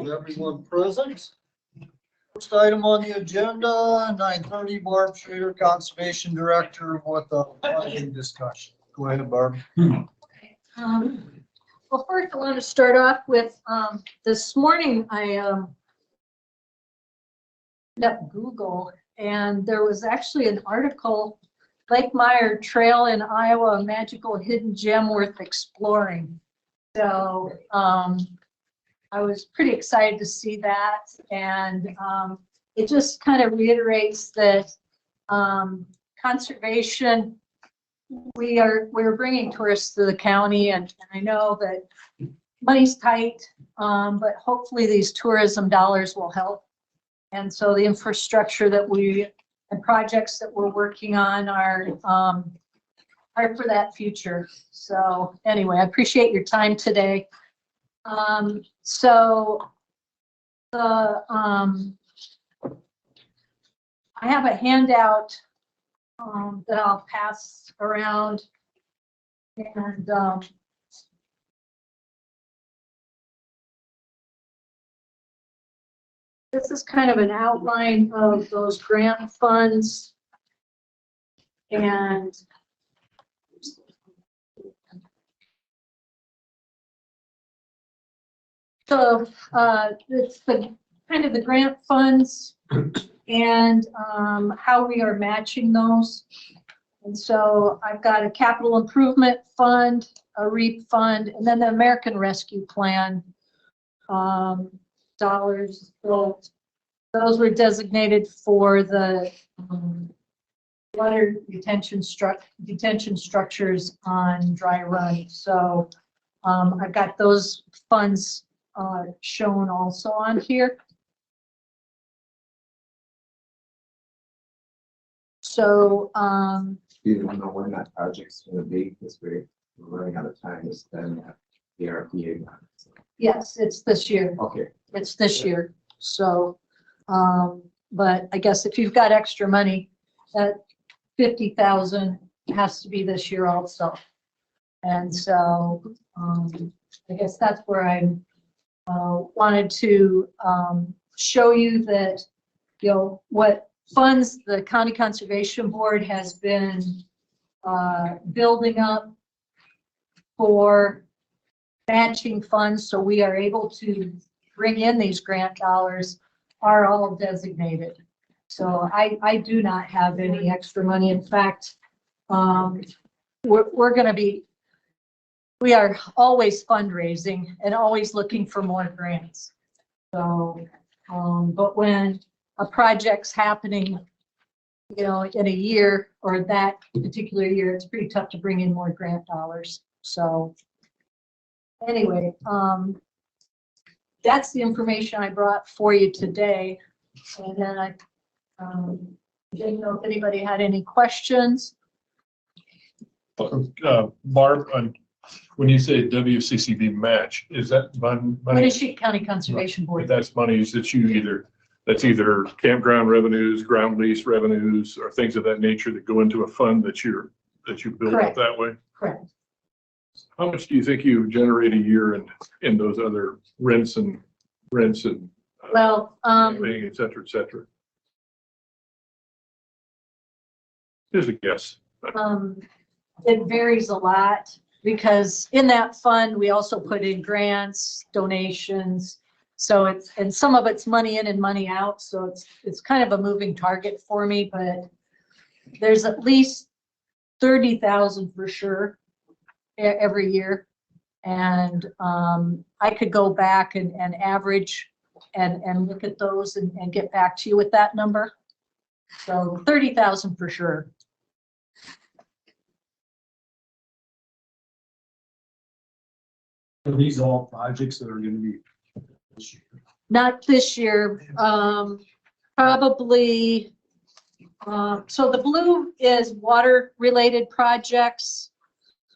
of everyone present. First item on the agenda, 9:30, Barb Schroeder, Conservation Director, with a planning discussion. Go ahead, Barb. Well, first I want to start off with, this morning I looked up Google, and there was actually an article, Lake Meyer Trail in Iowa, a magical hidden gem worth exploring. So I was pretty excited to see that, and it just kind of reiterates that conservation, we're bringing tourists to the county, and I know that money's tight, but hopefully these tourism dollars will help. And so the infrastructure and projects that we're working on are for that future. So anyway, I appreciate your time today. I have a handout that I'll pass around, and this is kind of an outline of those grant funds, and so it's the kind of the grant funds and how we are matching those. And so I've got a capital improvement fund, a REAP fund, and then the American Rescue Plan dollars. So those were designated for the water detention structures on dry run. So I've got those funds shown also on here. So you don't know when that project's going to be, because we're running out of time to spend the RPA. yes, it's this year. Okay. It's this year. So, but I guess if you've got extra money, that 50,000 has to be this year also. And so I guess that's where I wanted to show you that, you know, what funds the County Conservation Board has been building up for matching funds, so we are able to bring in these grant dollars, are all designated. So I do not have any extra money. In fact, we are always fundraising and always looking for more grants. So, but when a project's happening, you know, in a year or that particular year, it's pretty tough to bring in more grant dollars. So anyway, that's the information I brought for you today. And then I didn't know if anybody had any questions. Barb, when you say WCCB match, is that money? Winneshiek County Conservation Board. That's monies that that's either campground revenues, ground lease revenues, or things of that nature that go into a fund that you build up Correct. that way? Correct. How much do you think you generate a year in those other rents and Well, et cetera, et cetera? Here's a guess. it varies a lot, because in that fund, we also put in grants, donations. So and some of it's money in and money out. So it's kind of a moving target for me, but there's at least 30,000 for sure every year. And I could go back and average and look at those and get back to you with that number. So 30,000 for sure. Are these all projects that are going to be this year? Not this year, probably. So the blue is water related projects.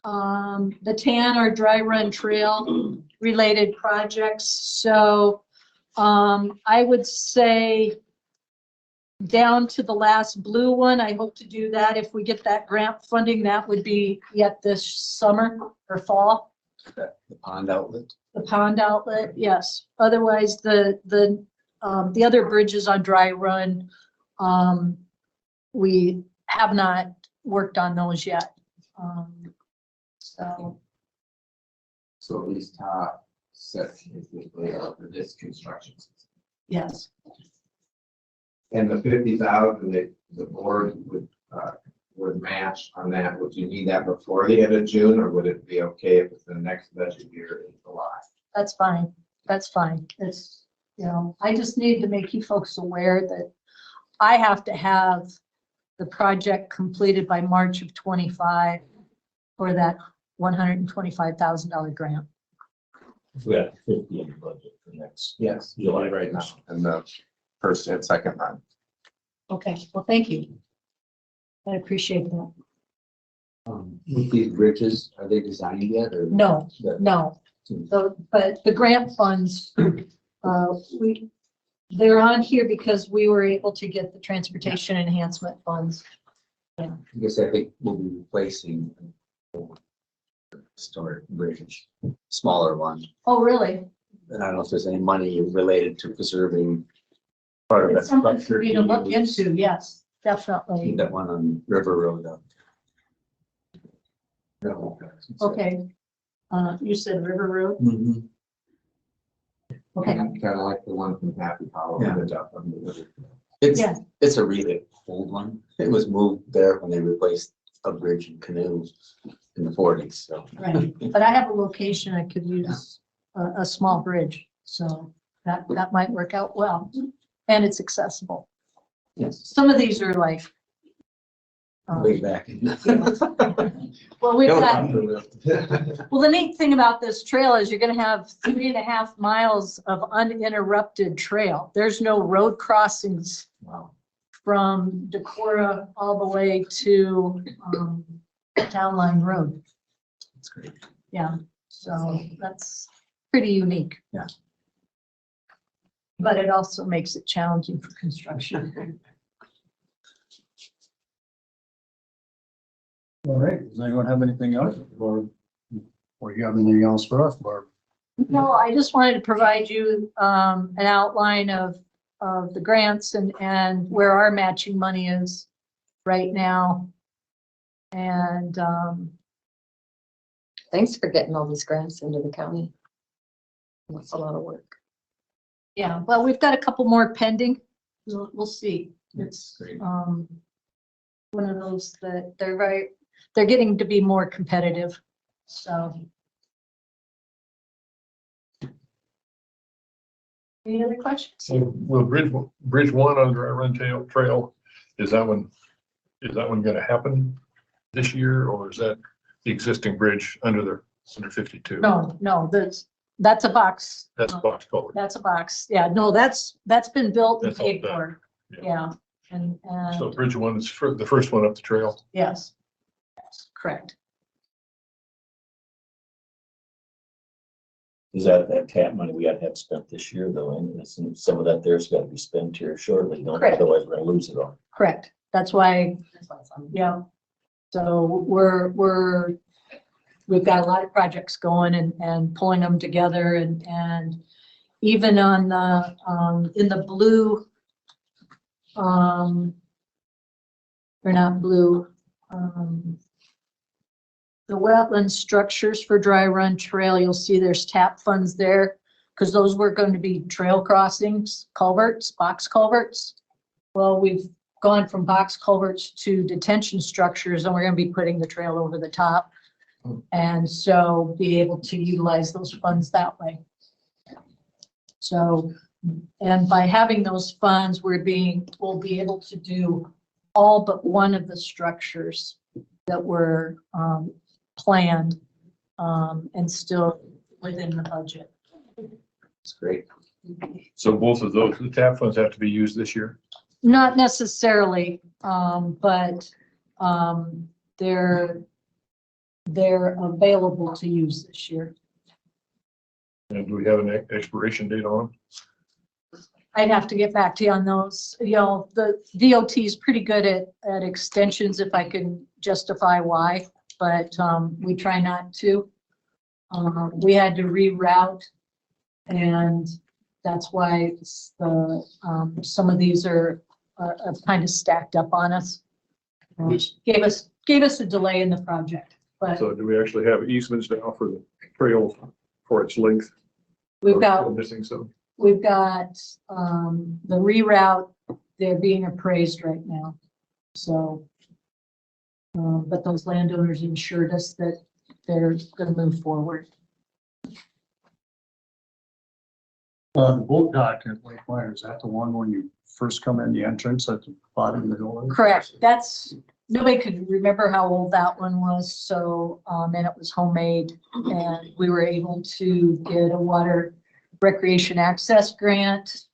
The tan are dry run trail related projects. So I would say down to the last blue one, I hope to do that. If we get that grant funding, that would be yet this summer or fall. The pond outlet. The pond outlet, yes. Otherwise, the other bridges on Dry Run, we have not worked on those yet. So, So these top sections basically are for this construction. yes, And the 50,000 that the board would match on that, would you need that before the end of June, or would it be okay if it's the next budget year in July? that's fine. That's fine. It's, you know, I just need to make you folks aware that I have to have the project completed by March of 25 for that $125,000 grant. We have 50 in the budget for next Yes. July. Right now, in the first and second month. Okay, well, thank you. I appreciate that. With these bridges, are they designed yet or? No, Yeah. no. So, but the grant funds, they're on here because we were able to get the transportation enhancement funds. I guess I think we'll be replacing historic bridges, smaller ones. Oh, really? And I don't know if there's any money related to preserving part of that It's something for structure. you to look into, yes, definitely. That one on River Road up. No. Okay. You said River Road? Mhm. Okay, Kind of like the one from Happy Hollow. Yeah. that's up on the river. Yeah. It's a really old one. It was moved there when they replaced a bridge and canoes in the 40s, so. right. But I have a location I could use a small bridge, so that might work out well. And it's accessible. Yes. Some of these are like, Way back. well, we've got, No, well, the neat thing about this trail is you're gonna have 3.5 miles of uninterrupted trail. There's no road crossings Wow. from Decorah all the way to Town Line Road. That's great. Yeah, so that's pretty unique. Yeah. But it also makes it challenging for construction. All right, does anyone have anything else? Or you have anything else for us, Barb? No, I just wanted to provide you an outline of the grants and where our matching money is right now. And Thanks for getting all these grants into the county. That's a lot of work. yeah, well, we've got a couple more pending. We'll see. It's Great. one of those that they're getting to be more competitive. So. Any other questions? So will bridge one on Dry Run Trail, is that one gonna happen this year, or is that the existing bridge under 52? No, that's a box. That's box culvert. That's a box. Yeah, no, that's been built and That's all paid done. for. Yeah. Yeah, and, So bridge one is the first one up the trail. yes. Yes, correct. Is that tap money we got to have spent this year though? And some of that there's got to be spent here shortly, don't Correct. otherwise we're gonna lose it all. Correct. That's why, yeah. So we've got a lot of projects going and pulling them together and even on the, in the blue, or not blue, the wetland structures for Dry Run Trail, you'll see there's tap funds there because those were going to be trail crossings, culverts, box culverts. Well, we've gone from box culverts to detention structures and we're going to be putting the trail over the top. And so be able to utilize those funds that way. So, and by having those funds, we'll be able to do all but one of the structures that were planned and still within the budget. It's great. So both of those, the tap funds have to be used this year. Not necessarily, but they're available to use this year. And do we have an expiration date on them? I'd have to get back to you on those. You know, the DOT is pretty good at extensions if I can justify why, but we try not to. We had to reroute, and that's why some of these are kind of stacked up on us. Gave us a delay in the project, but So do we actually have easements now for the trail for its length? we've Or got still missing some? the reroute, they're being appraised right now. So, but those landowners assured us that they're gonna move forward. The boat dock at Lake Meyer, is that the one when you first come in the entrance at the bottom of the hill? Correct. Nobody could remember how old that one was, so, and it was homemade. And we were able to get a water recreation access grant,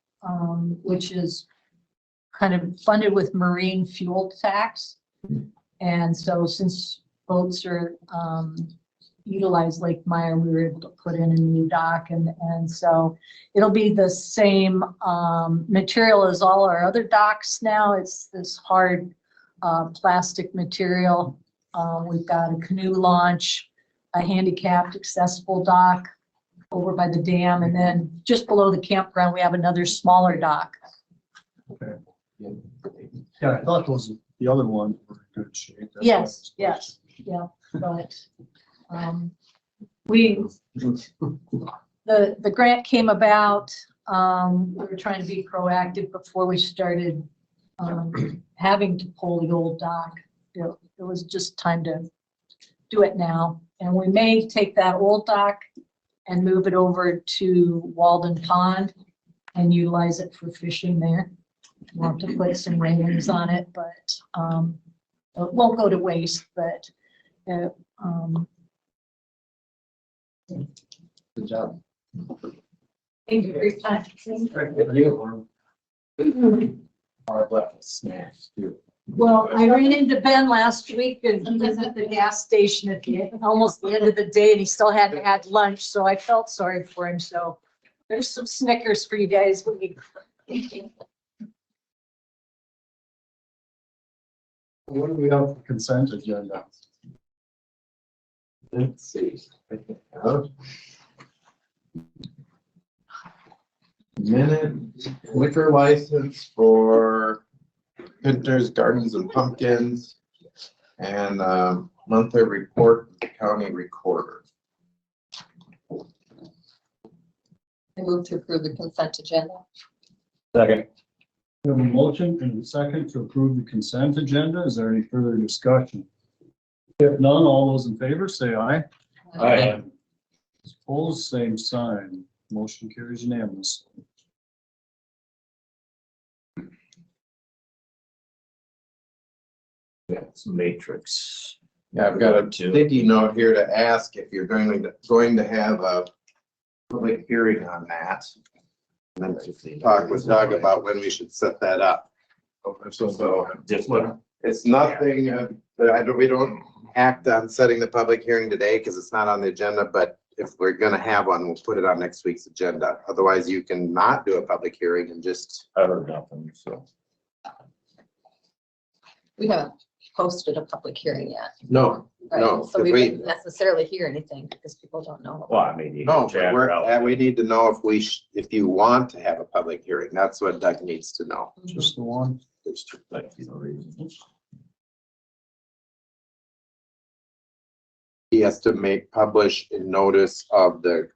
which is kind of funded with marine fuel tax. And so since boats are, utilize Lake Meyer, we were able to put in a new dock, and so it'll be the same material as all our other docks now. It's this hard plastic material. We've got a canoe launch, a handicapped accessible dock over by the dam, and then just below the campground, we have another smaller dock. Yeah, I thought those, the other one were in good shape. That's why I Yes, was- yes, yeah, but the grant came about, we were trying to be proactive before we started having to pull the old dock. It was just time to do it now. And we may take that old dock and move it over to Walden Pond and utilize it for fishing there. We'll have to put some railings on it, but it won't go to waste, but Good job. thank you for your time. Barb left a snack too. Well, I ran into Ben last week and he was at the gas station at almost the end of the day and he still hadn't had lunch, so I felt sorry for him. So there's some Snickers for you guys when you. What do we have for consent agenda? Let's see. Minute liquor license for Pinter's Gardens and Pumpkins and monthly report of the county recorder. I move to approve the consent agenda. Second. We have a motion and a second to approve the consent agenda. Is there any further discussion? If none, all those in favor say aye. Aye. Opposed, same sign. Motion carries unanimous. That's matrix. Yeah, I've got a sticky note here to ask if you're going to have a public hearing on that. And then talk with Doug about when we should set that up. So Just one. it's nothing, we don't act on setting the public hearing today because it's not on the agenda, but if we're gonna have one, we'll put it on next week's agenda. Otherwise, you can not do a public hearing and just. I heard nothing, so. We haven't posted a public hearing yet. No, Right? No, So we if we- wouldn't necessarily hear anything because people don't know. Well, I mean, you no, can chat out. we need to know if you want to have a public hearing. That's what Doug needs to know. Just the one. There's two things, no reason. He has to publish a notice of the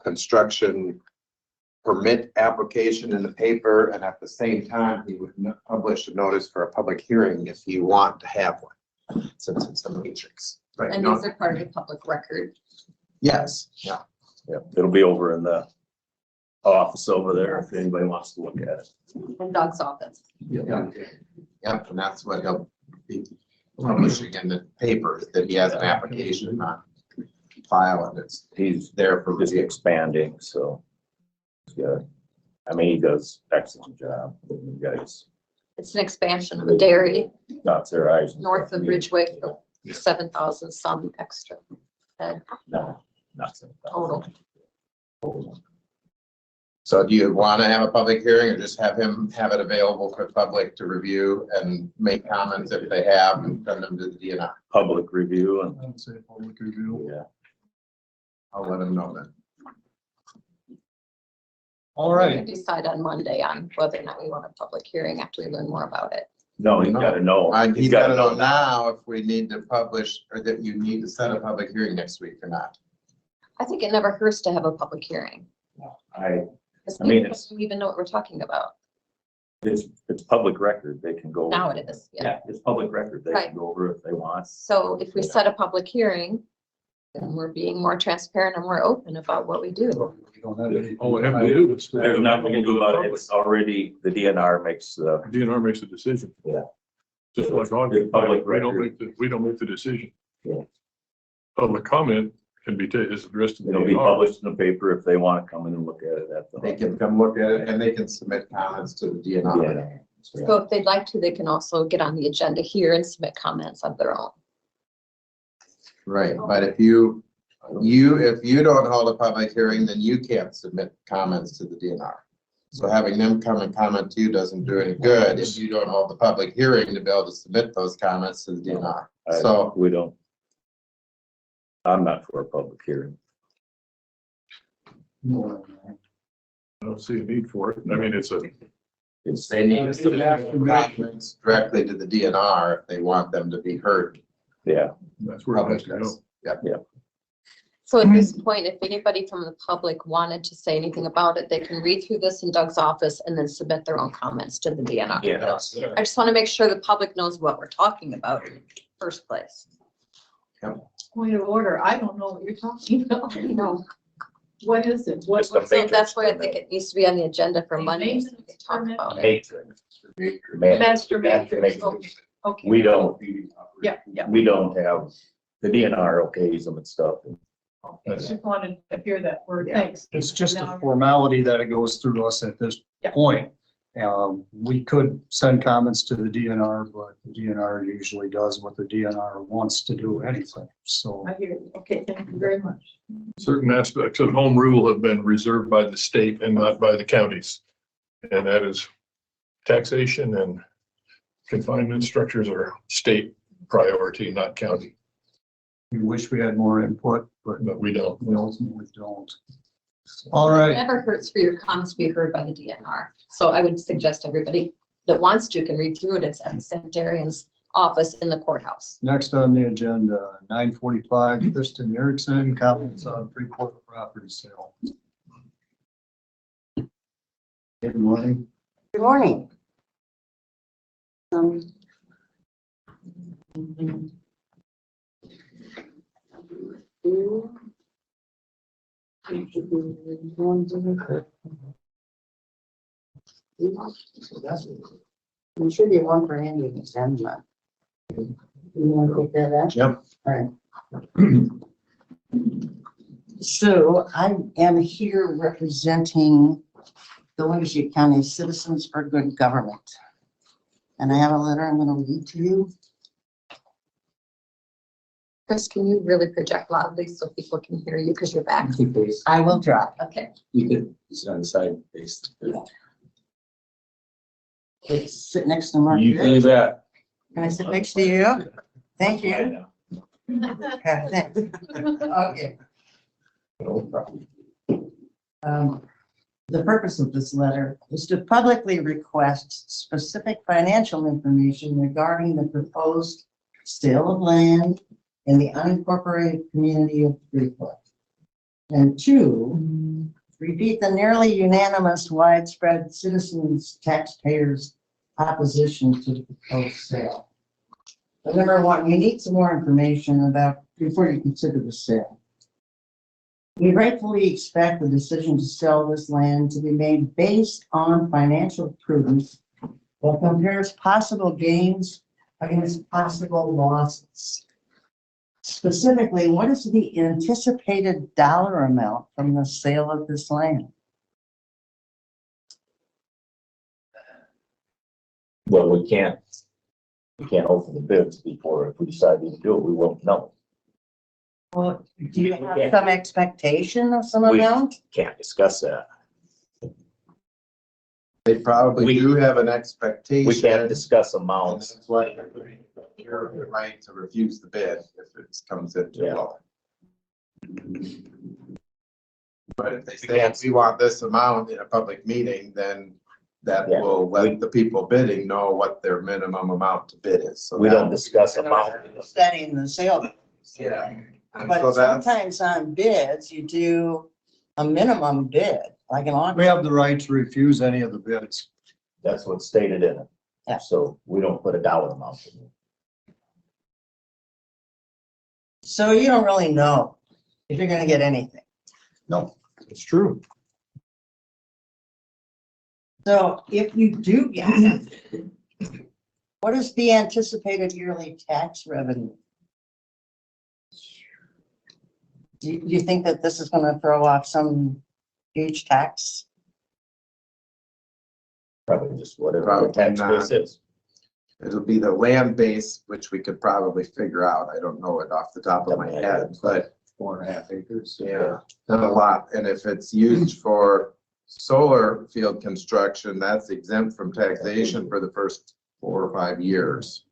construction permit application in the paper, and at the same time, he would publish a notice for a public hearing if you want to have one, since it's a matrix. Right? And these are part of the public record. Yes, yeah. Yeah, it'll be over in the office over there if anybody wants to look at it. In Doug's office. Yep, and that's what he'll be publishing in the paper, that he has an application on file, and it's He's there for just review. expanding, so. Yeah, I mean, he does excellent job. You guys It's an expansion of a dairy dots their eyes. north of Ridgeway, for 7,000 some extra No, nothing. total. So do you want to have a public hearing, or just have him have it available for the public to review and make comments if they have and send them to the DNR? Public review and, I would say public review. yeah. I'll let them know then. All We're right, gonna decide on Monday on whether or not we want a public hearing after we learn more about it. No, you gotta know. He's You gotta know now if we need to publish or that you need to set a public hearing next week or not. I think it never hurts to have a public hearing. Because I mean, people don't even know what we're talking about. It's public record. They can go. Now it is, yeah. Yeah, it's public record. They Right. can go over if they want. So if we set a public hearing, then we're being more transparent and more open about what we do. we don't have any. All we have to do is. There's nothing to do about it. It's already, the DNR makes the, DNR makes a decision. Yeah. Just like August, Public we don't record. we don't make the decision. Yeah. Public comment can be, is addressed to the it'll be DNR. published in the paper if they want to come in and look at it at the. They can come look at it and they can submit comments to the DNR. Yeah. So if they'd like to, they can also get on the agenda here and submit comments of their own. Right, but if you don't hold a public hearing, then you can't submit comments to the DNR. So having them come and comment to you doesn't do any good if you don't hold the public hearing to be able to submit those comments to the DNR. So We don't. I'm not for a public hearing. I don't see a need for it. I mean, it's a, It's, they need to submit comments directly to the DNR if they want them to be heard. yeah, that's where it has to go. So at this point, if anybody from the public wanted to say anything about it, they can read through this in Doug's office and then submit their own comments to the DNR. yeah. I just want to make sure the public knows what we're talking about in the first place. Point of order, I don't know what you're talking about. No. What is it? Just a So that's why I think it needs to be on the agenda for Monday, so we can talk about it. Matrix. Master matrix. Okay. We don't, Yeah, yeah. we don't have, the DNR okays them and stuff. I just wanted to hear that word. Thanks. It's just a formality that it goes through us at this Yeah. point. We could send comments to the DNR, but the DNR usually does what the DNR wants to do anyway, so. I hear you. Okay, thank you very much. Certain aspects of home rule have been reserved by the state and not by the counties. And that is taxation and confinement structures are state priority, not county, We wish we had more input, but but we don't. we ultimately don't. All right, It never hurts for your comments to be heard by the DNR. So I would suggest everybody that wants to can read through it. It's at the Secretarian's office in the courthouse. next on the agenda, 9:45, Kristin Erickson, comments on Freeport Property Sale. Good morning. Good morning. There should be one for Andy and Sandra. You want to take that out? Yep. All right. So I am here representing the Winneshiek County Citizens for Good Government. And I have a letter I'm going to read to you. Chris, can you really project loudly so people can hear you because you're back? I will try. Okay. You could, it's on the side face. Okay, sit next to Mark. You say that. Can I sit next to you? Thank you. Okay, thanks. Okay. The purpose of this letter is to publicly request specific financial information regarding the proposed sale of land in the unincorporated community of Freeport. And two, repeat the nearly unanimous widespread citizens, taxpayers' opposition to the proposed sale. But number one, you need some more information about, before you consider the sale. We rightfully expect the decision to sell this land to be made based on financial prudence that compares possible gains against possible losses. Specifically, what is the anticipated dollar amount from the sale of this land? Well, we can't open the bids before, if we decide to do it, we won't know. Well, do you have some expectation of some We- amount? Can't discuss that. They probably We- do have an expectation. We can't discuss And amounts. that's why you're right to refuse the bid if it comes in too Yeah. low. But if they say, we want this amount in a public meeting, then that Yeah. will let the people bidding know what their minimum amount to bid is. So We that- don't discuss amount. Setting the sale. Yeah. And But so that's, sometimes on bids, you do a minimum bid, like an We auction. have the right to refuse any of the bids. That's what's stated in it. Yeah. So we don't put a dollar amount in it. So you don't really know if you're gonna get anything. No, it's true. So if you do get it, what is the anticipated yearly tax revenue? Do you think that this is gonna throw off some huge tax? Probably just whatever Probably the tax not. base is. it'll be the land base, which we could probably figure out. I don't know it off the top of my head, but 4.5 acres. yeah, not a lot. And if it's used for solar field construction, that's exempt from taxation for the first 4 or 5 years.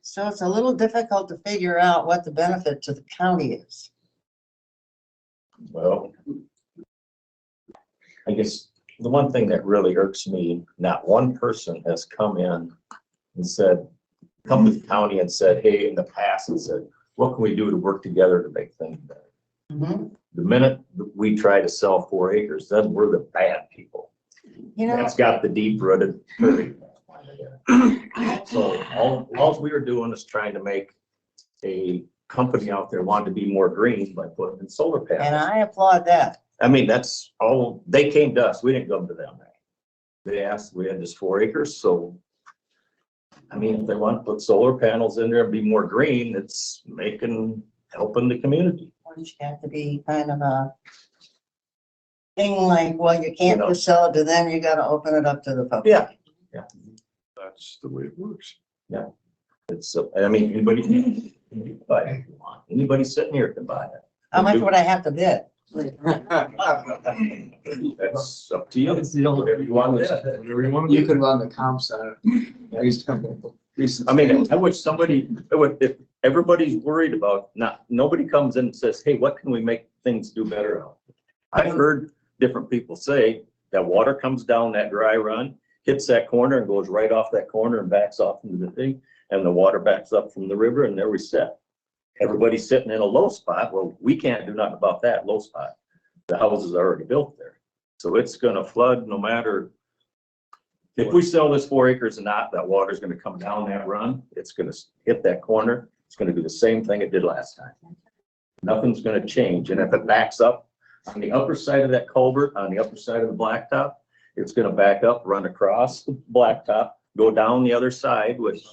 So it's a little difficult to figure out what the benefit to the county is. Well, I guess the one thing that really irks me, not one person has come in and said, come to the county and said, hey, in the past, and said, what can we do to work together to make things better? Mhm. The minute we try to sell 4 acres, then we're the bad people. You know, That's got the deep rooted. So all we were doing is trying to make a company out there want to be more green by putting in solar and panels. I applaud that. I mean, that's all, they came to us, we didn't come to them. They asked, we had this 4 acres, so. I mean, if they want to put solar panels in there and be more green, it's helping the community. Which have to be kind of a thing like, well, you can't You know. just sell it to them, you gotta open it up to the public. Yeah. That's the way it works. It's, I mean, anybody can buy it if you want. Anybody sitting here can buy it. How much would I have to bid? That's up to you. That's the only- Whatever you want. Whatever you want to You do. can run the comp center. I mean, I wish if everybody's worried about, nobody comes in and says, hey, what can we make things do better on? I've heard different people say that water comes down that dry run, hits that corner and goes right off that corner and backs off into the thing, and the water backs up from the river and there we sit. Everybody's sitting in a low spot. Well, we can't do nothing about that low spot. The houses are already built there. So it's gonna flood no matter. If we sell this 4 acres or not, that water's gonna come down that run. It's gonna hit that corner. It's gonna do the same thing it did last time. Nothing's gonna change. And if it backs up on the upper side of that culvert, on the upper side of the blacktop, it's gonna back up, run across the blacktop, go down the other side, which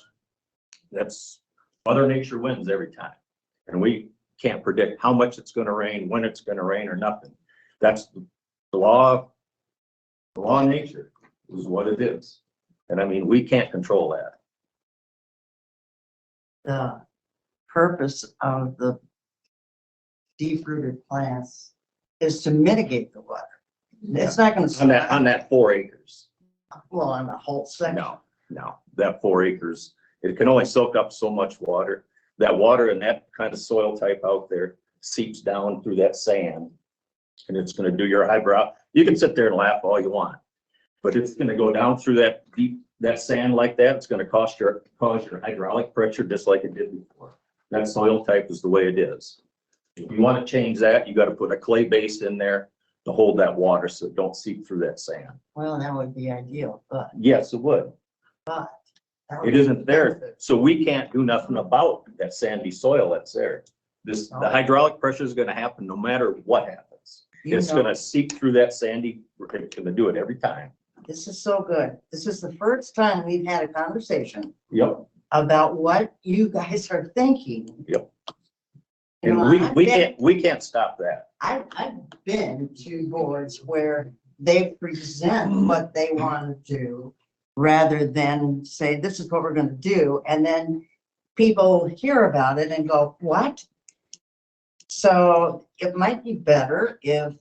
that's Mother Nature wins every time. And we can't predict how much it's gonna rain, when it's gonna rain or nothing. That's the law of nature is what it is. And I mean, we can't control that. The purpose of the deep-rooted plants is to mitigate the water. It's not gonna. On that 4 acres. Well, on the whole section. No, that 4 acres, it can only soak up so much water. That water and that kind of soil type out there seeps down through that sand. And it's gonna do your eyebrow. You can sit there and laugh all you want, but it's gonna go down through that sand like that. It's gonna cause your hydraulic pressure just like it did before. That soil type is the way it is. If you want to change that, you got to put a clay base in there to hold that water so it don't seep through that sand. Well, that would be ideal, but. Yes, it would. that It would isn't be there, benefit. so we can't do nothing about that sandy soil that's there. The hydraulic pressure is gonna happen no matter what happens. You It's know, gonna seep through that sandy, it's gonna do it every time. this is so good. This is the first time we've had a conversation Yep. about what you guys are thinking. Yep. You And know, we can't stop that. I've been to boards where they present what they want to do rather than say, this is what we're gonna do, and then people hear about it and go, what? So it might be better if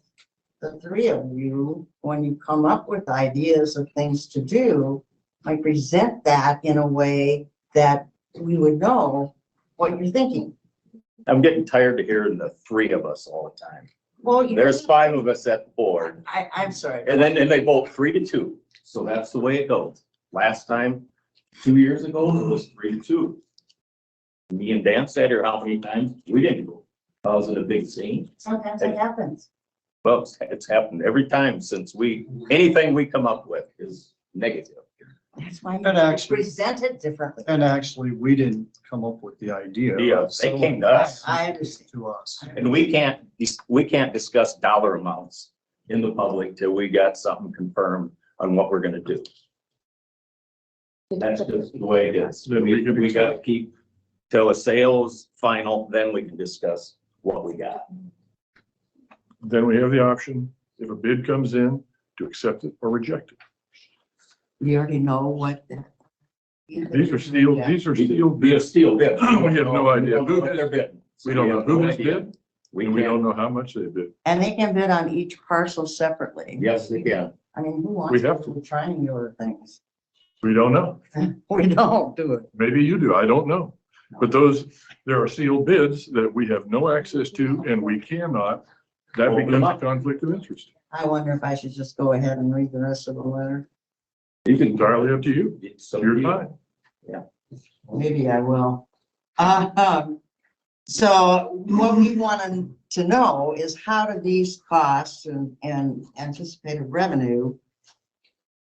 the 3 of you, when you come up with ideas of things to do, might present that in a way that we would know what you're thinking. I'm getting tired of hearing the three of us all the time. Well, There's five of us at the board, I'm sorry. and then they vote 3-2. So that's the way it goes. Last time, 2 years ago, it was 3-2. Me and Dan sat here how many times? We didn't go. Was it a big scene? Sometimes it happens. Well, it's happened every time since anything we come up with is negative. That's why And you actually- present it differently. And actually, we didn't come up with the idea. Yeah, they came to us. I understand. To us. And we can't discuss dollar amounts in the public till we got something confirmed on what we're gonna do. That's just the way it is. We gotta keep till a sale's final, then we can discuss what we got. Then we have the option, if a bid comes in, to accept it or reject it. You already know what. These are steel Be a bids. steel bid. We have no idea. We don't know what they're bidding. We don't know have who no has idea. bid, We and we don't can't, know how much they bid. And they can bid on each parcel separately. yes, they can. I mean, who wants We to have do triangular things? We don't know. We don't do it. Maybe you do. I don't know. But there are sealed bids that we have no access to and we cannot. That Open them becomes a up. conflict of interest. I wonder if I should just go ahead and read the rest of the letter. You can. Entirely up to you. So Your you- time. Maybe I will. So what we want to know is how do these costs and anticipated revenue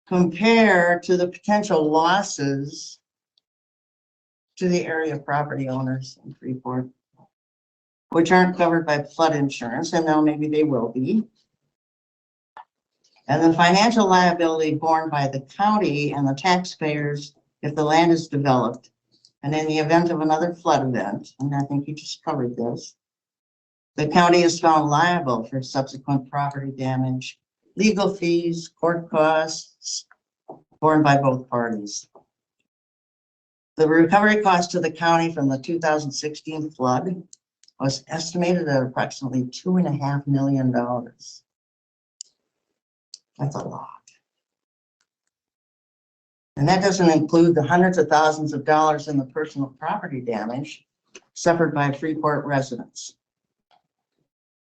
compare to the potential losses to the area property owners in Freeport, which aren't covered by flood insurance, and now maybe they will be. And the financial liability borne by the county and the taxpayers if the land is developed. And in the event of another flood event, and I think you just covered this, the county is found liable for subsequent property damage, legal fees, court costs borne by both parties. The recovery cost to the county from the 2016 flood was estimated at approximately $2.5 million. That's a lot. And that doesn't include the hundreds of thousands of dollars in the personal property damage suffered by Freeport residents.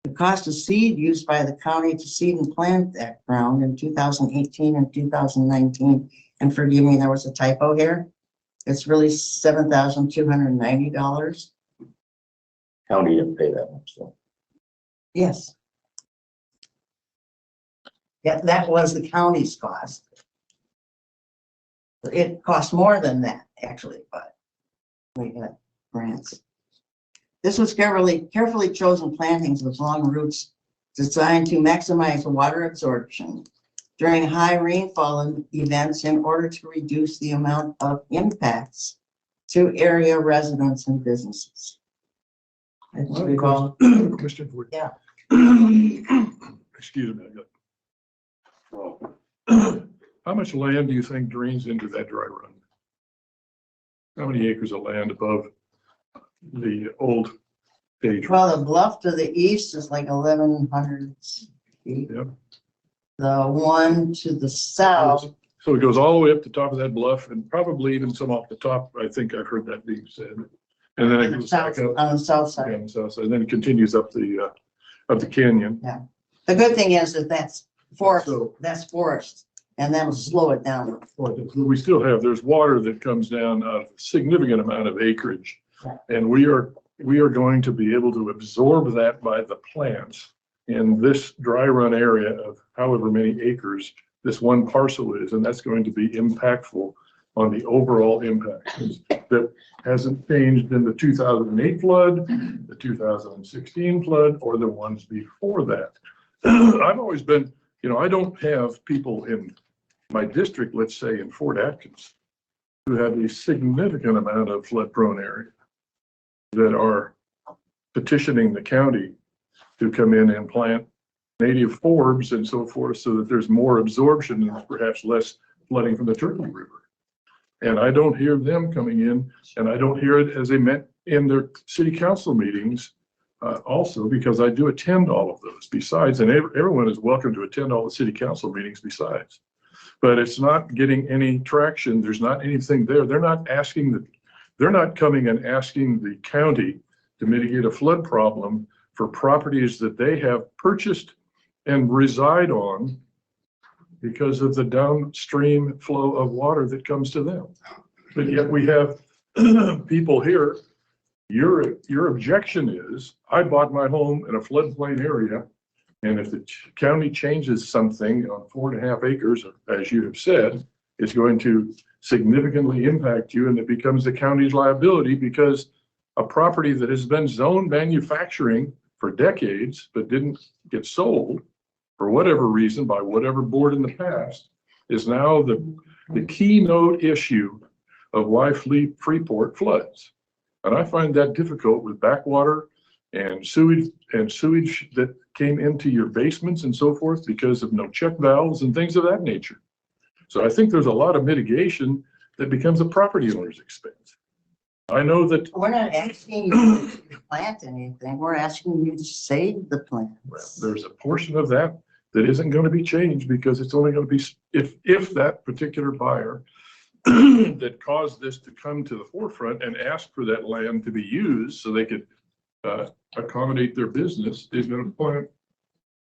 The cost of seed used by the county to seed and plant that ground in 2018 and 2019, and forgive me, there was a typo here. It's really $7,290. County didn't pay that much, so. Yes. Yeah, that was the county's cost. It cost more than that, actually, but we got grants. This was carefully chosen plantings with long roots designed to maximize water absorption during high rainfall events in order to reduce the amount of impacts to area residents and businesses. That's what we call- Question for you. Yeah. Excuse me. How much land do you think drains into that dry run? How many acres of land above the old stage? Well, the bluff to the east is like 1,100 feet. Yep. The one to the south, So it goes all the way up the top of that bluff and probably even some off the top. I think I've heard that being said. And then it on the goes back south, up on the south on side. the south side, and then it continues up the canyon. The good thing is that that's forest, So- and that'll slow it down. We still have, there's water that comes down a significant amount of acreage. Right. And we are going to be able to absorb that by the plants in this dry run area of however many acres this one parcel is, and that's going to be impactful on the overall impact. That hasn't changed in the 2008 flood, the 2016 flood, or the ones before that. I've always been, I don't have people in my district, let's say in Fort Atkins, who have a significant amount of flood prone area that are petitioning the county to come in and plant native forbs and so forth, so that there's more absorption and perhaps less flooding from the Turkey River. And I don't hear them coming in, and I don't hear it as they met in their city council meetings also, because I do attend all of those besides, and everyone is welcome to attend all the city council meetings besides. But it's not getting any traction. There's not anything there. They're not coming and asking the county to mitigate a flood problem for properties that they have purchased and reside on because of the downstream flow of water that comes to them. But yet we have people here, your objection is, I bought my home in a floodplain area, and if the county changes something on 4.5 acres, as you have said, it's going to significantly impact you, and it becomes the county's liability because a property that has been zoned manufacturing for decades but didn't get sold for whatever reason by whatever board in the past is now the keynote issue of why Freeport floods. And I find that difficult with backwater and sewage that came into your basements and so forth because of no check valves and things of that nature. So I think there's a lot of mitigation that becomes a property owner's expense. I know that We're not asking you to plant anything. We're asking you to save the plants. there's a portion of that isn't going to be changed because it's only going to be if that particular buyer that caused this to come to the forefront and ask for that land to be used so they could accommodate their business is going to plant.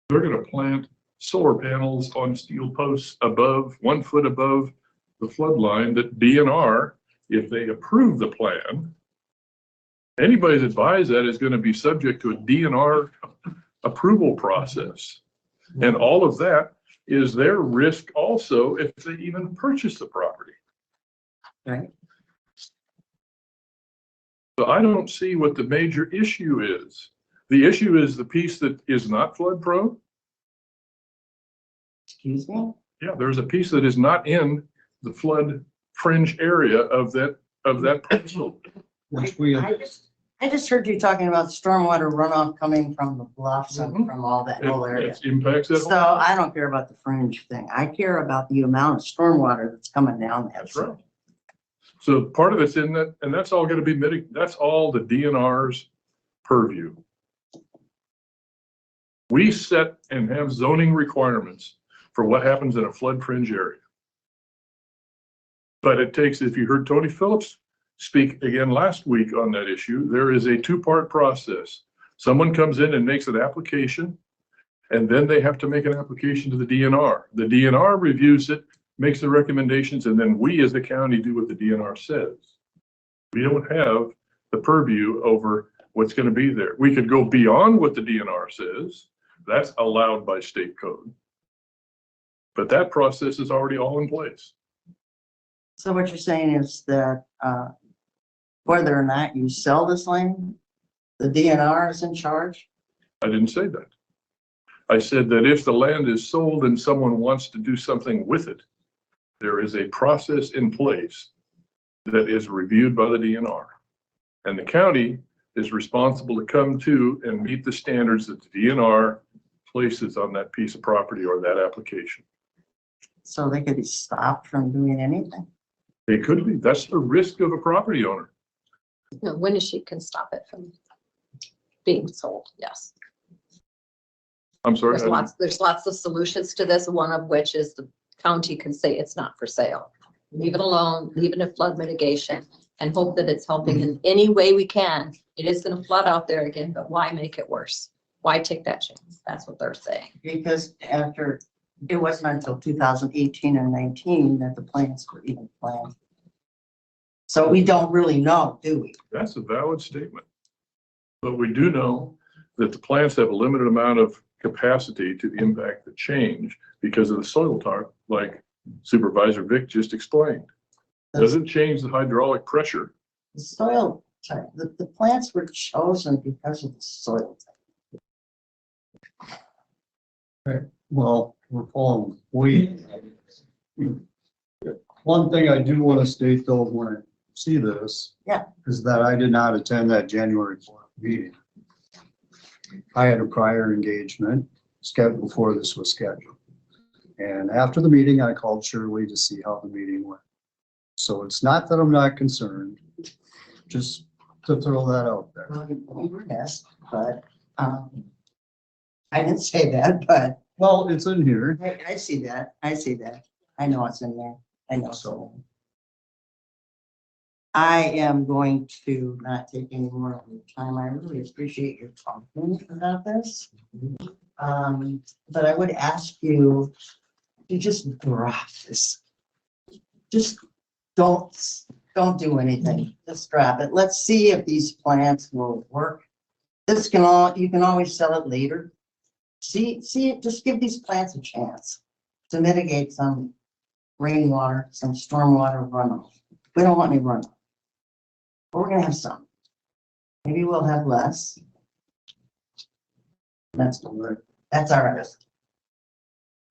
They're going to plant solar panels on steel posts above 1 foot above the flood line that DNR, if they approve the plan, anybody that buys that is going to be subject to a DNR approval process. And all of that is their risk also if they even purchase the property. Right. So I don't see what the major issue is. The issue is the piece that is not flood prone. Excuse me? Yeah, there's a piece that is not in the flood fringe area of that parcel. Which we, I just heard you talking about stormwater runoff coming from the bluffs and from all that whole area. It impacts that. So I don't care about the fringe thing. I care about the amount of stormwater that's coming down that. That's right. So part of it's in that, and that's all going to be that's all the DNR's purview. We set and have zoning requirements for what happens in a flood fringe area. But it takes, if you heard Tony Phillips speak again last week on that issue, there is a 2-part process. Someone comes in and makes an application, and then they have to make an application to the DNR. The DNR reviews it, makes the recommendations, and then we as the county do what the DNR says. We don't have the purview over what's going to be there. We could go beyond what the DNR says. That's allowed by state code. But that process is already all in place. So what you're saying is that whether or not you sell this land, the DNR is in charge? I didn't say that. I said that if the land is sold and someone wants to do something with it, there is a process in place that is reviewed by the DNR. And the county is responsible to come to and meet the standards that the DNR places on that piece of property or that application. So they could be stopped from doing anything? They could be. That's the risk of a property owner. No, Winneshiek can stop it from being sold, yes. I'm sorry. There's lots of solutions to this, one of which is the county can say it's not for sale. Leave it alone, leave it in flood mitigation, and hope that it's helping in any way we can. It is gonna flood out there again, but why make it worse? Why take that chance? That's what they're saying. Because it wasn't until 2018 and 19 that the plans were even planned. So we don't really know, do we? That's a valid statement. But we do know that the plants have a limited amount of capacity to impact the change because of the soil type, like Supervisor Vic just explained. Doesn't change the hydraulic pressure. The soil type, the plants were chosen because of the soil type. well, we're falling way. One thing I do want to state though, when I see this. Yeah. Is that I did not attend that January 4th meeting. I had a prior engagement scheduled before this was scheduled. And after the meeting, I called Shirley to see how the meeting went. So it's not that I'm not concerned, just to throw that out there. Well, we were asked, but I didn't say that, but Well, it's in here. I see that. I see that. I know it's in there. I know so. I am going to not take any more of your time. I really appreciate your talking about this. But I would ask you to just drop this. Just don't do anything. Just drop it. Let's see if these plants will work. You can always sell it later. See, just give these plants a chance to mitigate some rainwater, some stormwater runoff. We don't want any runoff. But we're gonna have some. Maybe we'll have less. That's all right.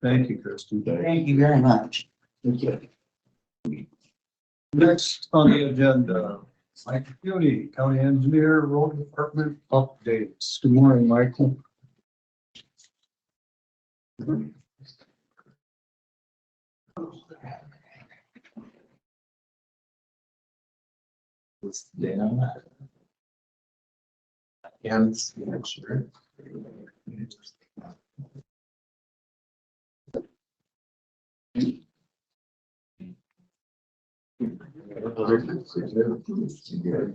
Thank you, Kristin. Thank you very much. Next on the agenda, Michael Kueny, County Engineer, Road Department updates. Good morning, Michael. Sure.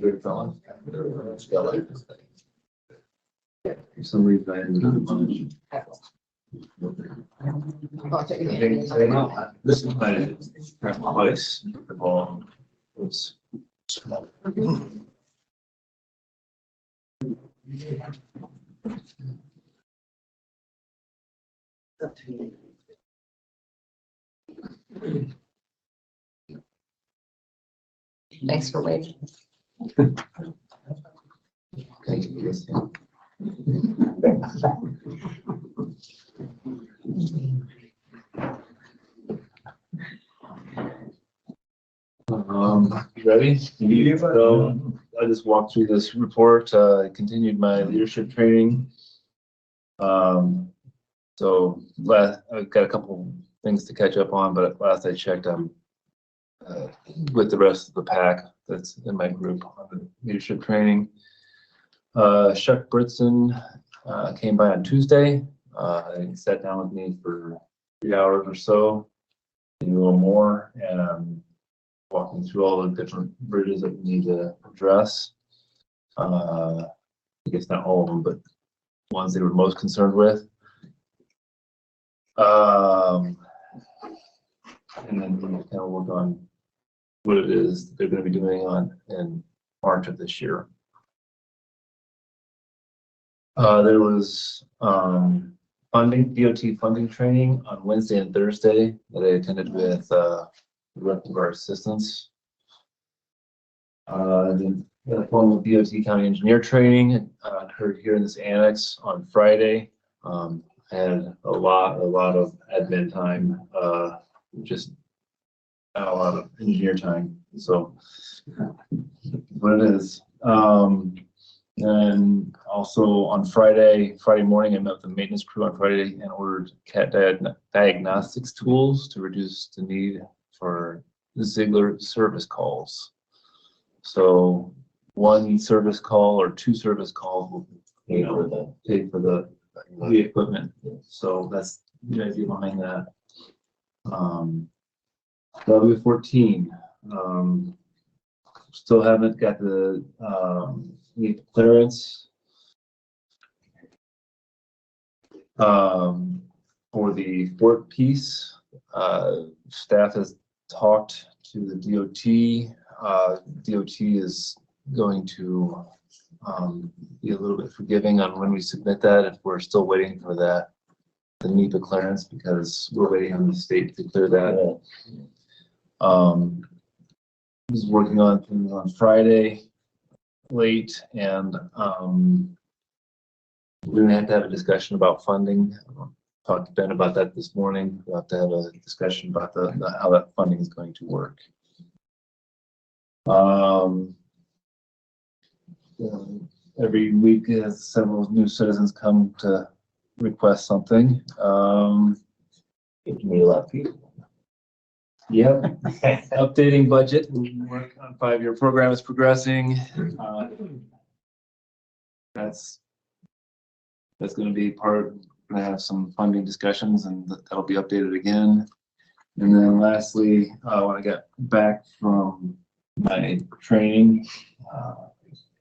Good fellow. For some reason, I didn't. This is my place. It's Thanks for waiting. Thank you, Kristin. You ready? So I just walked through this report, continued my leadership training. So I've got a couple things to catch up on, but last I checked, I'm with the rest of the pack that's in my group on the leadership training. Chuck Britson came by on Tuesday. He sat down with me for 3 hours or so, maybe a little more, and walking through all the different bridges that we need to address. I guess not all of them, but ones they were most concerned with. And then we kind of work on what it is they're going to be doing in March of this year. There was DOT funding training on Wednesday and Thursday that I attended with the rest of our assistants. Then the formal DOT county engineer training occurred here in this annex on Friday. I had a lot of admin time, just not a lot of engineer time. So what it is. And also on Friday morning, I met with the maintenance crew on Friday and ordered CAT diagnostics tools to reduce the need for Ziegler service calls. So one service call or 2 service calls will pay for the equipment. So that's the idea behind that. W14. Still haven't got the need clearance for the Fort piece. Staff has talked to the DOT. DOT is going to be a little bit forgiving on when we submit that if we're still waiting for the NEPA clearance, because we're waiting on the state to clear that. Was working on things on Friday late, and we're gonna have to have a discussion about funding. Talked to Ben about that this morning. We'll have to have a discussion about how that funding is going to work. Every week, several new citizens come to request something. It meet a lot of people. Yep. Updating budget. Work on 5-year program is progressing. That's going to be part of, going to have some funding discussions, and that'll be updated again. And then lastly, when I got back from my training,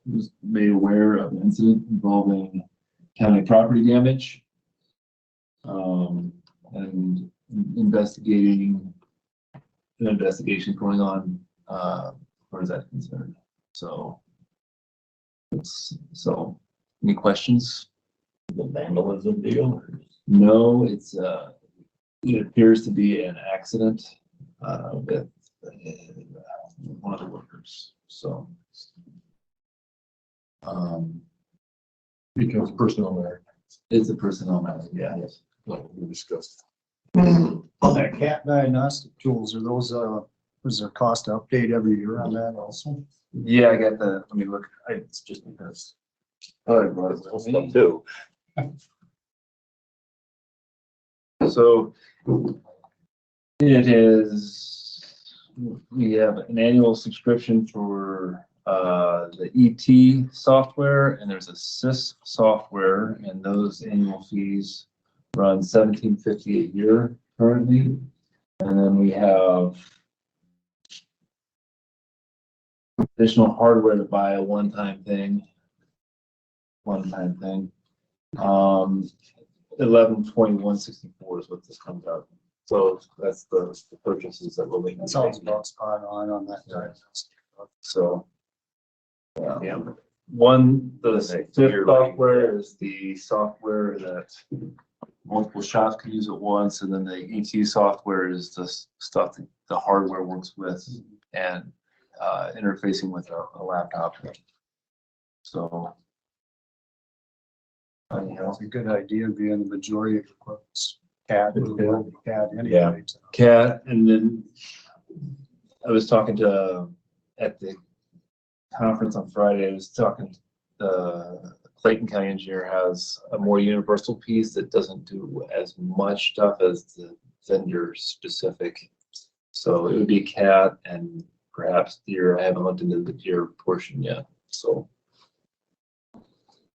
was made aware of an incident involving county property damage. And investigating, an investigation going on, as far as that's concerned. So, any questions? The vandalism deal? No, it appears to be an accident, with one of the workers, so. Because personnel matter, It's a personnel matter, yeah. like we discussed. On that cat diagnostic tools, are those, was there cost update every year on that also? Yeah, I got the, let me look, it's just because. Oh, I brought it with me. Stuff too. So it is, we have an annual subscription for the ET software, and there's a SIS software, and those annual fees run $17.50 a year currently. And then we have additional hardware to buy, a one-time thing. 11/21/64 is what this comes out. So that's the purchases that we're making. That sounds about spot on that diagnostic. So. Yeah. One, the Next SIP year, software is the software that multiple shops can use at once, and then the ET software is the stuff that the hardware works with and interfacing with a laptop. So. It's a good idea, being the majority of the quotes, cat anyway. Yeah. CAT, and then I was talking to, at the conference on Friday, I was talking, the Clayton County engineer has a more universal piece that doesn't do as much stuff as the vendor specific. So it would be CAT and perhaps Deere. I haven't looked into the Deere portion yet, so.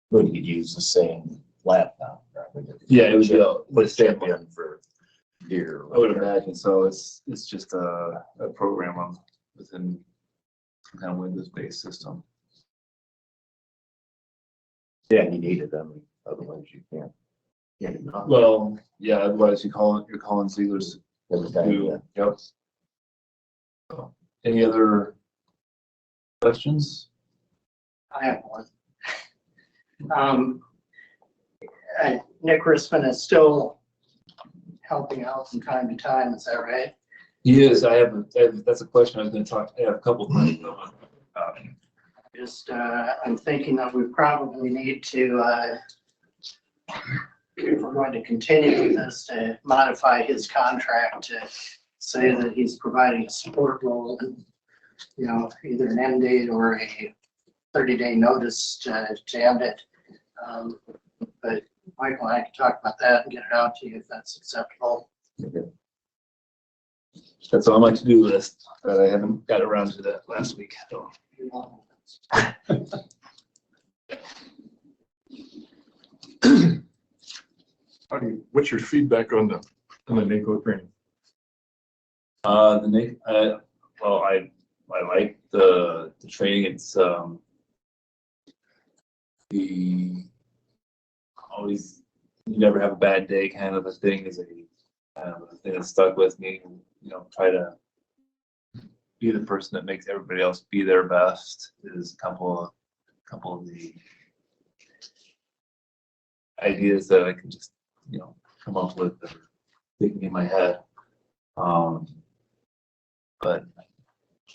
But you could use the same laptop. Yeah, it would be Put chip in for deer. I would imagine, so it's just a program within some kind of Windows-based system. Yeah, you needed them, otherwise you can't. Get it done. Well, yeah, otherwise you're calling Ziegler's. Every time, yeah. Yep. So, any other questions? I have one. Nick Risman is still helping out from time to time, is that right? He is, that's a question I was gonna talk, I have a couple of questions on. Just, I'm thinking that we probably need to, if we're going to continue with this, to modify his contract to say that he's providing a support role and, you know, either an end date or a 30-day notice to end it. But Michael and I can talk about that and get it out to you if that's acceptable. That's on my to-do list, but I haven't got around to that last week, so. What's your feedback on the NACO training? Well, I like the training. It's always, you never have a bad day kind of a thing is a thing that stuck with me. You know, try to be the person that makes everybody else be their best is a couple of the ideas that I can just, you know, come up with that are thinking in my head. But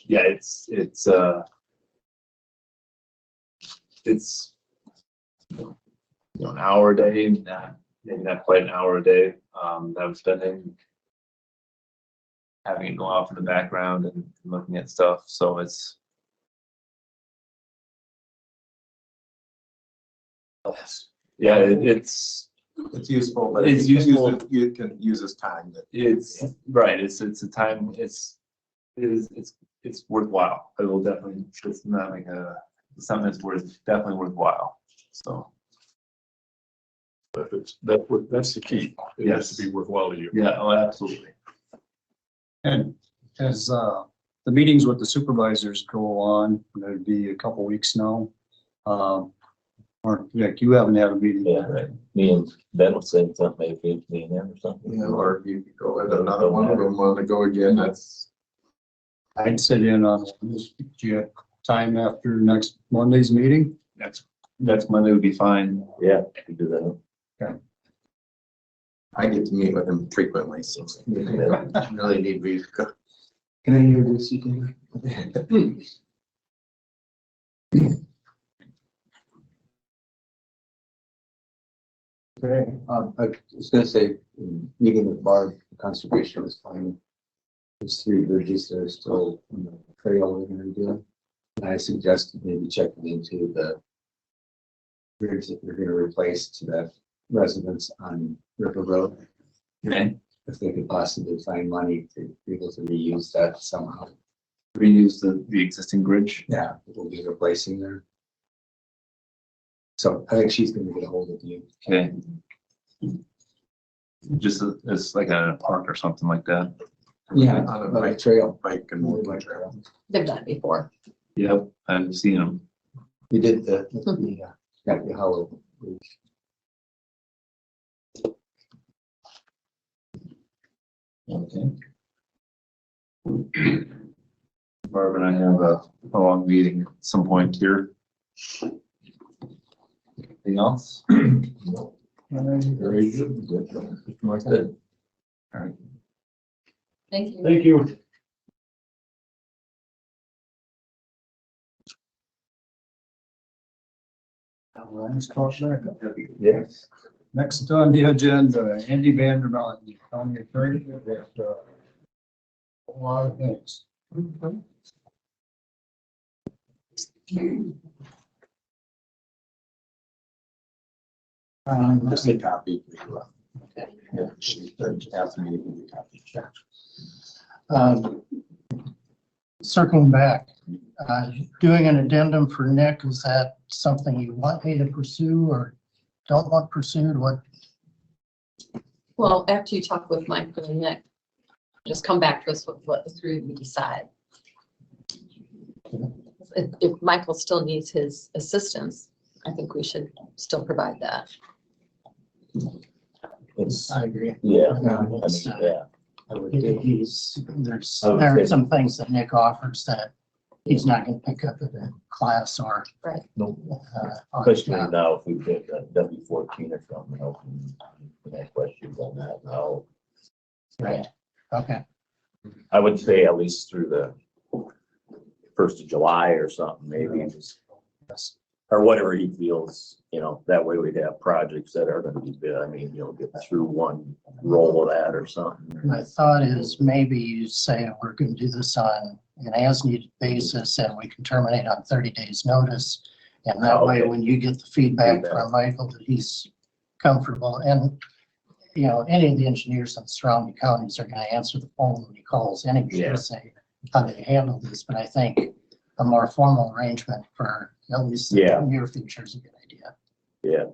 yeah, it's you know, an hour a day, maybe not quite an hour a day, that I'm spending having it go off in the background and looking at stuff. So it's yeah, it's useful, but it's useful. You can use this time that. It's right. It's a time. It's worthwhile. I will definitely. It's not like something that's definitely worthwhile. So That's the key. It has to be worthwhile to you. yeah. Oh, absolutely. And as the meetings with the supervisors go on, there'd be a couple weeks now. Or, Nick, you haven't had a meeting. Yeah, right. Me and Ben was saying something, maybe me and him or something. Yeah, or you could go with another one of them, want to go again, that's. I'd sit in on this. Do you have time after next Monday's meeting? Next Monday would be fine. Yeah, I could do that. I get to meet with him frequently, so. Really need me to go. Can I introduce you to? Okay. I was gonna say, meeting with Barb, conservation was fine. There's 3 bridges that are still on the trail we're gonna do. And I suggested maybe checking into the bridge that we're gonna replace to the residents on River Road. Okay. If they could possibly find money to be able to reuse that somehow. Reuse the existing bridge. Yeah, we'll be replacing there. So I think she's gonna get a hold of you. Okay. Just as like a park or something like that. Yeah, On a on a bike. trail. Bike and walking trail. They've done it before. Yep, I've seen them. We did the Happy Hollow. Okay. Barb and I have a long meeting at some point here. Anything else? Very good. Good. All right. Thank you. Thank you. Yes. Next on the agenda, Andy Vanderbilt, county attorney, with a lot of things. Just a copy. Yeah, she asked me to give you a copy. Circling back, doing an addendum for Nick, is that something you want me to pursue or don't want pursued? What? Well, after you talk with Michael and Nick, just come back to us with what the 3 of you decide. If Michael still needs his assistance, I think we should still provide that. It's, I agree. yeah, I No, mean, it's, yeah. There's, I would there are say- some things that Nick offers that he's not gonna pick up at a class or. No, on the especially job. now if we get a W-14 or something, we have questions on that now. Right, okay, I would say at least through the 1st of July or something, maybe, just, or whatever he feels, that way we'd have projects that are gonna be bid. I mean, get through one roll of that or something. my thought is maybe you say we're gonna do this on an as-needed basis and we can terminate on 30 days notice. And that way, Okay. when you get the feedback from Michael that he's comfortable and, any of the engineers in the surrounding counties are gonna answer the phone when he calls anyway Yeah. to say how they handle this, but I think a more formal arrangement for at least the Yeah. near future is a good idea. Yeah,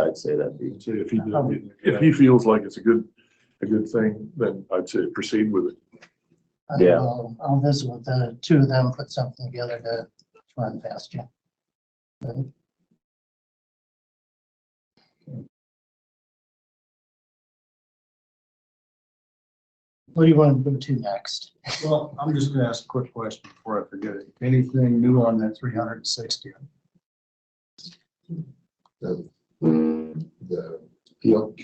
I'd say that'd be, So if he feels like it's a good thing, then I'd say proceed with it. Yeah. I'll visit with the 2 of them, put something together to run past you. Good. What do you want to go to next? Well, I'm just gonna ask a quick question before I forget it. Anything new on that 360? The appeal.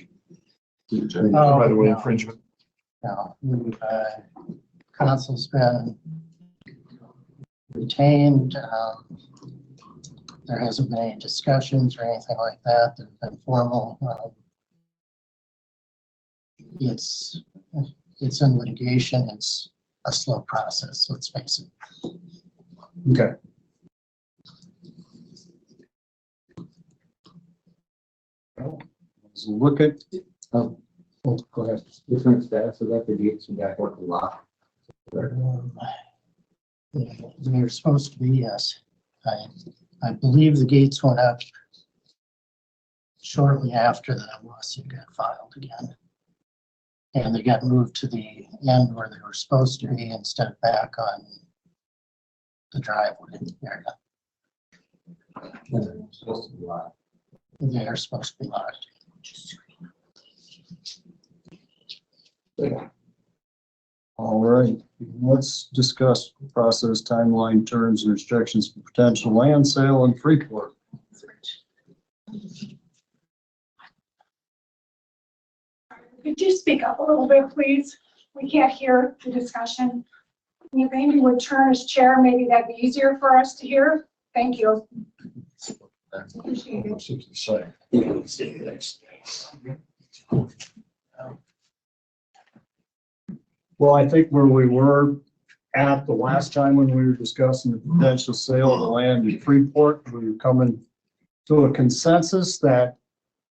By the way, no. infringement. No, council's been retained. There hasn't been any discussions or anything like that that have been formal. It's in litigation. It's a slow process, let's face it. Okay. Let's look at, Oh, go ahead. Different status of that, the gates and back working lock. They're supposed to be, yes. I believe the gates went up shortly after the lawsuit got filed again. And they got moved to the end where they were supposed to be instead of back on the driveway area. Supposed to be locked. They are supposed to be locked. All right, let's discuss process, timeline, terms, and restrictions for potential land sale in Freeport. Could you speak up a little bit, please? We can't hear the discussion. If Amy would turn as chair, maybe that'd be easier for us to hear. Thank you. Appreciate it. Well, I think where we were at the last time when we were discussing the potential sale of the land in Freeport, we were coming to a consensus that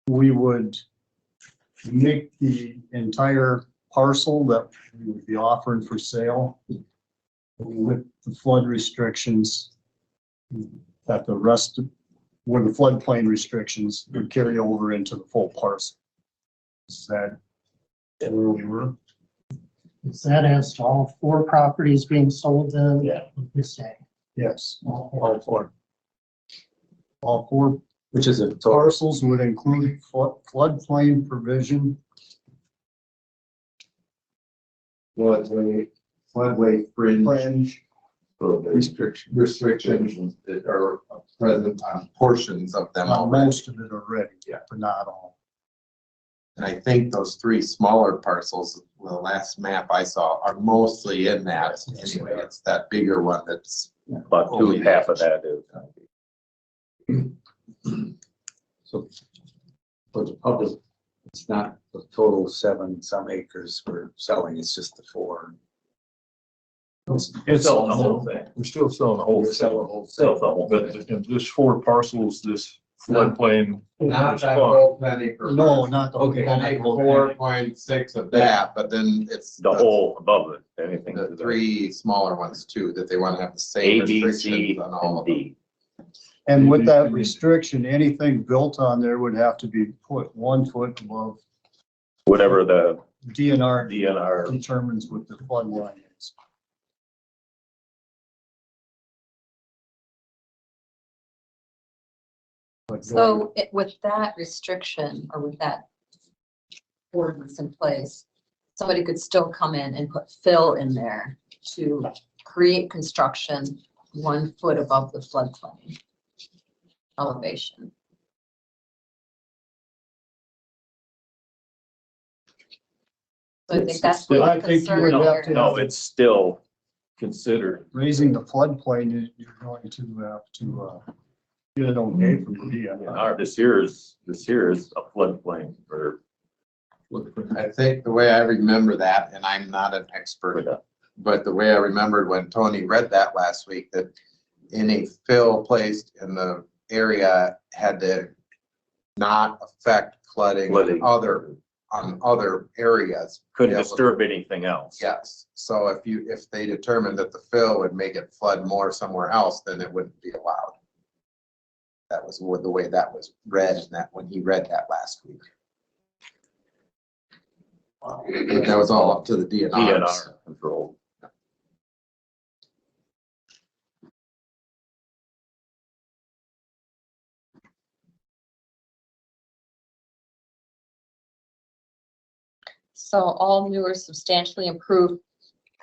we would make the entire parcel that we would be offering for sale with the flood restrictions, that the rest of where the floodplain restrictions would carry over into the full parcel. Is that where we were? Is that as to all 4 properties being sold then? Yeah. This day? Yes, all four. All 4 Which is a total. parcels would include floodplain provision. Floodway fringe Fringe. restrictions that are present on portions of them Well, already. most of it already, Yeah. but not all. And I think those 3 smaller parcels, the last map I saw, are mostly in that. Anyway, it's that bigger one that's. About half of that is. So for the public, it's not the total 7 some acres we're selling, it's just the 4. It's Selling the whole thing. We're still selling the whole thing. Sell the whole But thing. in this 4 parcels, this floodplain. Not that response. whole 10 acre. No, not the. Okay. 4.6 of that, but then it's. The whole above it, anything. The 3 smaller ones too, that they want to have the same A, B, restrictions C, on all and of them. D. And with that restriction, anything built on there would have to be put 1 foot above Whatever the DNR DNR. determines what the flood line is. But So with that restriction or with that ordinance in place, somebody could still come in and put fill in there to create construction 1 foot above the floodplain elevation. So I think that's I what the think you concern would have here. to- No, it's still considered. raising the floodplain, you're going to have to get it okay from the DNR. This here is a floodplain for. I think the way I remember that, and I'm not an expert, but the way I remembered when Tony read that last week, that any fill placed in the area had to not affect flooding on other areas. Couldn't Yeah, disturb anything else. Yes, so if they determined that the fill would make it flood more somewhere else, then it wouldn't be allowed. That was the way that was read in that, when he read that last week. That was all up to the DNR. DNR control. So all new or substantially improved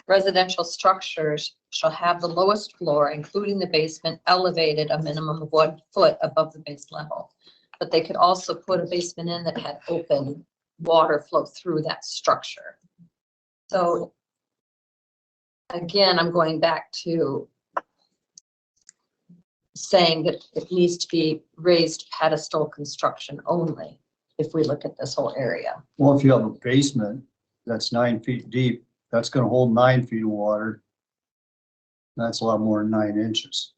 residential structures shall have the lowest floor, including the basement, elevated a minimum of 1 foot above the base level. But they could also put a basement in that had open water flow through that structure. So again, I'm going back to saying that it needs to be raised pedestal construction only if we look at this whole area. Well, if you have a basement that's 9 feet deep, that's gonna hold 9 feet of water. That's a lot more than 9 inches.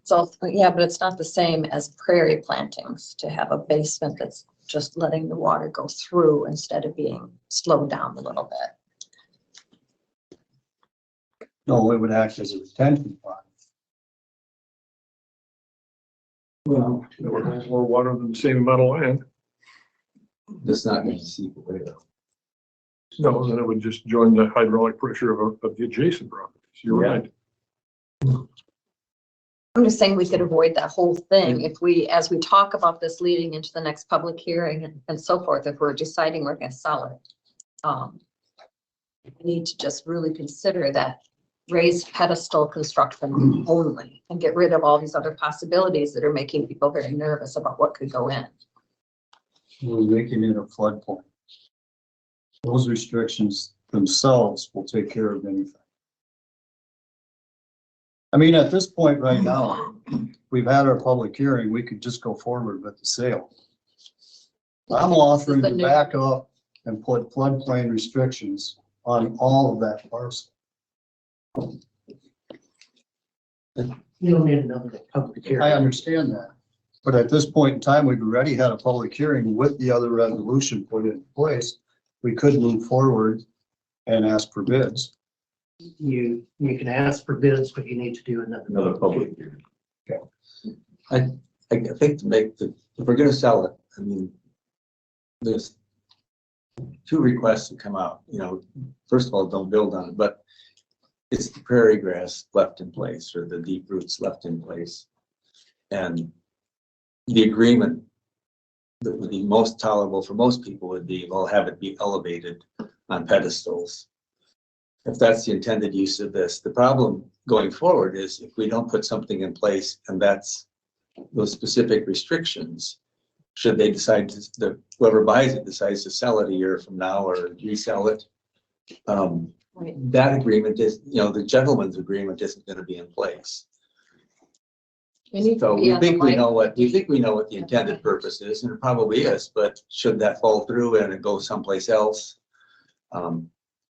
So, yeah, but it's not the same as prairie plantings to have a basement that's just letting the water go through instead of being slowed down a little bit. No, it would act as a retention pond. Well, More water than the same amount of land. it's not going to seep away though. No, then it would just join the hydraulic pressure of the adjacent properties. You're Yeah. right. I'm just saying we could avoid that whole thing if we, as we talk about this leading into the next public hearing and so forth, if we're deciding we're gonna sell it. We need to just really consider that raised pedestal construction only and get rid of all these other possibilities that are making people very nervous about what could go in. We're making it a floodplain. Those restrictions themselves will take care of anything. I mean, at this point right now, we've had our public hearing, we could just go forward with the sale. I'm offering to back up and put floodplain restrictions on all of that parcel. You don't need another public hearing. I understand that. But at this point in time, we've already had a public hearing with the other resolution put in place. We could move forward and ask for bids. You can ask for bids, but you need to do Another public hearing. I think to make if we're gonna sell it, I mean, there's two requests that come out, you know, first of all, don't build on it, but it's the prairie grass left in place or the deep roots left in place. And the agreement that would be most tolerable for most people would be, well, have it be elevated on pedestals. If that's the intended use of this, the problem going forward is if we don't put something in place and that's those specific restrictions, should they decide to, whoever buys it decides to sell it a year from now or resell it, that agreement is, you know, the gentleman's agreement isn't going to be in place. So we think we know what the intended purpose is, and it probably is, but should that fall through and it goes someplace else?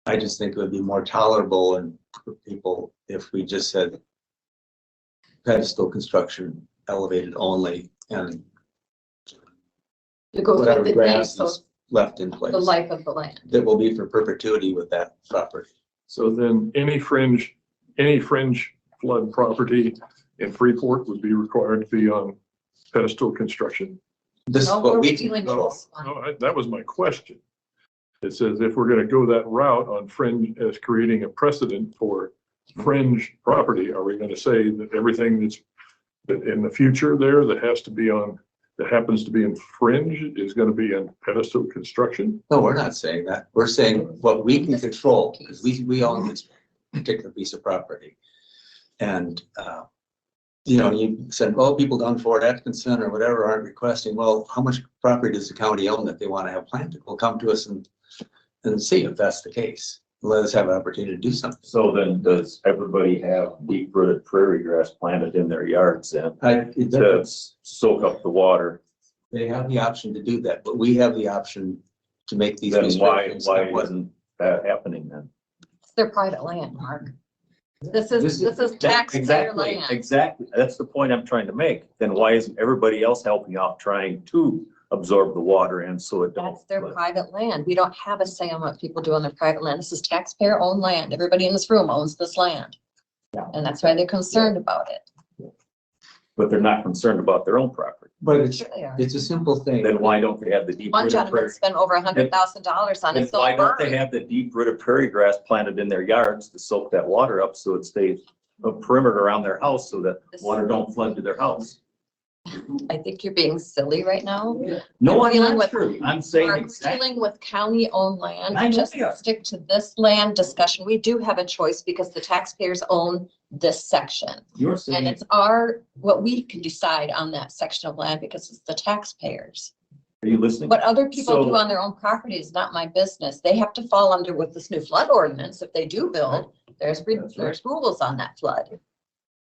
I just think it would be more tolerable and for people if we just said pedestal construction elevated only and whatever grass is left in place. The life of the land. That will be for perpetuity with that property. So then any fringe flood property in Freeport would be required to be on pedestal construction? This is No, what we're we dealing can with go. this one. No, that was my question. It says if we're gonna go that route on fringe as creating a precedent for fringe property, are we gonna say that everything that's that in the future there that has to be on, that happens to be in fringe is gonna be in pedestal construction? No, we're not saying that. We're saying what we can control, because we own this particular piece of property. And, you know, you said, well, people down Fort Atkinson or whatever aren't requesting, well, how much property does the county own that they want to have planted? Well, come to us and see if that's the case. Let us have an opportunity to do something. So then does everybody have deep rooted prairie grass planted in their yards then to soak up the water? They have the option to do that, but we have the option to make these Then why restrictions. wasn't that happening then? It's their private land, Mark. This is taxpayer Exactly, land. exactly. That's the point I'm trying to make. Then why isn't everybody else helping out trying to absorb the water and so it don't? That's their private land. We don't have a say on what people do on their private land. This is taxpayer owned land. Everybody in this room owns this land. Yeah. And that's why they're concerned about it. But they're not concerned about their own property. But it's, Sure they are. it's a simple thing. Then why don't they have the deep One rooted gentleman prairie? spent over $100,000 on Then it. So why don't they burn. have the deep rooted prairie grass planted in their yards to soak that water up so it stays a perimeter around their house so that water don't flood to their house? I think you're being silly right now. No, We're I'm dealing not with- true. I'm saying We're exactly. dealing with county owned land. I know Just we are. stick to this land discussion. We do have a choice because the taxpayers own this section. You're And saying, it's what we can decide on that section of land because it's the taxpayers. are you listening? What other people So- do on their own property is not my business. They have to fall under with this new flood ordinance. If they do build, there's rules on that flood.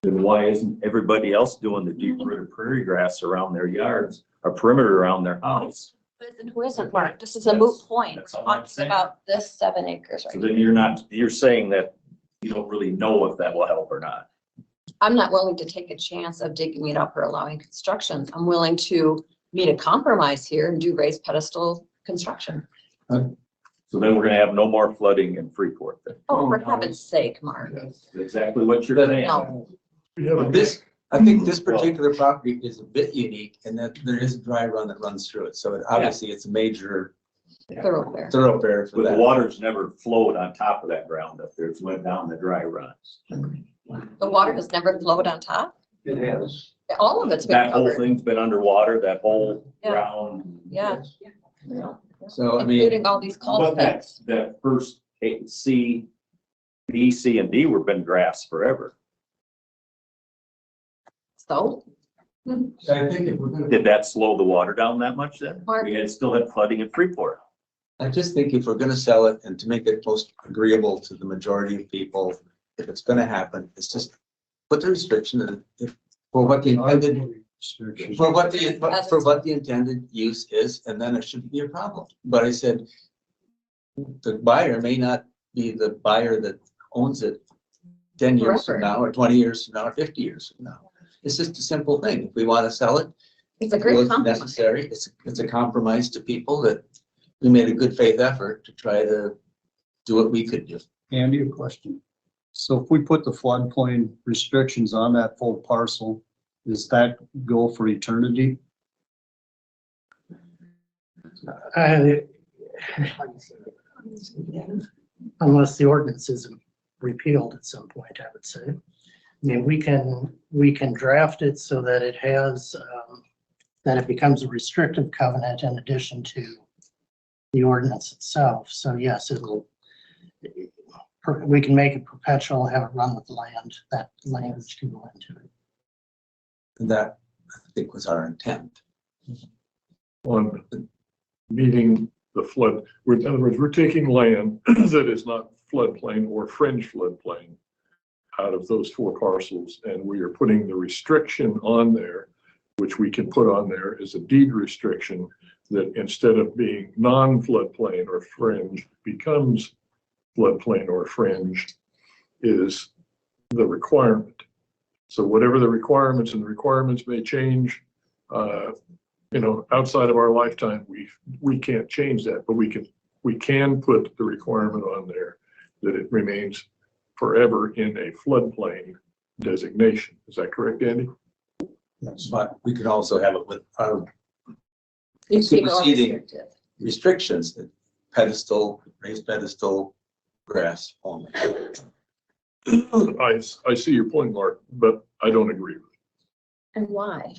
Then why isn't everybody else doing the deep rooted prairie grass around their yards or perimeter around their house? Who isn't, Mark? This is a moot point. That's all I'm Talking saying. about this 7 acres So right then here. you're saying that you don't really know if that will help or not. I'm not willing to take a chance of digging it up or allowing construction. I'm willing to meet a compromise here and do raised pedestal construction. So then we're gonna have no more flooding in Freeport then. Oh, for heaven's sake, Mark. That's exactly what you're saying. No. I think this particular property is a bit unique in that there is a dry run that runs through it. So obviously it's a major thoroughfare. thoroughfare for But the that. water's never flowed on top of that ground up there. It's went down the dry runs. The water has never flowed on top. It has. All of it's been That whole covered. thing's been underwater, that whole Yeah. ground. Yeah. So, I mean, Including all these But cul-de-sacs. that first C, B, C, and D were been grass forever. So, I think if we're gonna, Did that slow the water down that much then? Mark? We had still had flooding in Freeport. I just think if we're gonna sell it and to make it most agreeable to the majority of people, if it's gonna happen, it's just put the restriction in if, for what the intended, for what the intended use is, and then it shouldn't be a problem. But I said, the buyer may not be the buyer that owns it 10 years from now, or 20 years from now, or 50 years from now. It's just a simple thing. If we want to sell it, it's a feel great it's compliment. necessary. It's a compromise to people that we made a good faith effort to try to do what we could do. Andy, a question. So if we put the floodplain restrictions on that full parcel, does that go for eternity? Unless the ordinance isn't repealed at some point, I would say. I mean, we can draft it so that it has, that it becomes a restrictive covenant in addition to the ordinance itself. So yes, we can make it perpetual, have it run with the land, that language can go into it. And that, I think, was our intent. On meeting the flood. In other words, we're taking land that is not floodplain or fringe floodplain out of those four parcels, and we are putting the restriction on there, which we can put on there as a deed restriction that instead of being non-floodplain or fringe becomes floodplain or fringe is the requirement. So whatever the requirements, and the requirements may change, outside of our lifetime, we can't change that, but we can put the requirement on there that it remains forever in a floodplain designation. Is that correct, Andy? But we could also have it with our It's more superseding restrictive. restrictions, that pedestal, raised pedestal, grass only. I see your point, Mark, but I don't agree with it. And why?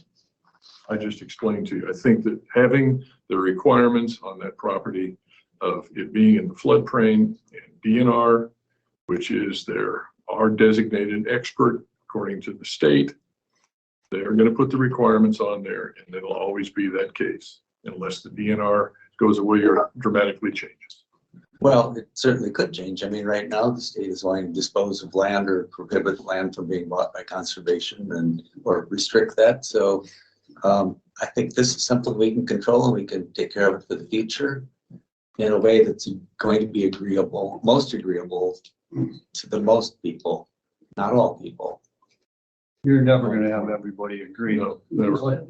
I just explained to you. I think that having the requirements on that property of it being in the floodplain and DNR, which is our designated expert according to the state, they are going to put the requirements on there, and it'll always be that case unless the DNR goes away or dramatically changes. Well, it certainly could change. I mean, right now, the state is wanting to dispose of land or prohibit land from being bought by conservation or restrict that. So I think this is something we can control and we can take care of it for the future in a way that's going to be agreeable, most agreeable to the most people, not all people. You're never gonna have everybody agree. No, never.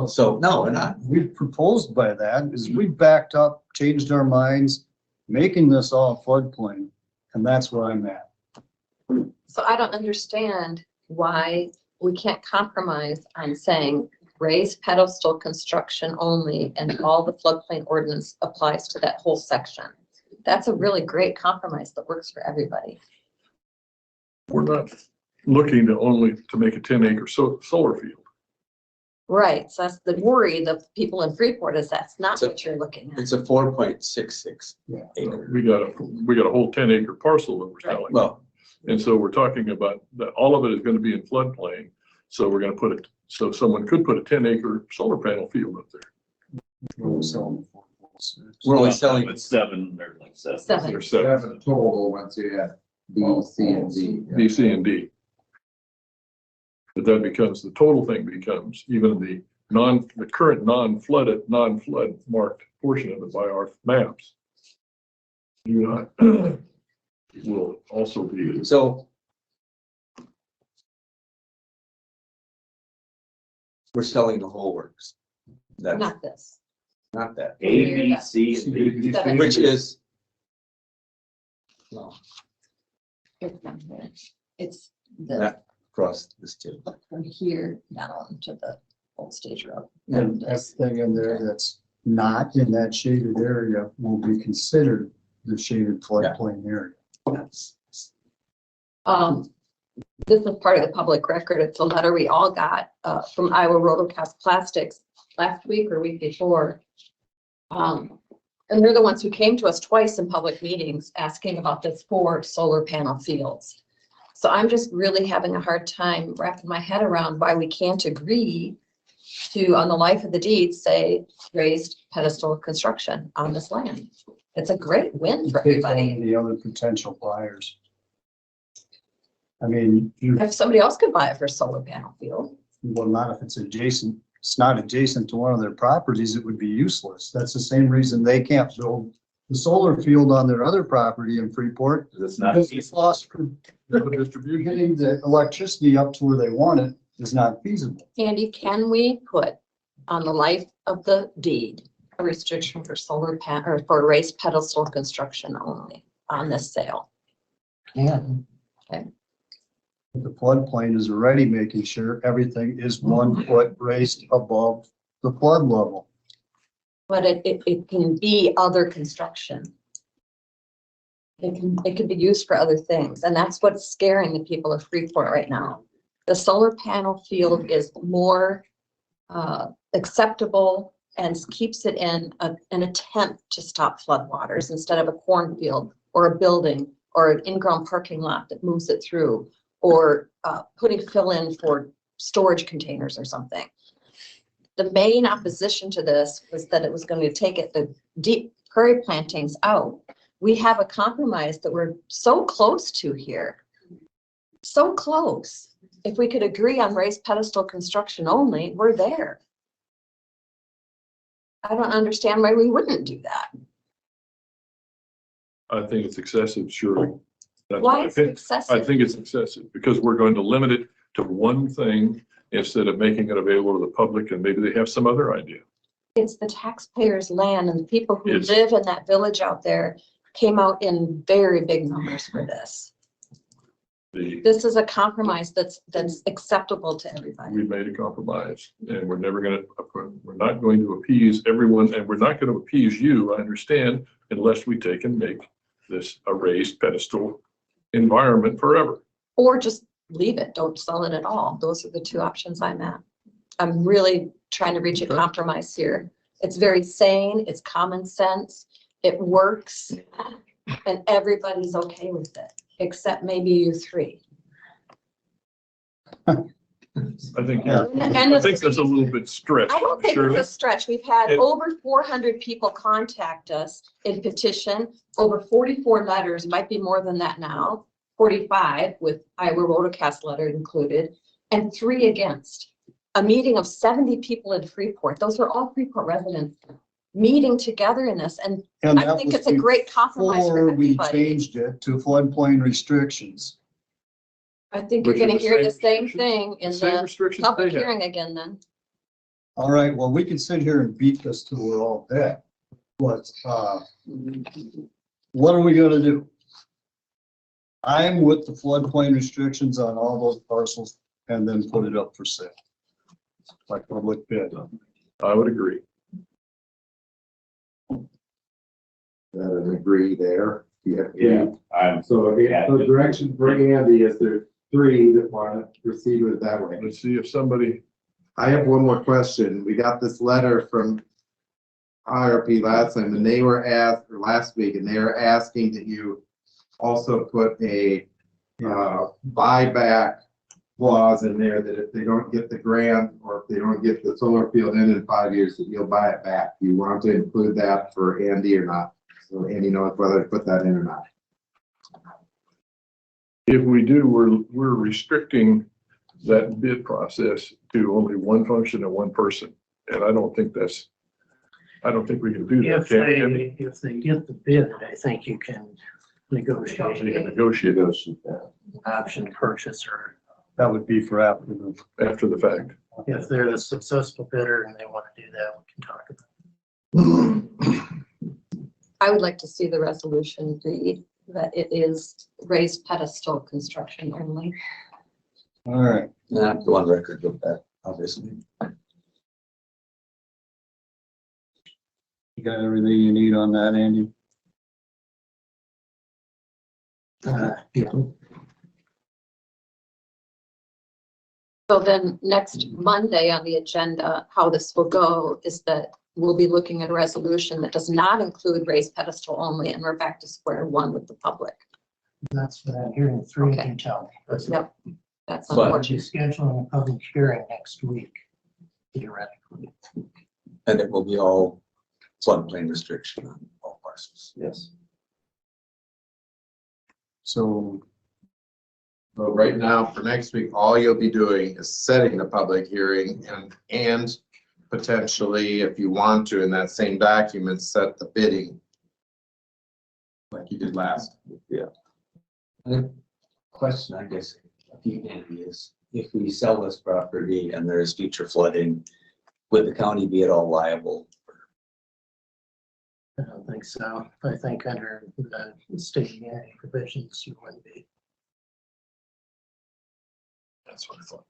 So, no, we're not. We proposed by that is we backed up, changed our minds, making this all floodplain, and that's where I'm at. So I don't understand why we can't compromise on saying raised pedestal construction only and all the floodplain ordinance applies to that whole section. That's a really great compromise that works for everybody. We're not looking to make a 10-acre solar field. Right, so that's the worry, the people in Freeport is that's not So- what you're looking at. It's a 4.66 acre. We got a whole 10-acre parcel that we're selling. Well, And so we're talking about that all of it is going to be in floodplain. So we're going to put it, so someone could put a 10-acre solar panel field up there. We're selling we're only selling, It's seven, or like seven. Seven. There's seven, Seven total once you had B, C, and D. B, C, and D. But that becomes, the total thing becomes even the current non-flood marked portion of it by our maps. Do not, will also be. so we're selling the whole works. That's Not this. not that, A, B, C, and D. Seven. which is, well, It's the, that across this too. from here down to the old stage road. And that thing in there that's not in that shaded area will be considered the shaded floodplain area. This is part of the public record. It's a letter we all got, from Iowa Rotocast Plastics last week or week before. And they're the ones who came to us twice in public meetings asking about this for solar panel fields. So I'm just really having a hard time wrapping my head around why we can't agree to, on the life of the deed, say raised pedestal construction on this land. It's a great win for Take everybody. on the other potential buyers. I mean, If somebody else could buy it for a solar panel field. well, not if it's adjacent, it's not adjacent to one of their properties, it would be useless. That's the same reason they can't build the solar field on their other property in Freeport. It's not, Because it's lost for Distribution. getting the electricity up to where they want it is not feasible. Andy, can we put on the life of the deed a restriction for or for raised pedestal construction only on this sale? Yeah. The floodplain is already making sure everything is 1 foot raised above the flood level. But it can be other construction. It can be used for other things, and that's what's scaring the people of Freeport right now. The solar panel field is more acceptable and keeps it in an attempt to stop floodwaters instead of a cornfield or a building or an in-ground parking lot that moves it through, or putting fill in for storage containers or something. The main opposition to this was that it was going to take the deep prairie plantings out. We have a compromise that we're so close to here. So close. If we could agree on raised pedestal construction only, we're there. I don't understand why we wouldn't do that. I think it's excessive, surely. That's Why my is it opinion. I excessive? think it's excessive because we're going to limit it to one thing instead of making it available to the public, and maybe they have some other idea. It's the taxpayers' land, and the people who It's- live in that village out there came out in very big numbers for this. This is a compromise that's acceptable to everybody. We've made a compromise and we're not going to appease everyone, and we're not going to appease you, I understand, unless we take and make this a raised pedestal environment forever. Or just leave it, don't sell it at all. Those are the two options I'm at. I'm really trying to reach a compromise here. It's very sane, it's common sense, it works, and everybody's okay with it, except maybe you three. I think that's a little bit stretched. I don't think Shirley. it's a stretch. We've had It- over 400 people contact us in petition, over 44 letters, might be more than that now, 45 with Iowa Rotocast letter included, and 3 against. A meeting of 70 people in Freeport. Those are all Freeport residents meeting together in this, and And I that think was it's a great compromise for before we everybody. changed it to floodplain restrictions. I think you're Which are gonna the hear the same same thing in Same the restrictions public they have. hearing again then. All right, well, we can sit here and beat this till we're all dead. But, what are we gonna do? I'm with the floodplain restrictions on all those parcels and then put it up for sale. Like public bid. I would agree. Agree there. Yeah, so the direction for Andy is there 3 that want to proceed with it that way. Let's see if somebody, I have one more question. We got this letter from IRP last time, and they were asked, or last week, and they were asking that you also put a buyback clause in there, that if they don't get the grant or if they don't get the solar field in 5 years, that you'll buy it back. Do you want to include that for Andy or not? So Andy knows whether to put that in or not. if we do, we're restricting that bid process to only one function and one person. And I don't think we can do that. If they get the bid, I think you can We can negotiate negotiate those option purchase, or That would be for after after the fact. if they're the successful bidder and they want to do that, we can talk about it. I would like to see the resolution read that it is raised pedestal construction only. All right. I have to go on record with that, obviously. got everything you need on that, Andy? So then next Monday on the agenda, how this will go is that we'll be looking at a resolution that does not include raised pedestal only, and we're back to square one with the public. That's what I'm hearing through Okay. you tell me. Yep, that's But- We're unfortunate. scheduling a public hearing next week, theoretically. And it will be all floodplain restriction on all parcels. Yes. So But right now, for next week, all you'll be doing is setting the public hearing and potentially, if you want to, in that same document, set the bidding. Like you did last. The question, I guess, Andy, is if we sell this property and there is future flooding, would the county be at all liable? I don't think so. I think under the state unity provisions, you wouldn't be. That's what I thought.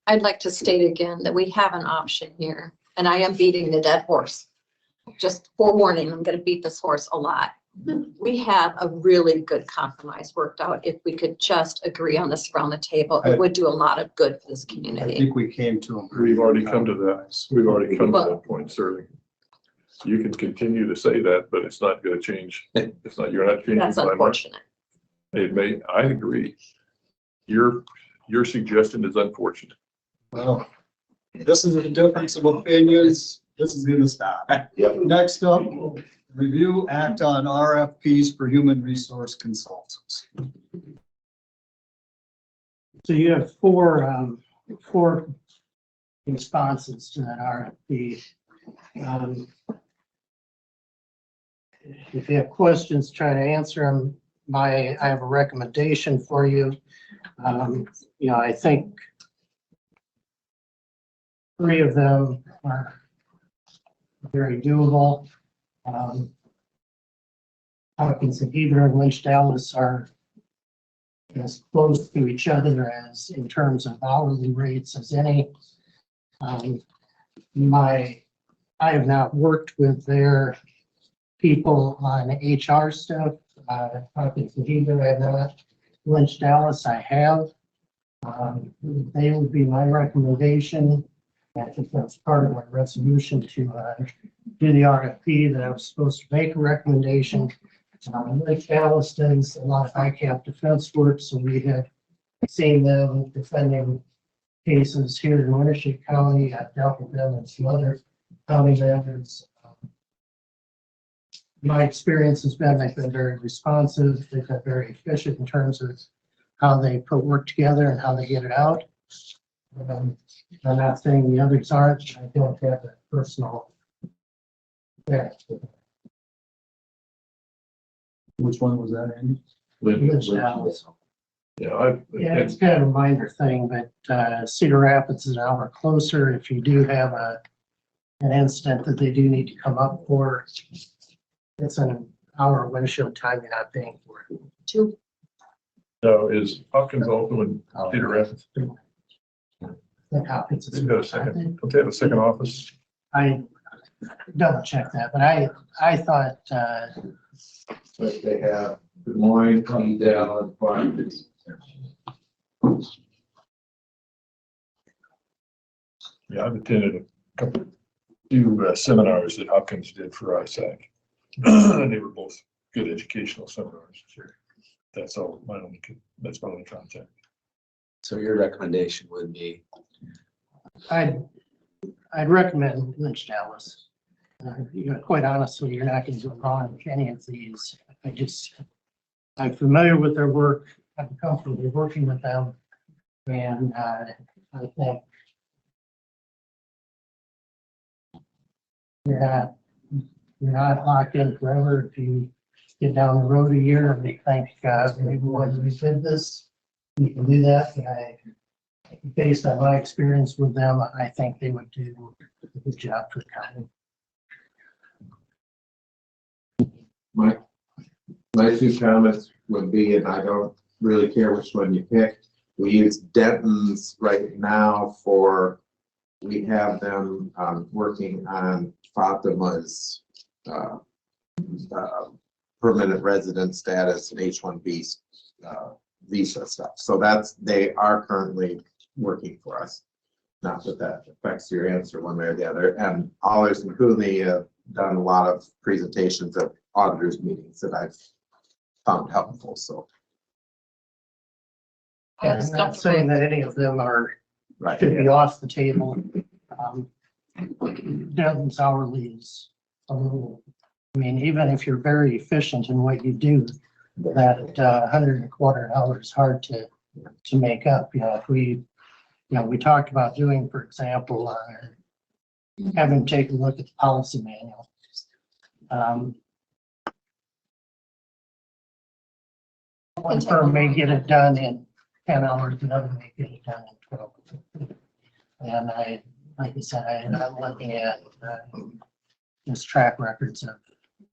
I'd like to state again that we have an option here, and I am beating the dead horse. Just forewarning, I'm gonna beat this horse a lot. We have a really good compromise worked out. If we could just agree on this around the table, it would do a lot of good for this I community. think we came to a. We've already come to that. We've already come to that point, certainly. You can continue to say that, but it's not gonna change. It's not, you're not changing That's my mind. unfortunate. It may, I agree. Your suggestion is unfortunate. Well, this is a difference of opinions. This is gonna stop. Yep. Next up, review act on RFPs for human resource consultants. So you have four responses to that RFP. If you have questions, try to answer them. I have a recommendation for you. I think three of them are very doable. Hawkins and Heber and Lynch Dallas are as close to each other as in terms of hourly rates as any. I have not worked with their people on HR stuff. Hawkins and Heber, I have not. Lynch Dallas, I have. They would be my recommendation. I think that's part of my resolution to do the RFP, that I was supposed to make a recommendation. Lynch Dallas does a lot of ICAP defense work, so we have seen them defending cases here in Winneshiek County. I've dealt with them and some other county members. My experience has been they've been very responsive. They've been very efficient in terms of how they put work together and how they get it out. I'm not saying the others aren't. I don't have a personal. Which one was that, Andy? Lynch Dallas. Yeah, Yeah, it's kind of a minor thing, but Cedar Rapids is an hour closer. If you do have an incident that they do need to come up for, it's an hour windshield time you're not paying for. Two. no, is Hopkins also in Cedar Rapids? The Hopkins is- They've got a second, don't they have a second office? I double check that, but I thought, But they have Des Moines, Dallas, Barb. Yeah, I've attended a few seminars that Hopkins did for ISAC. And they were both good educational seminars. That's all, that's my only contact. So your recommendation would be, I'd recommend Lynch Dallas. Quite honestly, you're not going to go wrong with any of these. I'm familiar with their work. I'm comfortable working with them. And I think you're not locked in forever. If you get down the road a year and you think, maybe when we did this, you can do that. And based on my experience with them, I think they would do a good job for the county. My two comments would be, and I don't really care which one you pick, we use Denton's right now we have them working on Fatima's uh, permanent resident status and H-1B visa stuff. So they are currently working for us. Not that that affects your answer one way or the other. And Allers and Kueny have done a lot of presentations at auditors meetings that I've found helpful, so. And I'm not saying that any of them Right. should be off the table. Devon's hourly is a little, I mean, even if you're very efficient in what you do, that 125 an hour is hard to make up. If we talked about doing, for example, having him take a look at the policy manual. One firm may get it done in 10 hours, another may get it done in 12. And like I said, I'm looking at just track records of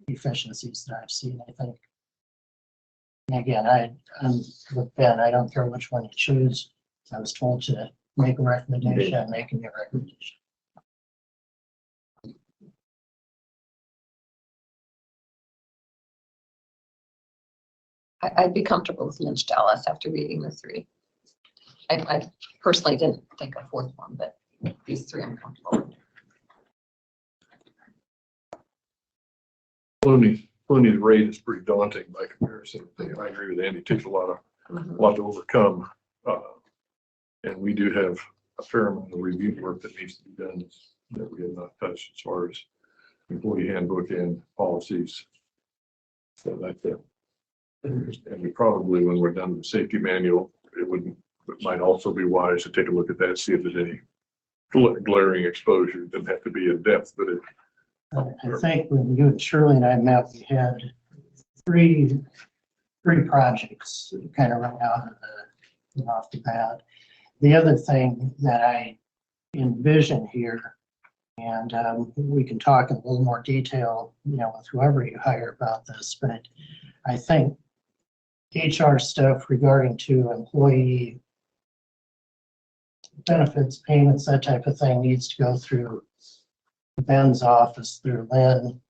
efficiencies that I've seen, I think. And again, I'm with Ben, I don't care which one you choose. I was told to make a recommendation, I'm making a recommendation. I'd be comfortable with Lynch Dallas after reading the three. I personally didn't think a fourth one, but these three I'm comfortable with. Kueny's rate is pretty daunting by comparison. I agree with Andy, it takes a lot to overcome. And we do have a fair amount of review work that needs to be done that we have not touched as far as employee handbook and policies. So that's it. And we probably, when we're done with the safety manual, it might also be wise to take a look at that, see if there's any glaring exposure. It doesn't have to be in depth, but I think when you and Shirley and I met, we had three projects that kind of run out of off the bat. The other thing that I envision here, and we can talk in a little more detail, with whoever you hire about this, but I think HR stuff regarding to employee benefits, payments, that type of thing needs to go through Ben's office, through Lynn.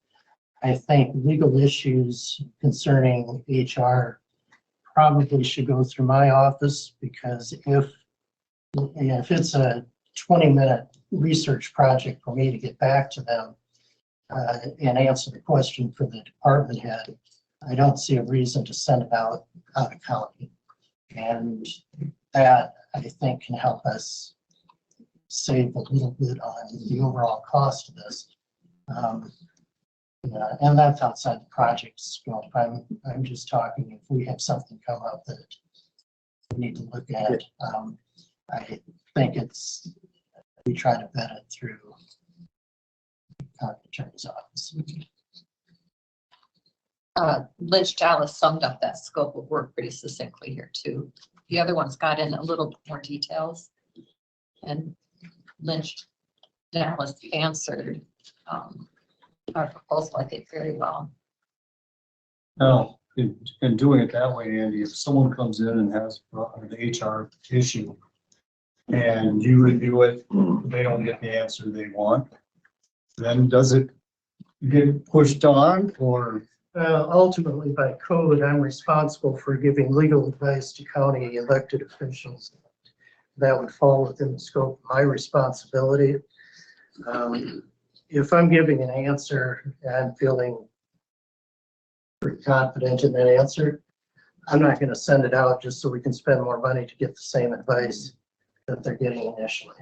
I think legal issues concerning HR probably should go through my office, because if it's a 20-minute research project for me to get back to them and answer the question for the department head, I don't see a reason to send it out of county. And that, I think, can help us save a little bit on the overall cost of this. And that's outside the project scope. I'm just talking if we have something come up that we need to look at. I think we try to vet it through the county attorney's office. Lynch Dallas summed up that scope of work pretty succinctly here too. The other ones got in a little more details, and Lynch Dallas answered our proposal, I think, very well. Now, in doing it that way, Andy, if someone comes in and has an HR issue and you review it, they don't get the answer they want, then does it get pushed on, or? Ultimately, by code, I'm responsible for giving legal advice to county elected officials. That would fall within the scope of my responsibility. If I'm giving an answer and I'm feeling pretty confident in that answer, I'm not going to send it out just so we can spend more money to get the same advice that they're getting initially.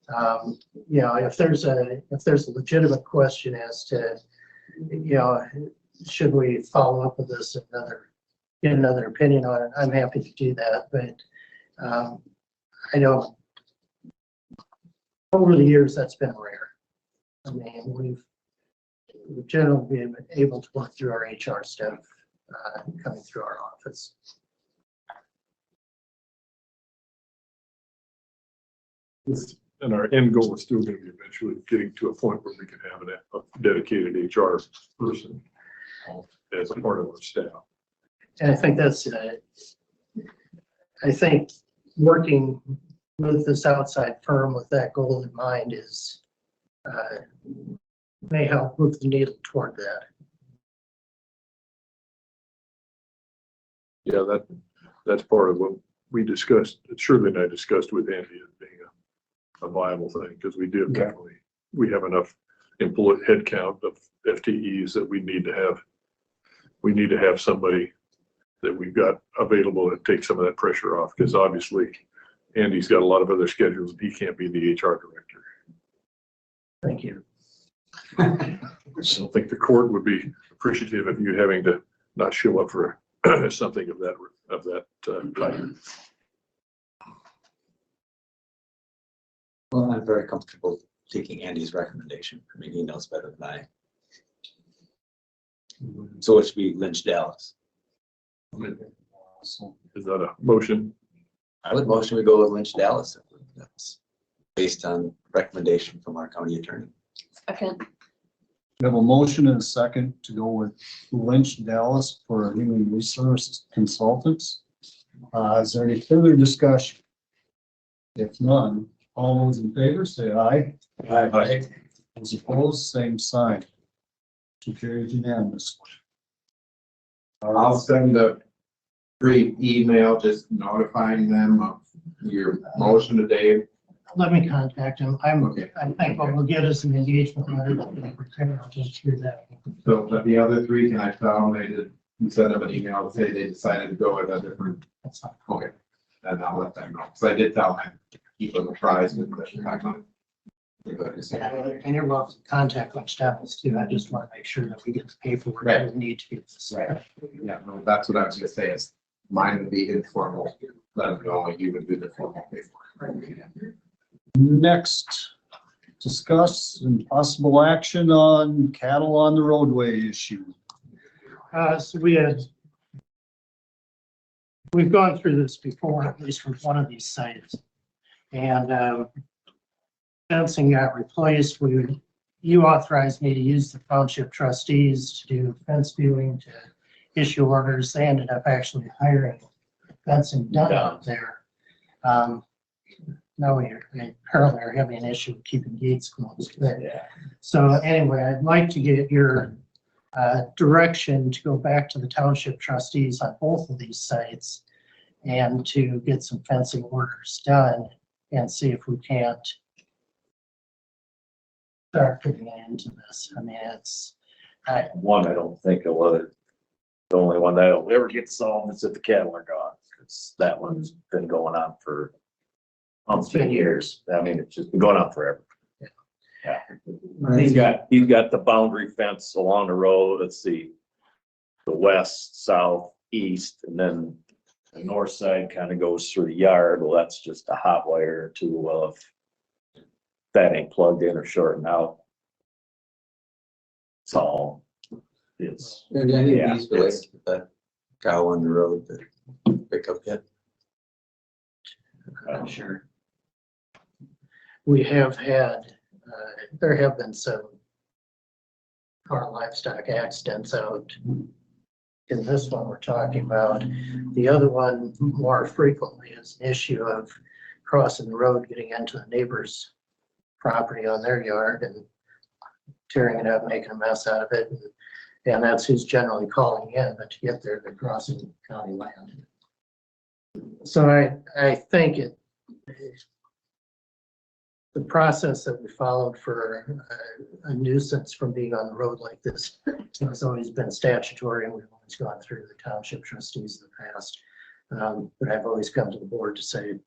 If there's a legitimate question as to, should we follow up with this get another opinion on it, I'm happy to do that. But I know over the years that's been rare. I mean, we've generally been able to work through our HR stuff coming through our office. and our end goal is still going to be eventually getting to a point where we can have a dedicated HR person as a part of our staff. And I think that's, I think working with this outside firm with that goal in mind is may help move the needle toward that. Yeah, that's part of what we discussed, Shirley and I discussed with Andy as being a viable thing, because we do definitely, we have enough employee headcount of FTEs that we need to have somebody that we've got available to take some of that pressure off, because obviously Andy's got a lot of other schedules and he can't be the HR director. Thank you. I don't think the court would be appreciative of you having to not show up for something of that type. Well, I'm very comfortable taking Andy's recommendation. I mean, he knows better than I. So it should be Lynch Dallas. Is that a motion? I would motion we go with Lynch Dallas. That's based on recommendation from our county attorney. Second. We have a motion and a second to go with Lynch Dallas for human resource consultants. Is there any further discussion? If none, all those in favor say aye. Aye. Those opposed, same sign. Two carried unanimously. I'll send a brief email just notifying them of your motion today. Let me contact him. Okay. I think what we'll get is an engagement letter that we prepare. I'll just hear that. So, but the other three, can I tell them you send them an email to say they decided to go with a different, That's fine. okay. And I'll let them know, because I did tell them, keep them apprised with the timeline. And you're welcome to contact Lynch Dallas too. I just want to make sure that we get the paperwork that we need to get this. Right. Yeah, no, that's what I was gonna say, is mine would be informal, let them know you would do the formal paperwork. Next, discuss and possible action on cattle on the roadway issue. So we've gone through this before, at least from one of these sites. And fencing got replaced. You authorized me to use the township trustees to do fence viewing, to issue orders. They ended up actually hiring fencing done out there. Now we apparently are having an issue with keeping gates closed. So anyway, I'd like to get your direction to go back to the township trustees on both of these sites and to get some fencing orders done and see if we can't start putting an end to this. I mean, it's, One, I don't think the only one that'll ever get solved is if the cattle are gone, because that one's been going on for umpteen years. I mean, it's just been going on forever. Yeah. He's got the boundary fence along the road. Let's see, the west, south, east, and then the north side kind of goes through the yard. Well, that's just a hot wire or two. Well, if that ain't plugged in or shorting out, it's all, it's, And any Yeah, of these related to the cow on the road that pick up yet? sure. We have had, there have been some car livestock accidents out in this one we're talking about. The other one more frequently is an issue of crossing the road, getting into the neighbor's property on their yard and tearing it up, making a mess out of it. And that's who's generally calling in, but to get there, they're crossing county land. So I think the process that we followed for a nuisance from being on the road like this has always been statutory, and we've always gone through the township trustees in the past. But I've always come to the board to say,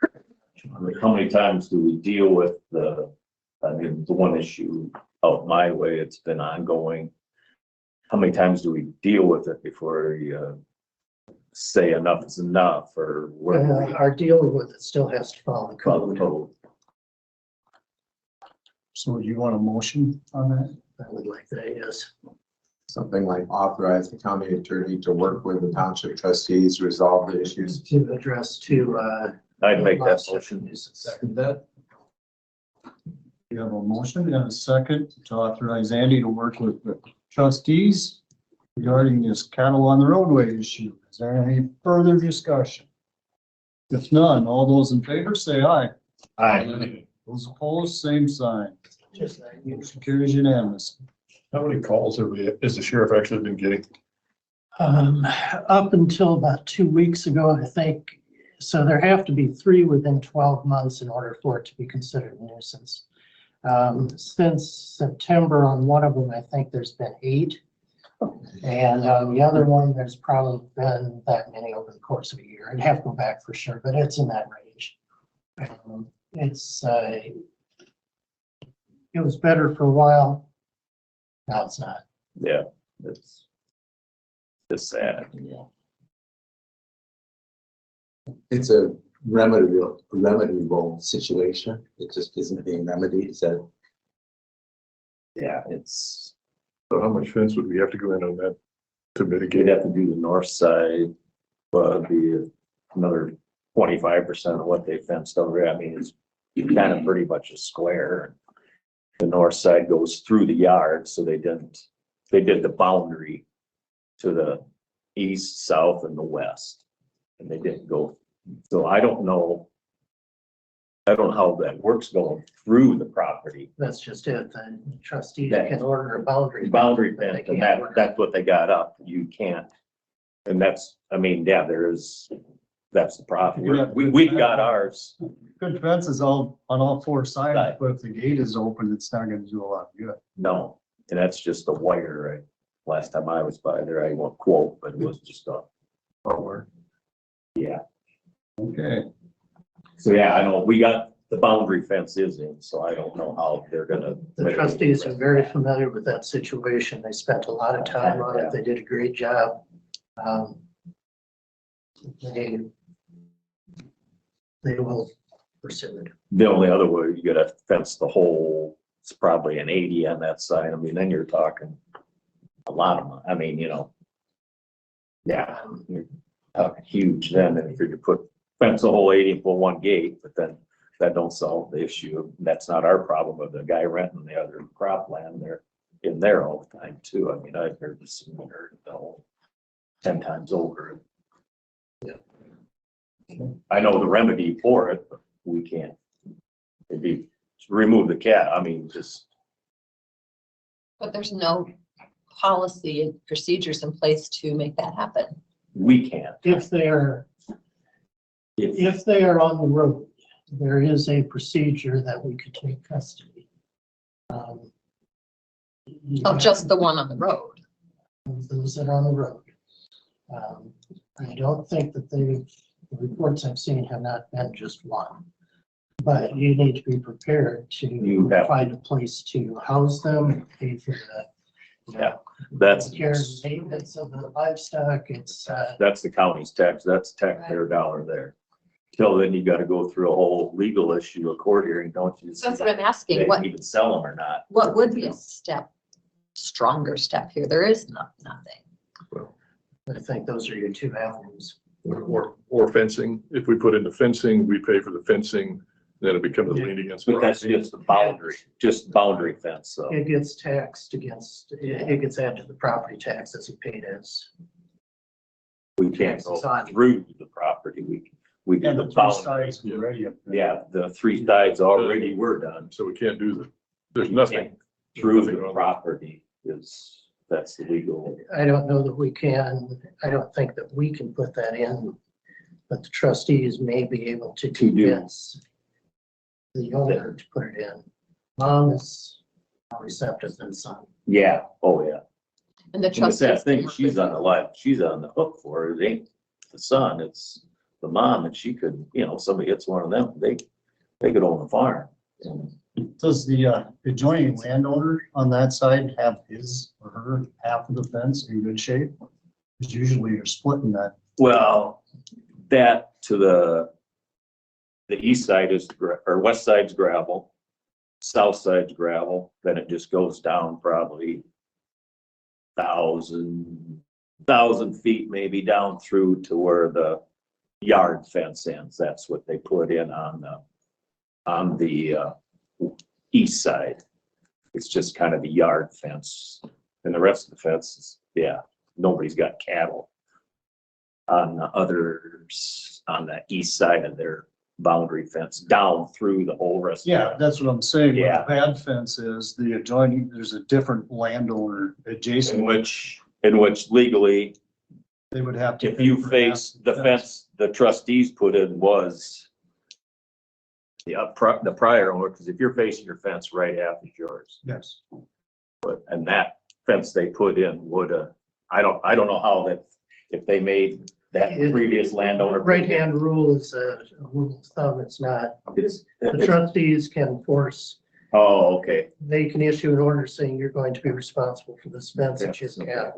I mean, how many times do we deal with the one issue out my way, it's been ongoing. How many times do we deal with it before you say enough is enough, or where? our dealing with it still has to follow the code. So do you want a motion on that? I would like that, yes. Something like authorize the county attorney to work with the township trustees to resolve the issues. To address I'd make that motion. Second that. We have a motion and a second to authorize Andy to work with the trustees regarding this cattle on the roadway issue. Is there any further discussion? If none, all those in favor say aye. Aye. Those opposed, same sign. Motion carries unanimous. How many calls is the sheriff actually been getting? Up until about 2 weeks ago, I think. So there have to be 3 within 12 months in order for it to be considered a nuisance. Since September on one of them, I think there's been 8. And on the other one, there's probably been that many over the course of a year. I'd have to go back for sure, but it's in that range. It was better for a while. Now it's not. Yeah, it's sad. It's a remediable situation. It just isn't being remedied. Is that? Yeah, it's, So how much fence would we have to go in on that to mitigate? you'd have to do the north side, but it'd be another 25% of what they fenced over. I mean, it's kind of pretty much a square. The north side goes through the yard, so they did the boundary to the east, south, and the west. And they didn't go, so I don't know how that works going through the property. That's just it. The trustees That- can order a boundary. Boundary but they fence, and can't that's what they got up. You can't. And that's, I mean, yeah, that's the problem. We've got ours. Good fences all, on all 4 sides, but if the gate is open, it's not gonna do a lot of good. No, and that's just a wire, right? Last time I was by there, I won't quote, but it was just a wire. Yeah, Okay, so yeah, I know, we got, the boundary fence is in, so I don't know how they're gonna. The trustees are very familiar with that situation. They spent a lot of time on it. They did a great job. They will pursue it. The only other way, you gotta fence the whole, it's probably an 80 on that side. I mean, then you're talking a lot of money. I mean, yeah, you're talking huge then, and if you could fence the whole 80 and put 1 gate, but then that don't solve the issue. That's not our problem of the guy renting the other cropland. They're in there all the time too. I mean, I've heard this, heard the whole 10 times over. I know the remedy for it, but we can't. It'd be remove the cat. I mean, just. But there's no policy and procedures in place to make that happen. We can't. If they are on the road, there is a procedure that we could take custody. Of just the one on the road. Those that are on the road. I don't think that the reports I've seen have not been just one. But you need to be prepared to find a place to house them, pay for the. Yeah, that's. Care and maintenance of the livestock. It's. That's the county's tax. That's taxpayer dollar there. Till then, you gotta go through a whole legal issue, a court hearing, don't you? That's what I'm asking. They What, even sell them or not. what would be a stronger step here? There is nothing. I think those are your 2 avenues. Or fencing. If we put in the fencing, we pay for the fencing, then it becomes a lien against. But that's just the boundary fence, so. It gets taxed against, it gets added to the property tax as you paid as. We can't go through the property. We do and the the 3 boundary. sides already up there. Yeah, the 3 sides already were done. So we can't do there's nothing. Through the property that's the legal. I don't know that we can, I don't think that we can put that in, but the trustees may be able to do. convince the owner to put it in. Mom is more receptive than son. Yeah, oh yeah. And the And the sad trustees. thing, she's on the hook for it. It ain't the son, it's the mom, and she could, somebody hits one of them, they could own the farm. Does the adjoining landowner on that side have his or her half of the fence in good shape? Because usually you're splitting that. Well, that to the east side or west side's gravel, south side's gravel, then it just goes down probably 1,000 feet maybe down through to where the yard fence ends. That's what they put in on the east side. It's just kind of the yard fence, and the rest of the fence is, nobody's got cattle on the others on the east side of their boundary fence down through the whole rest. Yeah, that's what I'm saying. What Yeah. the pad fence is, the adjoining, there's a different landowner adjacent. In which legally, They would have to. if pay you for face that the fence the trustees put in was the prior owner, because if you're facing your fence, right half is yours. Yes. And that fence they put in would, I don't know how that, if they made that previous landowner. Right-hand rule is a rule of thumb. It's not. It's, The trustees can force, oh, okay. they can issue an order saying you're going to be responsible for this fence that you have.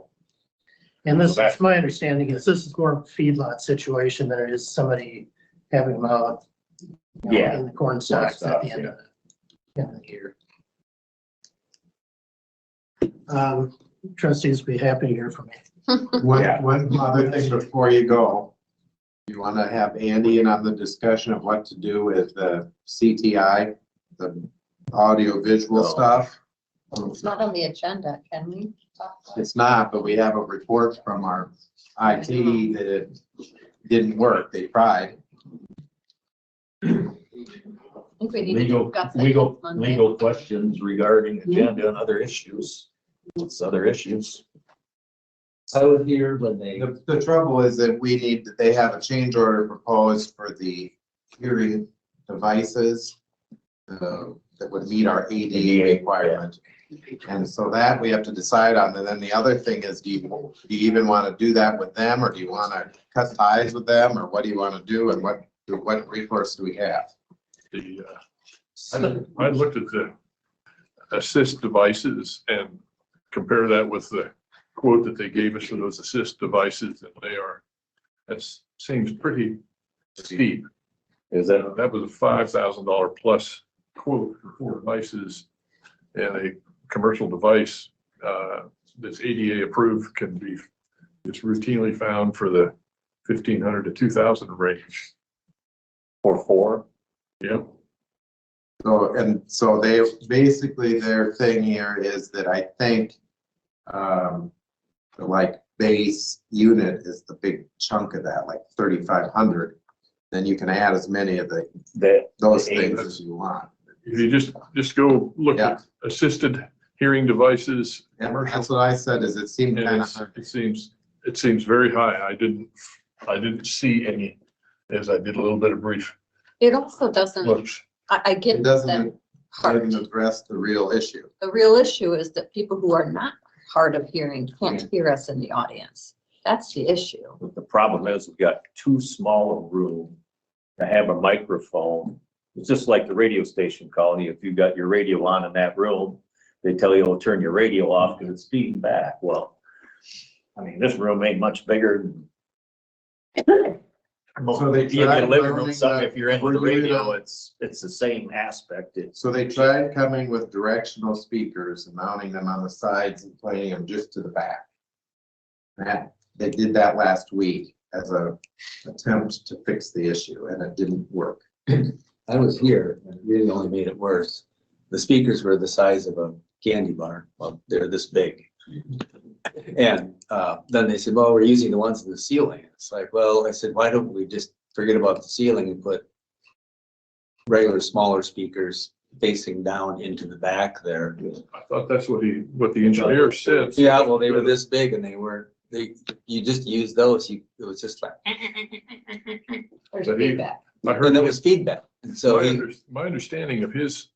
And this is my understanding is this is more of a feedlot situation than it is somebody having them out. Yeah. In the corn stalks at the end of the year. Trustees will be happy to hear from you. One other thing before you go. You want to have Andy in on the discussion of what to do with the CTI, the audio visual stuff. It's not on the agenda, can we? talk about it? It's not, but we have a report from our IT that it didn't work. They tried. I think we need to discuss it Monday. Legal questions regarding agenda and other issues. What's other issues? I was here when they, The trouble is that they have a change order proposed for the hearing devices that would meet our ADA requirement. And so that we have to decide on. And then the other thing is, do you even want to do that with them, or do you want to cut ties with them, or what do you want to do, and what recourse do we have? I looked at the assist devices and compare that with the quote that they gave us for those assist devices, and that seems pretty steep. Is that, That was a $5,000 plus quote for 4 devices, and a commercial device that's ADA approved it's routinely found for the 1,500 to 2,000 range. for 4? Yeah. So they, basically their thing here is that I think, the like base unit is the big chunk of that, like 3,500. Then you can add as many of those things as you want. If you just go look Yeah. at assisted hearing devices, And commercial, that's what I said, is it seemed and kind of, it seems very high. I didn't see any, as I did a little bit of brief It also doesn't, looks. I get it that doesn't part. even address the real issue. The real issue is that people who are not hard of hearing can't hear us in the audience. That's the issue. The problem is we've got too small a room to have a microphone. It's just like the radio station calling you. If you've got your radio on in that room, they tell you, "Oh, turn your radio off because it's feeding back." Well, I mean, this room ain't much bigger. So they You get a tried living room, mounting something, the- if you're into the radio, it's the same aspect. So they tried coming with directional speakers and mounting them on the sides and playing them just to the back. They did that last week as a attempt to fix the issue, and it didn't work. I was here, and it really only made it worse. The speakers were the size of a candy bar. Well, they're this big. And then they said, well, we're using the ones in the ceiling. It's like, well, I said, why don't we just forget about the ceiling and put regular smaller speakers facing down into the back there? I thought that's what the engineer said. Yeah, well, they were this big and you just use those, it was just like, There's But feedback. I heard and it was feedback. And so my understanding of his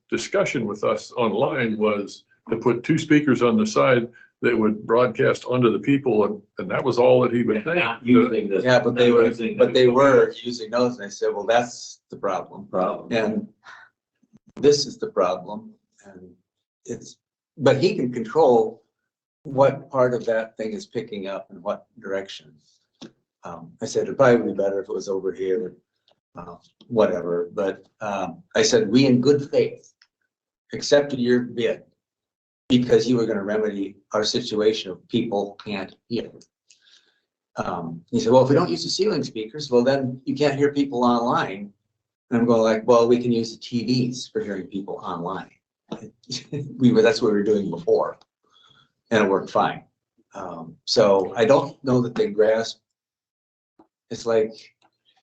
discussion with us online was to put 2 speakers on the side that would broadcast onto the people, and that was all that he would think. Not using this. yeah, but they were using using those, and I said, well, that's the problem. And this is the problem, and but he can control what part of that thing is picking up and what direction. I said, it'd probably be better if it was over here, whatever, but I said, we in good faith accepted your bid because you were gonna remedy our situation of people can't hear. He said, well, if we don't use the ceiling speakers, well, then you can't hear people online. And I'm going like, well, we can use the TVs for hearing people online. That's what we were doing before, and it worked fine. So I don't know that they grasp. It's like,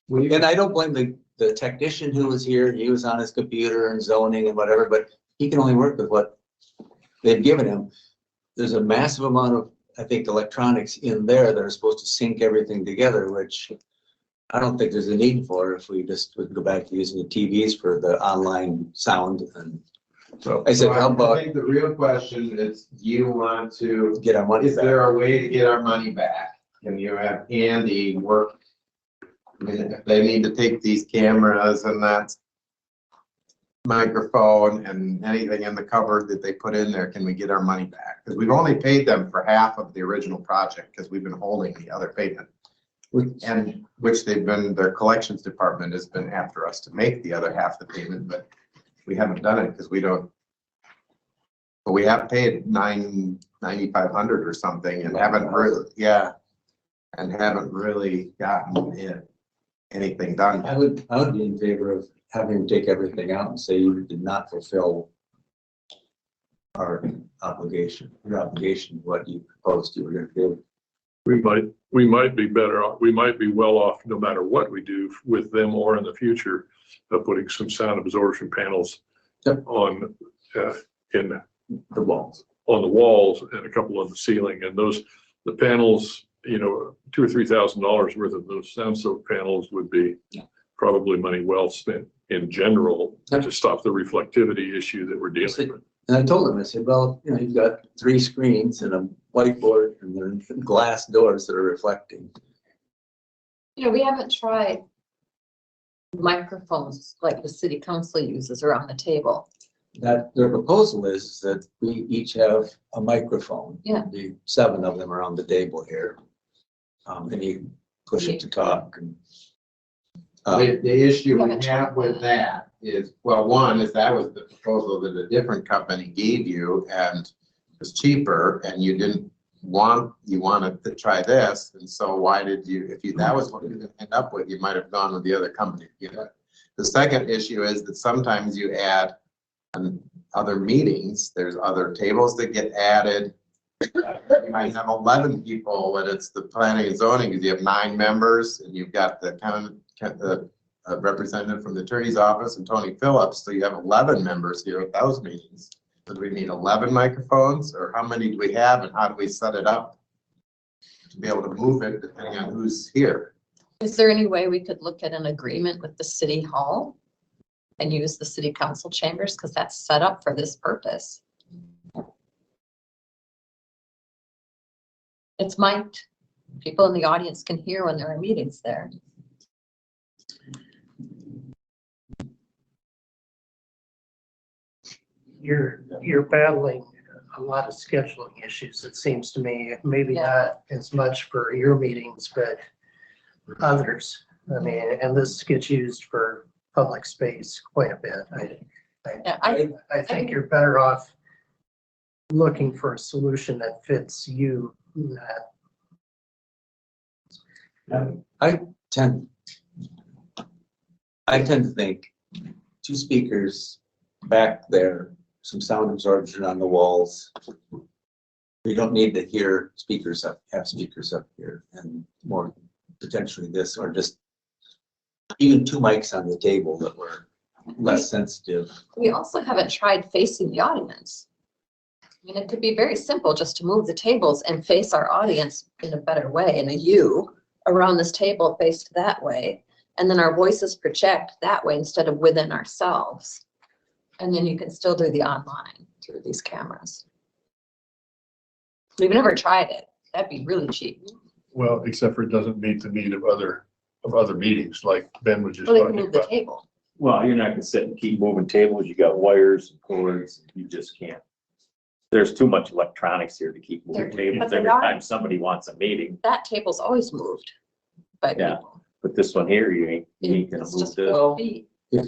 and I don't blame the technician who was here, he was on his computer and zoning and whatever, but he can only work with what they've given him. There's a massive amount of, I think, electronics in there that are supposed to sync everything together, which I don't think there's a need for if we just would go back to using the TVs for the online sound. And So I said, how I about think the real question is, do you want to, get our money is back? there a way to get our money back? Can you have Andy work? I mean, if they need to take these cameras and that microphone and anything in the cupboard that they put in there, can we get our money back? Because we've only paid them for half of the original project because we've been holding the other payment. And which they've been, their collections department has been after us to make the other half the payment, but we haven't done it because we don't. But we have paid $9,500 or something and haven't really, yeah. And haven't really gotten anything done. I would be in favor of having him take everything out and say you did not fulfill our obligation, your obligation, what you proposed you were gonna do. We might be better off, we might be well off no matter what we do with them or in the future of putting some sound absorption panels on, in The walls. on the walls and a couple on the ceiling. And those, the panels, you know, $2,000 or $3,000 worth of those sound soak panels would be probably money well spent in general to stop the reflectivity issue that we're dealing with. And I told him, I said, well, you know, you've got 3 screens and a whiteboard and then glass doors that are reflecting. You know, we haven't tried microphones like the city council uses around the table. That their proposal is that we each have a microphone. Yeah. The 7 of them are on the table here. And you push it to talk. And, The issue we haven't tried have with that is, well, one is that was the proposal that a different company gave you and it was cheaper and you didn't want, you wanted to try this. And so why did you, if you, that was what you could end up with, you might have gone with the other company. You know? The second issue is that sometimes you add other meetings, there's other tables that get added. You might have 11 people when it's the planning and zoning, because you have 9 members and you've got the representative from the attorney's office and Tony Phillips. So you have 11 members here at those meetings. So do we need 11 microphones or how many do we have and how do we set it up to be able to move it depending on who's here? Is there any way we could look at an agreement with the city hall and use the city council chambers? Because that's set up for this purpose. It's mic'd. People in the audience can hear when there are meetings there. You're battling a lot of scheduling issues, it seems to me, maybe Yeah. not as much for your meetings, but others. I mean, and this gets used for public space quite a bit. Yeah, I think you're better off looking for a solution that fits you. I tend to think 2 speakers back there, some sound absorption on the walls. We don't need to hear speakers up, have speakers up here and more potentially this, or just even 2 mics on the table that were less sensitive. we also haven't tried facing the audience. I mean, it could be very simple just to move the tables and face our audience in a better way, in a U around this table faced that way. And then our voices project that way instead of within ourselves. And then you can still do the online through these cameras. We've never tried it. That'd be really cheap. Well, except for it doesn't meet the need of other meetings like Ben was just Well, they can talking move the about. table. Well, you're not gonna sit and keep moving tables. You got wires and cords. You just can't. There's too much electronics here to keep moving But tables they every are. time somebody wants a meeting. That table's always moved by Yeah. people. But this one here, you ain't gonna It's move just this. 4 feet. If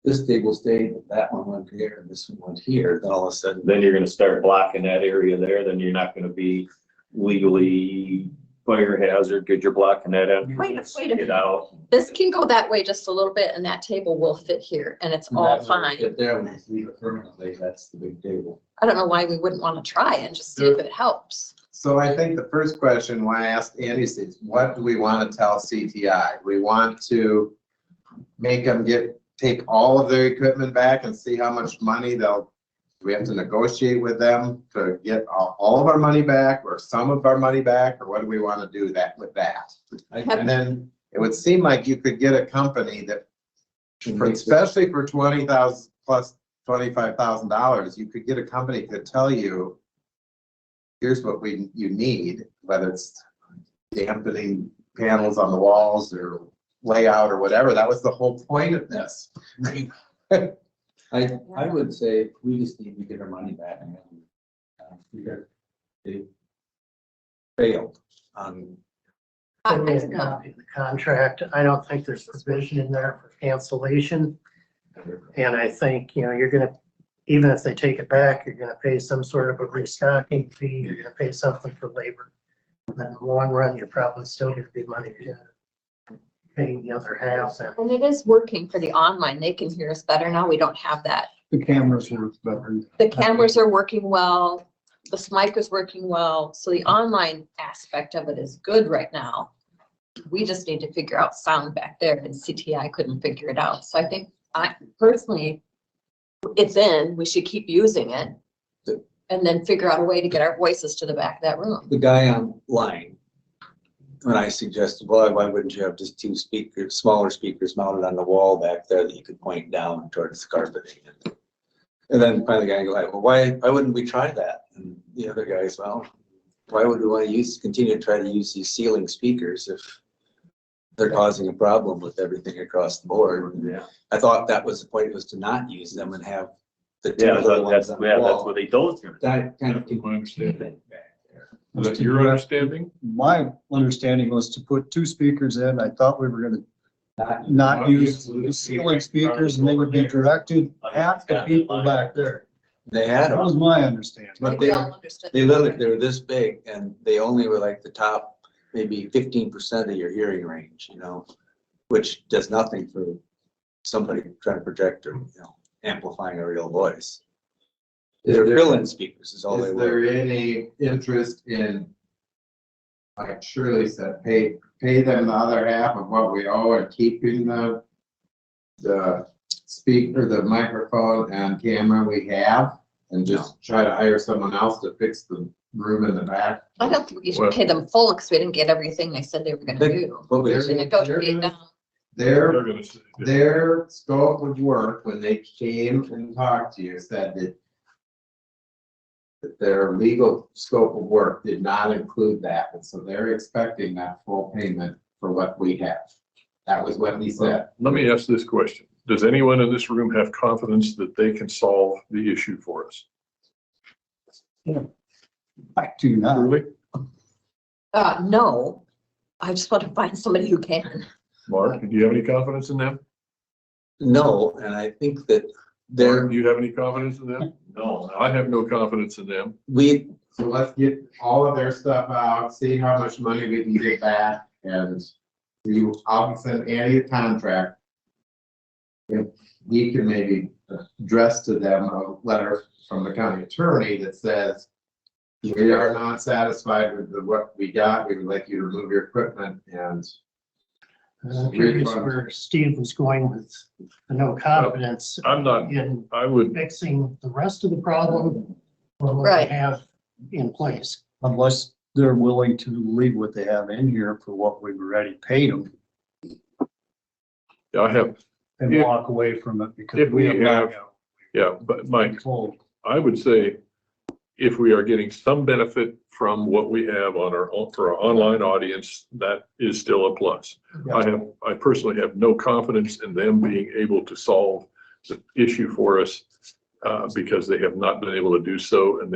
this table stayed, but that one went here and this one went here, then all of a sudden. Then you're gonna start blocking that area there, then you're not gonna be legally fire hazard, because you're blocking that out. Wait a Get minute. out. This can go that way just a little bit and that table will fit here and it's all That's when we fine. Get there, when we leave it permanently, that's the big table. I don't know why we wouldn't want to try and just see if it helps. So I think the first question why I asked Andy is, what do we want to tell CTI? We want to make them take all of their equipment back and see how much money do we have to negotiate with them to get all of our money back or some of our money back, or what do we want to do with that? And then it would seem like you could get a company that, especially for $20,000 plus $25,000, you could get a company that could tell you, here's what you need, whether it's dampening panels on the walls or layout or whatever. That was the whole point of this. I would say we just need to get our money back. Because they failed on. Send me a copy of the contract. I don't think there's provision in there for cancellation. And I think, you're gonna, even if they take it back, you're gonna pay some sort of a restocking fee, you're gonna pay something for labor. And in the long run, you're probably still gonna be money paying the other half. And it is working for the online. They can hear us better now. We don't have that. The cameras work better. The cameras are working well. The mic is working well. So the online aspect of it is good right now. We just need to figure out sound back there, and CTI couldn't figure it out. So I think personally, it's in, we should keep using it and then figure out a way to get our voices to the back of that room. The guy online, when I suggested, well, why wouldn't you have just two smaller speakers mounted on the wall back there that you could point down towards the carpeting? And then finally the guy goes, well, why wouldn't we try that? And the other guys, well, why would we want to continue to try to use these ceiling speakers if they're causing a problem with everything across the board? Yeah. I thought that was the point, was to not use them and have the Yeah, little ones that's on the wall. what they told us. That kind of That's my understanding. back there. Is that your understanding? My understanding was to put two speakers in. I thought we were gonna not use the ceiling speakers, and they would be directed at the people back there. They had That was them, my understanding. but We all understood. they were this big, and they only were like the top, maybe 15% of your hearing range, which does nothing for somebody trying to project or, amplifying a real voice. They're fill-in speakers is all they Is were. there any interest in, like Shirley said, pay them the other half of what we owe and keeping the speaker, the microphone and camera we have, and just try to hire someone else to fix the room in the back? I don't think we should pay them full because we didn't get everything they said they were gonna do. What we- We negotiate down. Their They're gonna say- Their scope of work, when they came and talked to you, said that their legal scope of work did not include that, and so they're expecting that full payment for what we have. That was what he said. Let me ask this question. Does anyone in this room have confidence that they can solve the issue for us? I do not. Really? No, I just want to find somebody who can. Mark, do you have any confidence in them? No, and I think that Do you have any confidence in them? No. I have no confidence in them. So let's get all of their stuff out, see how much money we can get back, and I'll send Andy a contract. If he can maybe address to them a letter from the county attorney that says, we are not satisfied with what we got, we would like you to remove your equipment and. I'm curious where Steve was going with the no confidence I'm not, in I would, fixing the rest of the problem or what Right. we have in place. Unless they're willing to leave what they have in here for what we've already paid them I have, and If- walk away from it because if we we have have- yeah, but Mike, not told. I would say if we are getting some benefit from what we have for our online audience, that is still a plus. I personally have no confidence in them being able to solve the issue for us because they have not been able to do so, and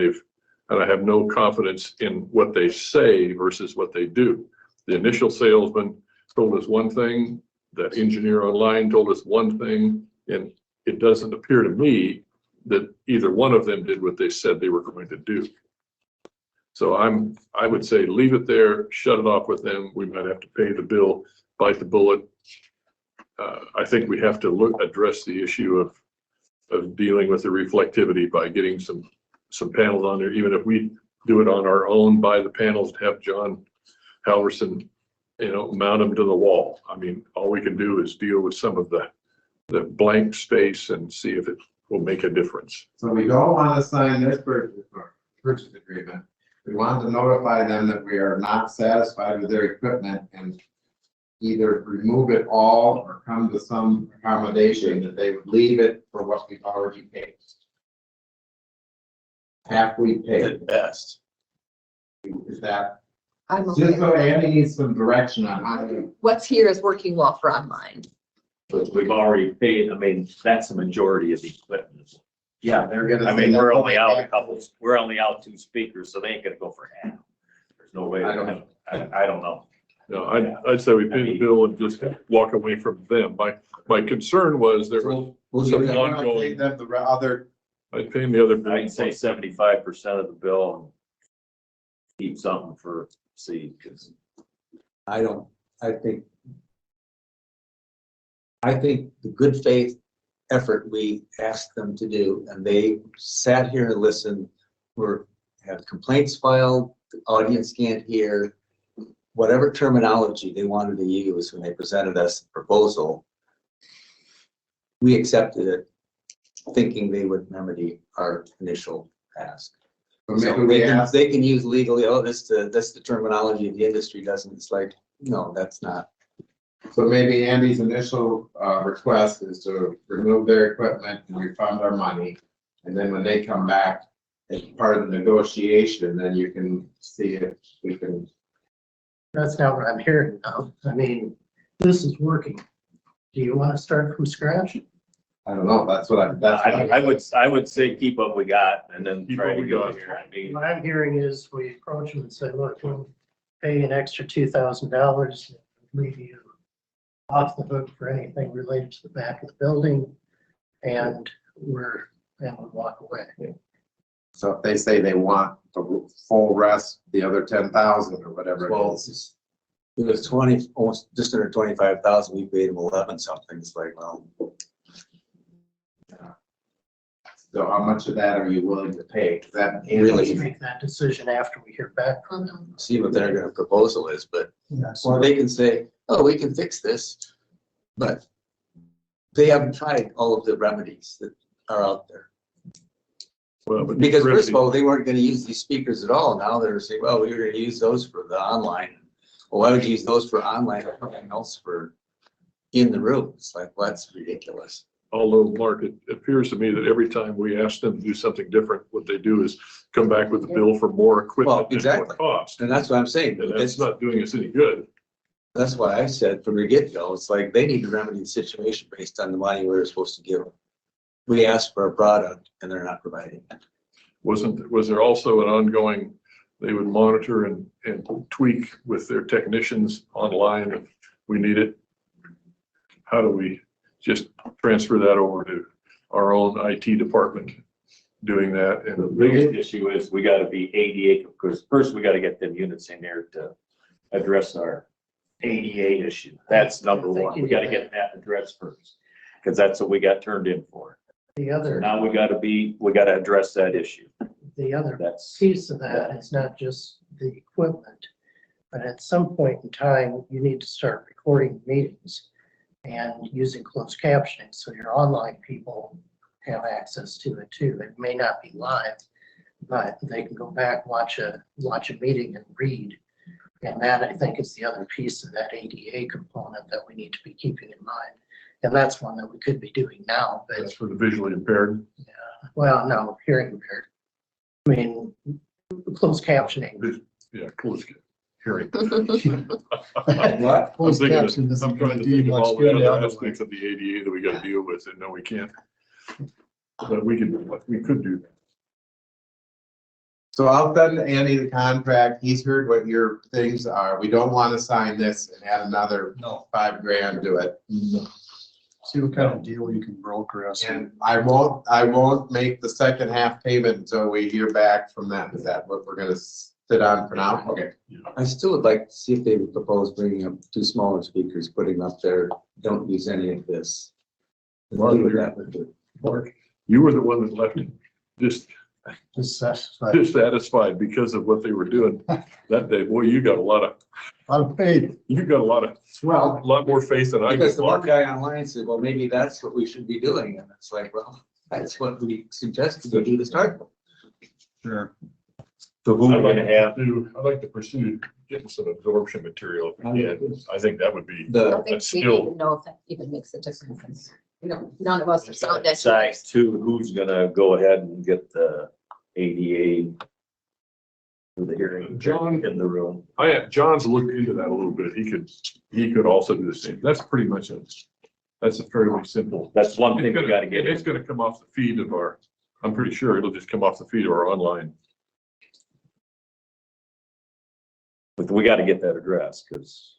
I have no confidence in what they say versus what they do. The initial salesman told us one thing, that engineer online told us one thing, and it doesn't appear to me that either one of them did what they said they were going to do. So I would say leave it there, shut it off with them. We might have to pay the bill, bite the bullet. I think we have to address the issue of dealing with the reflectivity by getting some panels on there, even if we do it on our own, buy the panels, have John Halverson mount them to the wall. I mean, all we can do is deal with some of the blank space and see if it will make a difference. So we don't want to sign this purchase agreement. We want to notify them that we are not satisfied with their equipment and either remove it all or come to some accommodation that they would leave it for what we've already paid. Half we paid. At best. Is that, I'm just okay. so Andy needs some direction on how to. What's here is working well for online. But we've already paid, I mean, that's the majority of the equipment. Yeah, they're gonna. I mean, we're only out a couple, we're only out 2 speakers, so they ain't gonna go for half. There's no way. I don't know. I don't know. No, I'd say we pay the bill and just walk away from them. My concern was there was some ongoing, Them the other. I'd pay the other. bill. I'd say 75% of the bill and keep something for C, because I think the good faith effort we asked them to do, and they sat here and listened, have complaints filed, the audience can't hear, whatever terminology they wanted to use when they presented us the proposal, we accepted it, thinking they would remedy our initial ask. So So maybe we ask, they can use legally, oh, that's the terminology the industry doesn't, it's like, no, that's not. so maybe Andy's initial request is to remove their equipment and refund our money. And then when they come back as part of the negotiation, then you can see if we can. That's not what I'm hearing now. I mean, this is working. Do you want to start from scratch? I don't know, that's what I would say keep what we got and then Keep try what to we go got. here. I mean, What I'm hearing is we approach them and say, look, we'll pay an extra $2,000, leave you off the hook for anything related to the back of the building, and we'll walk away. So if they say they want the full rest, the other 10,000 or whatever it Well, is. it was 20, almost just under 25,000, we paid them 11 something, it's like, well, So how much of that are you willing to pay? 'Cause that Really? Let's make that decision after we hear back from them. see what their gonna proposal is, but, Yes. or they can say, oh, we can fix this, but they haven't tried all of the remedies that are out there. Well, but Because first of all, they weren't gonna use these speakers at all. Now they're saying, well, we're gonna use those for the online. Well, why would you use those for online or something else for in the room? It's like, well, that's ridiculous. Although, Mark, it appears to me that every time we ask them to do something different, what they do is come back with a bill for more Well, equipment and more exactly. cost. And that's what I'm saying. And that's not doing us any good. That's why I said from the get-go, it's like they need to remedy the situation based on the money we're supposed to give them. We asked for a product and they're not providing it. Was there also an ongoing, they would monitor and tweak with their technicians online if we need it? How do we just transfer that over to our own IT department doing that? the And biggest issue is we gotta be ADA, because first we gotta get them units in there to address our ADA issue. That's number one. We gotta get that addressed first, because that's what we got turned in for. The So other, now we gotta address that issue. the other That's, piece of that is not just the equipment, but at some point in time, you need to start recording meetings and using closed captioning, so your online people have access to it too. It may not be live, but they can go back, watch a meeting and read. And that, I think, is the other piece of that ADA component that we need to be keeping in mind. And that's one that we could be doing now, but that's for the visually impaired. well, no, hearing impaired. I mean, closed captioning. Yeah, close hearing. What? Closed I'm thinking caption of- doesn't I'm trying to do think of much all the good other anyway. aspects of the ADA that we gotta deal with, and no, we can't. But we could do that. So I'll send Andy the contract. He's heard what your things are. We don't want to sign this and add another No. $5,000 to it. See what kind of deal you can broker us. And I won't make the second half payment until we hear back from them. Is that what we're gonna sit on for now? Okay. I still would like to see if they would propose bringing up 2 smaller speakers, putting them up there, don't use any of this. Mark, See what that would do. Mark, you were the one that left Dissatisfied. dissatisfied because of what they were doing that day. Boy, you got a lot of A lot of faith. You've got a lot more faith than I Because do, the one Mark. guy online said, well, maybe that's what we should be doing. And it's like, well, that's what we suggested to do to start. Sure. So who we're gonna have, I'd like to pursue getting some absorption material if we can. I think that would be I The, don't think That's we still- even know if that even makes a difference. You know, none of us are sound decide experts. too, who's gonna go ahead and get the ADA for the hearing John- in the room. John's looked into that a little bit. He could also do the same. That's pretty much that's a fairly simple. That's one thing we gotta get It's in. gonna come off the feed of I'm pretty sure it'll just come off the feed of our online. But we gotta get that addressed, because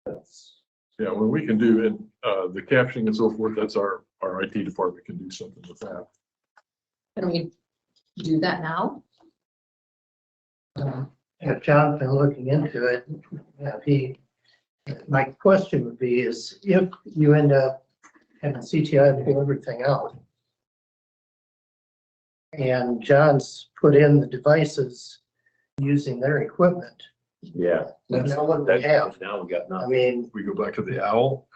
that's, Yeah, when we can do it, the captioning and so forth, that's our IT department can do something with that. Can we do that now? If John's been looking into it, my question would be is if you end up having CTI pull everything out and John's put in the devices using their equipment, yeah. now what do we have? Now we got I nothing. mean, We go back to the owl.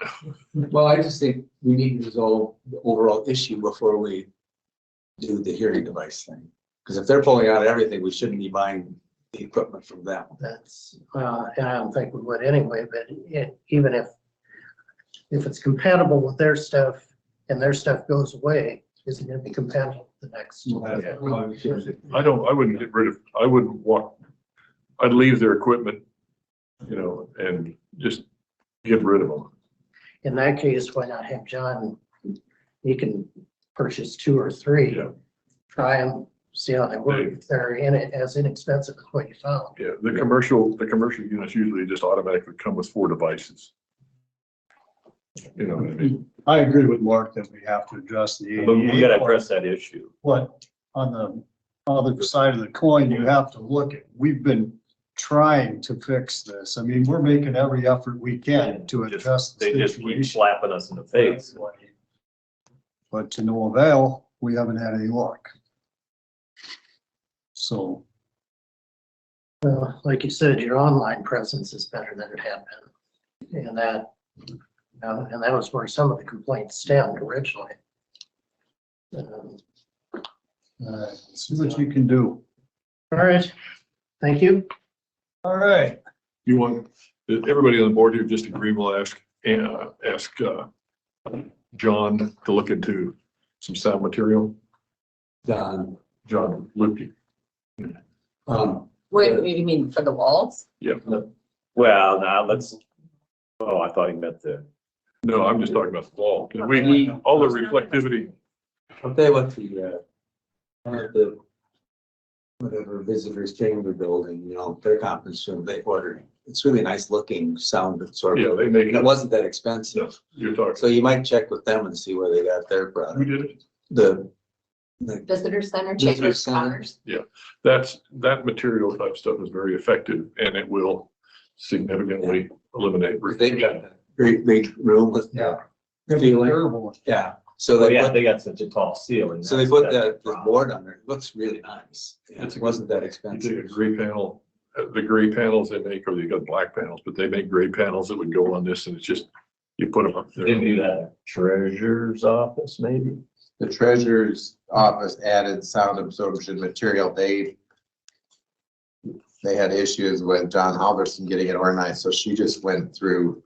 well, I just think we need to resolve the overall issue before we do the hearing device thing. Because if they're pulling out everything, we shouldn't be buying the equipment from them. that's, and I don't think we would anyway, but even if it's compatible with their stuff and their stuff goes away, is it gonna be compatible with the next? I wouldn't get rid of, I'd leave their equipment, and just get rid of them. In that case, why not have John, he can purchase 2 or 3, Yeah. try them, see how they work, if they're in it as inexpensive as what you found. Yeah, the commercial units usually just automatically come with 4 devices. You know what I mean? I agree with Mark that we have to address the But we gotta ADA. address that issue. What, on the other side of the coin, you have to look at, we've been trying to fix this. I mean, we're making every effort we can to adjust the They just keep situation. slapping us in the face. But to no avail, we haven't had any luck. So, Like you said, your online presence is better than it had been. And that was where some of the complaints stemmed originally. see what you can do. All right, thank you. All right. You want, everybody on the board here just agree, we'll ask John to look into some sound material. Done. John Lukey. Wait, you mean for the walls? Yep. Well, now I thought he meant the, No, I'm just talking about the wall. 'Cause all the reflectivity. I'll tell you what, the whatever visitors chamber building, their conference room, they ordered, it's really nice looking sound absorber. Yeah, they make And it wasn't that expensive. You're talking. So you might check with them and see where they got their Who product. did it? The Visitor center, Visitor chambers, center. commerce? That material type stuff is very effective and it will significantly eliminate. they got a great big room with, Yeah. Feeling. Terrible. yeah. So oh they yeah, put, they got such a tall ceiling. so they put That's the board on there. It looks really nice. It's It wasn't that You take a expensive. gray panel, the gray panels they make, or you got black panels, but they make gray panels that would go on this and it's just, you put them up there. Didn't do that. Treasurer's office, maybe? The treasurer's office added sound absorption material. They had issues with John Halverson getting it organized, so she just went through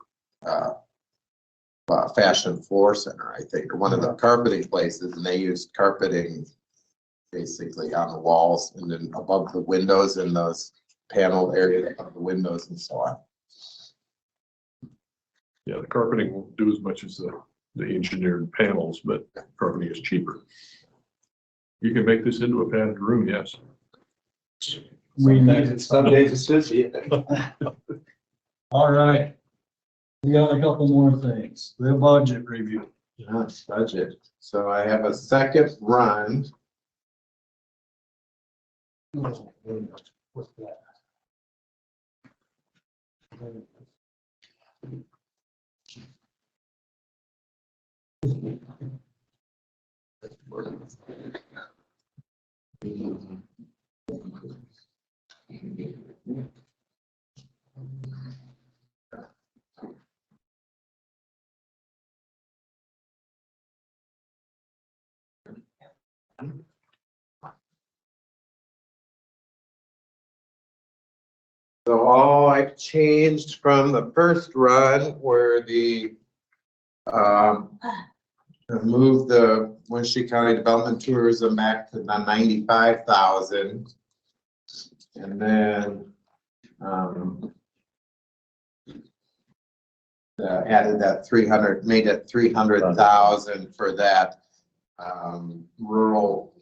Fashion Floor Center, I think, or one of the carpeting places, and they used carpeting basically on the walls and then above the windows and those panel areas above the windows and so on. Yeah, the carpeting won't do as much as the engineered panels, but carpeting is cheaper. You can make this into a padded room, yes. We need it. Some days it's busy. All right. We got a couple more things. The budget review. Budget. So I have a second run. What's that? So all I've changed from the first run were the, move the Winneshiek County Development Tourism back to the 95,000. And then, added that 300, made it 300,000 for that, rural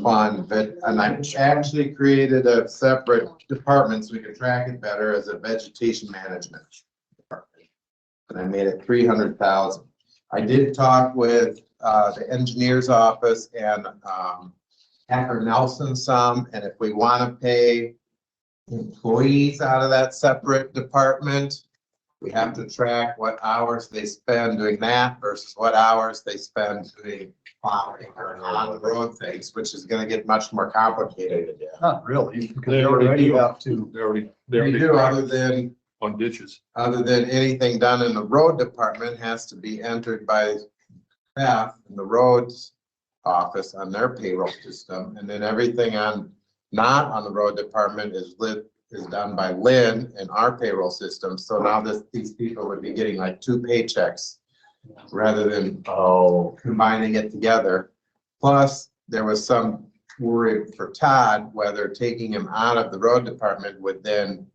fund, but, and I actually created a separate department so we can track it better as a vegetation management department. And I made it 300,000. I did talk with, the engineer's office and, Hacker Nelson some, and if we want to pay employees out of that separate department, we have to track what hours they spend doing that versus what hours they spend doing plowing or on the road things, which is gonna get much more complicated. Not really, because They they already already do. have to. They already do, other than on ditches. anything done in the road department has to be entered by staff in the roads office on their payroll system, and then everything not on the road department is done by Lynn in our payroll system. So now these people would be getting like 2 paychecks rather than combining it together. Plus, there was some worry for Todd whether taking him out of the road department would then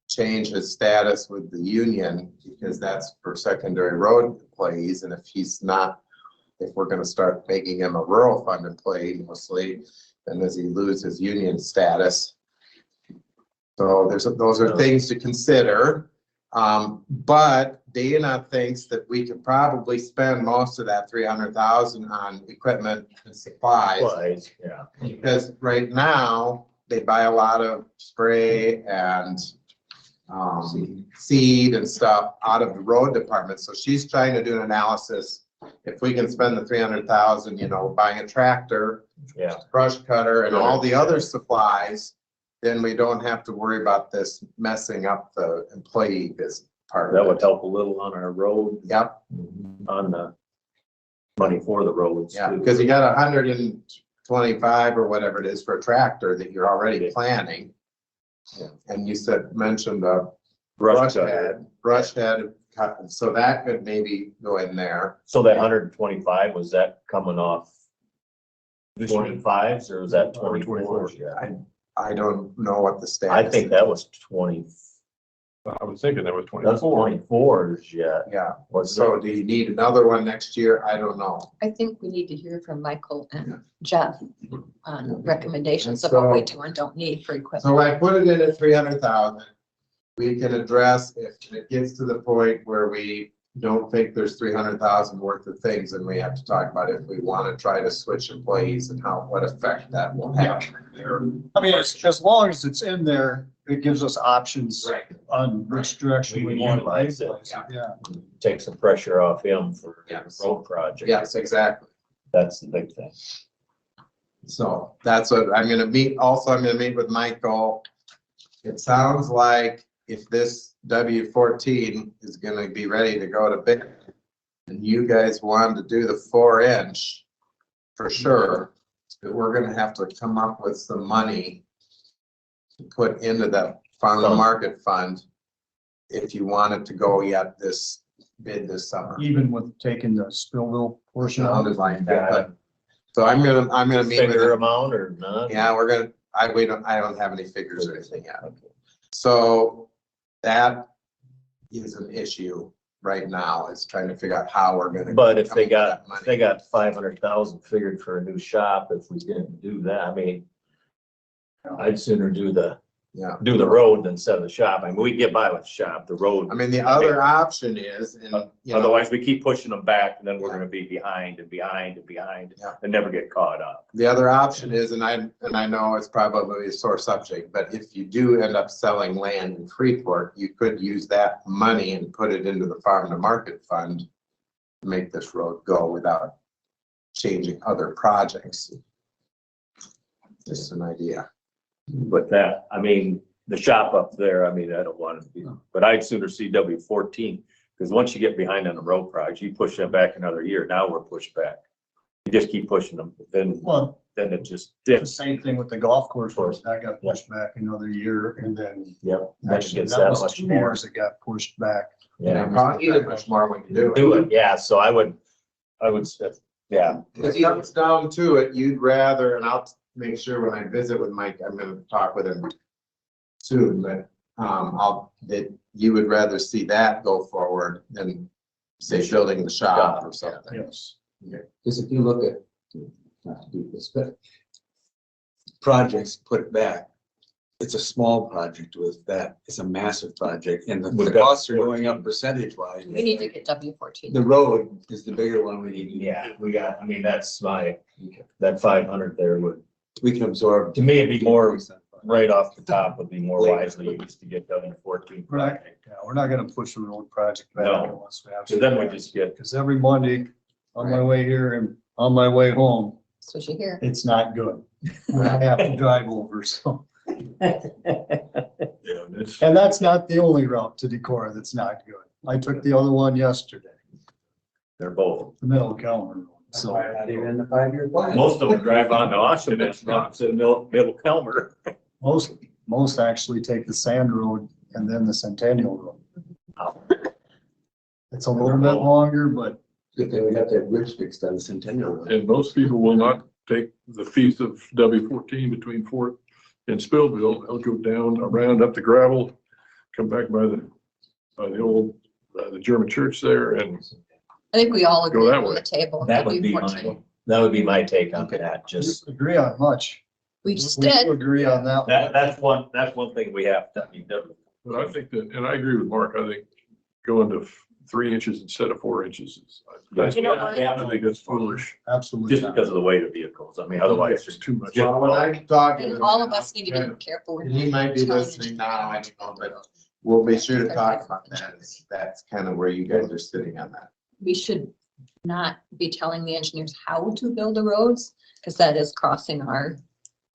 change his status with the union, because that's for secondary road employees. And if we're gonna start making him a rural fund employee mostly, then does he lose his union status? So those are things to consider. But Dana thinks that we could probably spend most of that 300,000 on equipment and supplies. Yeah. Because right now, they buy a lot of spray and seed and stuff out of the road department. So she's trying to do an analysis. If we can spend the 300,000, buying a tractor, brush cutter and all the other supplies, then we don't have to worry about this messing up the employee business part. That would help a little on our road. Yep. On the money for the roads. Yeah, too. because you got 125 or whatever it is for a tractor that you're already planning. Yeah. And you mentioned a brush head, so that could maybe go in there. So that 125, was that coming off 25s or was that 24s? Yeah. I don't know what the status. I think that was 20. I was thinking that was That's 24. 24s, yeah. Yeah, Was so do you need another one next year? I don't know. I think we need to hear from Michael and Jeff on recommendations of what we do and don't need for equipment. So I put it in at 300,000. We can address if it gets to the point where we don't think there's 300,000 worth of things, and we have to talk about if we want to try to switch employees and what effect that will have. I mean, as long as it's in there, it gives us options on which direction we want to Utilize it. utilize it. Yeah. Take some pressure off him for Yes. the road project. Yes, exactly. That's the big thing. So that's what I'm gonna meet. Also, I'm gonna meet with Michael. It sounds like if this W14 is gonna be ready to go to bid, and you guys wanted to do the 4-inch for sure, that we're gonna have to come up with some money to put into that farm to market fund if you want it to go yet this bid this summer. Even with taking the Spillville portion out. Sounded like that. So I'm gonna meet with Figure him. amount or not? Yeah, I don't have any figures or anything yet. So that is an issue right now, is trying to figure out how we're gonna. But if come they up with got, that if they got 500,000 figured for a new shop, if we didn't do that, I mean, I'd sooner do the Yeah, road than set of the shop. I mean, we get by with the shop, the road. I mean, the other option is, and you know, Otherwise, we keep pushing them back and then we're gonna be behind and behind and behind Yeah. and never get caught up. the other option is, and I know it's probably a sore subject, but if you do end up selling land in Freeport, you could use that money and put it into the farm to market fund to make this road go without changing other projects. Just an idea. But that, I mean, the shop up there, I mean, I don't want to be, but I'd sooner see W14. Because once you get behind on the road project, you push them back another year. Now we're pushed back. you just keep pushing them, Well, then it just the dips. same thing with the golf course, that got pushed back another year, and then Yep. Then it actually gets that that was much 2 more. years that got pushed back. Yeah. Either much more when you do it. Do it, yeah, so I would say, yeah. If it comes down to it, you'd rather, and I'll make sure when I visit with Mike, I'm gonna talk with him soon, but, that you would rather see that go forward than say building the shop or something. Yes. Because if you look at, not to do this, but projects, put it back, it's a small project with that, it's a massive project, and the costs are going up percentage wise. We need to get W-14. The road is the bigger one we need. Yeah, we got, I mean, that's that 500 there would, We can absorb. to me, it'd be more, right off the top would be more wisely used to get W-14. Right. Yeah, we're not gonna push the road project back No. unless we have So then we just get, because every Monday on my way here and on my way home, That's what you hear. it's not good. I have to drive over, so. And that's not the only route to Decorah that's not good. I took the other one yesterday, they're both. the middle Calmer Road, so. Not even in the 5-year plan. Most of them drive on to Austin, it's not to Middle Kelmer. Most actually take the Sand Road and then the Centennial Road. It's a little bit longer, but Good thing we got that bridge fixed on the Centennial Road. And most people will not take the feet of W-14 between Fort and Spillville. They'll go down, around, up the gravel, come back by the old, the German church there, and I think we all agree Go that on way. the table. That would be W-14. my take on that, just, agree on much. We just We do did. agree on that. that's one thing we have to, but I think that, and I agree with Mark, I think going to 3 inches instead of 4 inches is, You know what? I think that's foolish. Absolutely. just because of the weight of vehicles, I mean, otherwise It's just too much. Well, when I'm talking. And all of us need to be careful. And he might be listening now, I don't know, but we'll be sure to talk about that. That's kind of where you guys are sitting on that. We should not be telling the engineers how to build the roads, because that is crossing our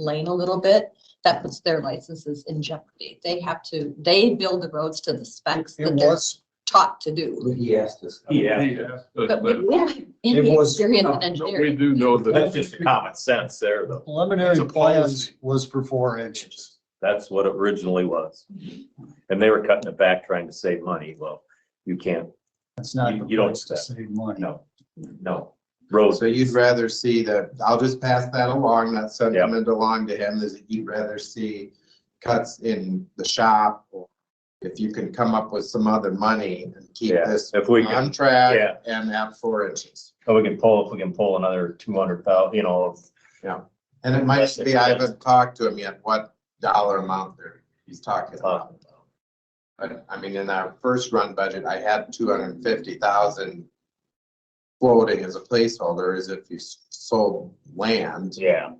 lane a little bit. That puts their licenses in jeopardy. They build the roads to the specs It that they're was, taught to do. He asked us. yeah, But we don't have any It was- experience in No, we engineering. do know that's that, just common sense there, though. preliminary It's a plans policy. was for 4 inches. That's what it originally was. And they were cutting it back, trying to save money. Well, you can't, That's not You- the you don't place to step. save money. no. Roads, So you'd rather see that, I'll just pass that along, that sentiment along to him, is that you'd rather see cuts in the shop, or if you can come up with some other money and keep Yeah, this if we can, on track yeah. and at 4 inches. if we can pull another 200,000, you know, And it might be, I haven't talked to him yet, what dollar amount there he's talking about. But I mean, in our first run budget, I had 250,000 floating as a placeholder, as if you sold land, yeah.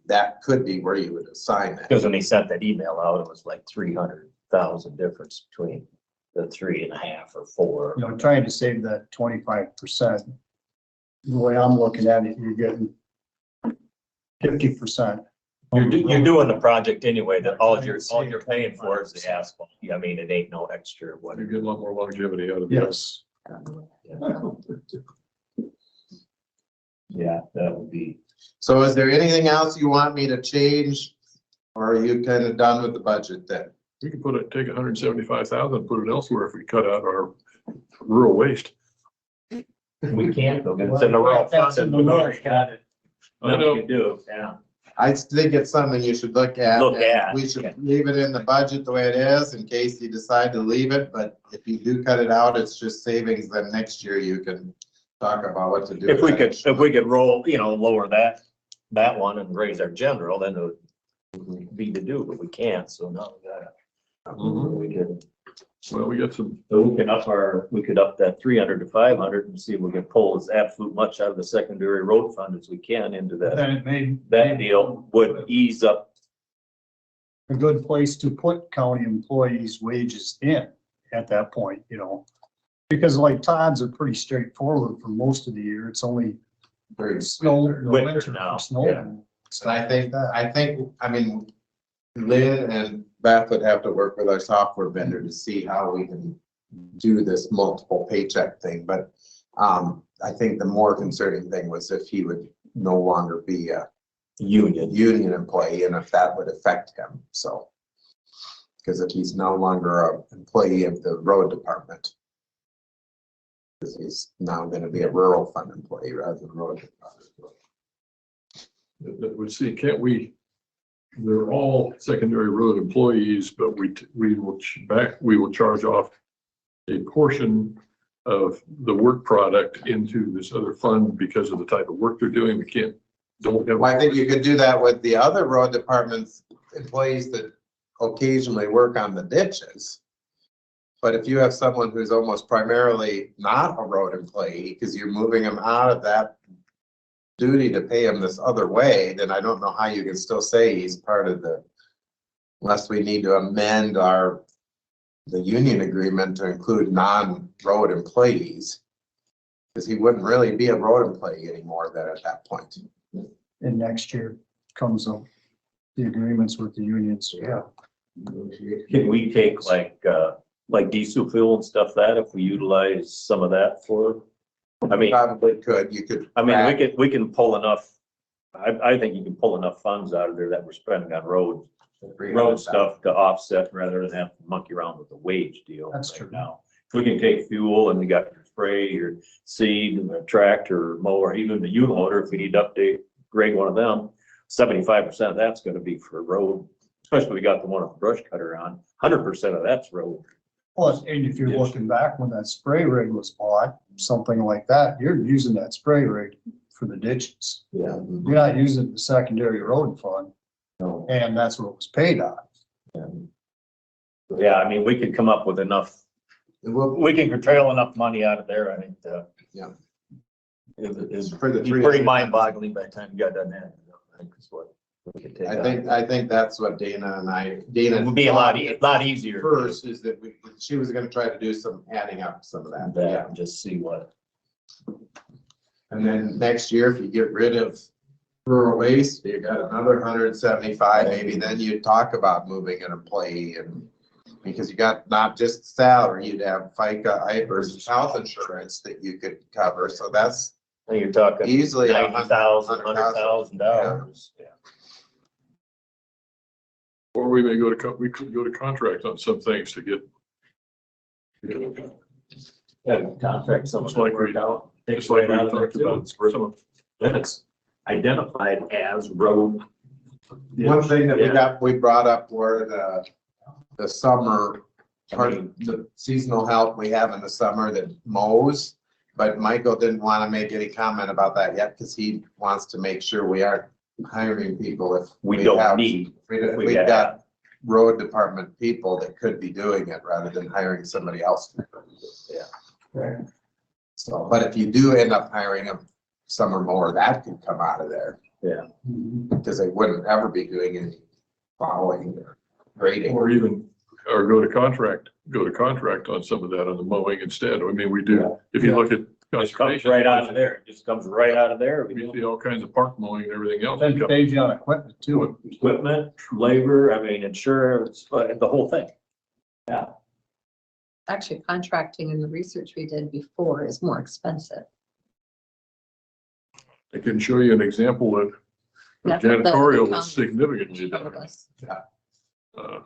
that could be where you would assign that. Because when he sent that email out, it was like 300,000 difference between the 3.5 or 4. You know, trying to save that 25%. The way I'm looking at it, you're getting 50%. You're doing the project anyway, that all you're paying for is the asphalt. I mean, it ain't no extra, you whatever. get a lot more longevity out of it. Yes. Yeah, that would be. So is there anything else you want me to change? Or are you kind of done with the budget then? We can take 175,000, put it elsewhere if we cut out our rural waste. We can't, though, because it's in the rural fund, and we've already got it. I Nothing know. we can do, yeah. I think it's something you should look at. Look at, We should yeah. leave it in the budget the way it is in case you decide to leave it, but if you do cut it out, it's just savings. Then next year you can talk about what to do. If we could roll, lower that one and raise our general, then it would be to do, but we can't, so now we gotta. We could, Well, we got some, so we could up that 300 to 500 and see if we can pull as absolute much out of the secondary road fund as we can into that. Then it made That deal would ease up. a good place to put county employees' wages in at that point, Because like Todd's are pretty straightforward for most of the year. It's only Very snow, Winter now, snow. yeah. And I think, Lynn and Beth would have to work with our software vendor to see how we can do this multiple paycheck thing, but I think the more concerning thing was if he would no longer be a Union. employee and if that would affect him, so. Because if he's no longer an employee of the road department. Because he's now gonna be a rural fund employee rather than road department. That would see, can't we, they're all secondary road employees, but we will charge off a portion of the work product into this other fund because of the type of work they're doing. We don't have. Well, I think you could do that with the other road department's employees that occasionally work on the ditches. But if you have someone who's almost primarily not a road employee, because you're moving them out of that duty to pay him this other way, then I don't know how you can still say he's part of the, unless we need to amend the union agreement to include non-road employees. Because he wouldn't really be a road employee anymore then at that point. And next year comes up the agreements with the unions. Yeah. Can we take like diesel fuel and stuff that if we utilize some of that for? I mean, Probably could, you could. I mean, we can pull enough, I think you can pull enough funds out of there that we're spending on road stuff to offset rather than have to monkey around with the wage deal. That's right true. Now, if we can take fuel and you got your spray, your seed and the tractor, mower, even the U-loader, if we need to grade one of them, 75% of that's gonna be for road, especially we got the one with the brush cutter on, 100% of that's road. Well, and if you're looking back when that spray rig was bought, something like that, you're using that spray rig for the ditches. Yeah. You're not using the secondary road fund, No. and that's what it was paid on. Yeah, I mean, we could come up with enough, we can curtail enough money out of there, I think, Yeah. It's For the three. pretty mind boggling by the time you got done that. I think is what we could take out. I think that's what Dana. It would be a lot easier. First is that she was gonna try to do some adding up some of that. Yeah, just see what. And then next year, if you get rid of rural waste, you got another 175, maybe then you talk about moving an employee and. Because you got not just salary, you'd have FICA, IFRS, health insurance that you could cover, so that's Then you're talking easily $90,000, $100,000. Yeah. Or we may we could go to contract on some things to get. Yeah, contract someone Just like to work we- out. Just like we Right out of there, talked too. about some of Then it's identified as road. one thing that Yeah. we brought up were the summer, I mean, the seasonal help we have in the summer that mows. But Michael didn't want to make any comment about that yet because he wants to make sure we aren't hiring people if we don't have- need. We've got road department people that could be doing it rather than hiring somebody else. Yeah. Right. So, but if you do end up hiring a summer mower, that could come out of there. Yeah. Because they wouldn't ever be doing any plowing or grading. Or even, or go to contract on some of that on the mowing instead. I mean, we do, if you look at It comes conservation. right out of there. It just comes right out of there. We see all kinds of park mowing and everything else. Then you pay you on equipment too. Equipment, labor, I mean, insurance, the whole thing. Yeah. Actually, contracting in the research we did before is more expensive. I can show you an example that That's what the janitorial county is significantly showed down. us. Uh,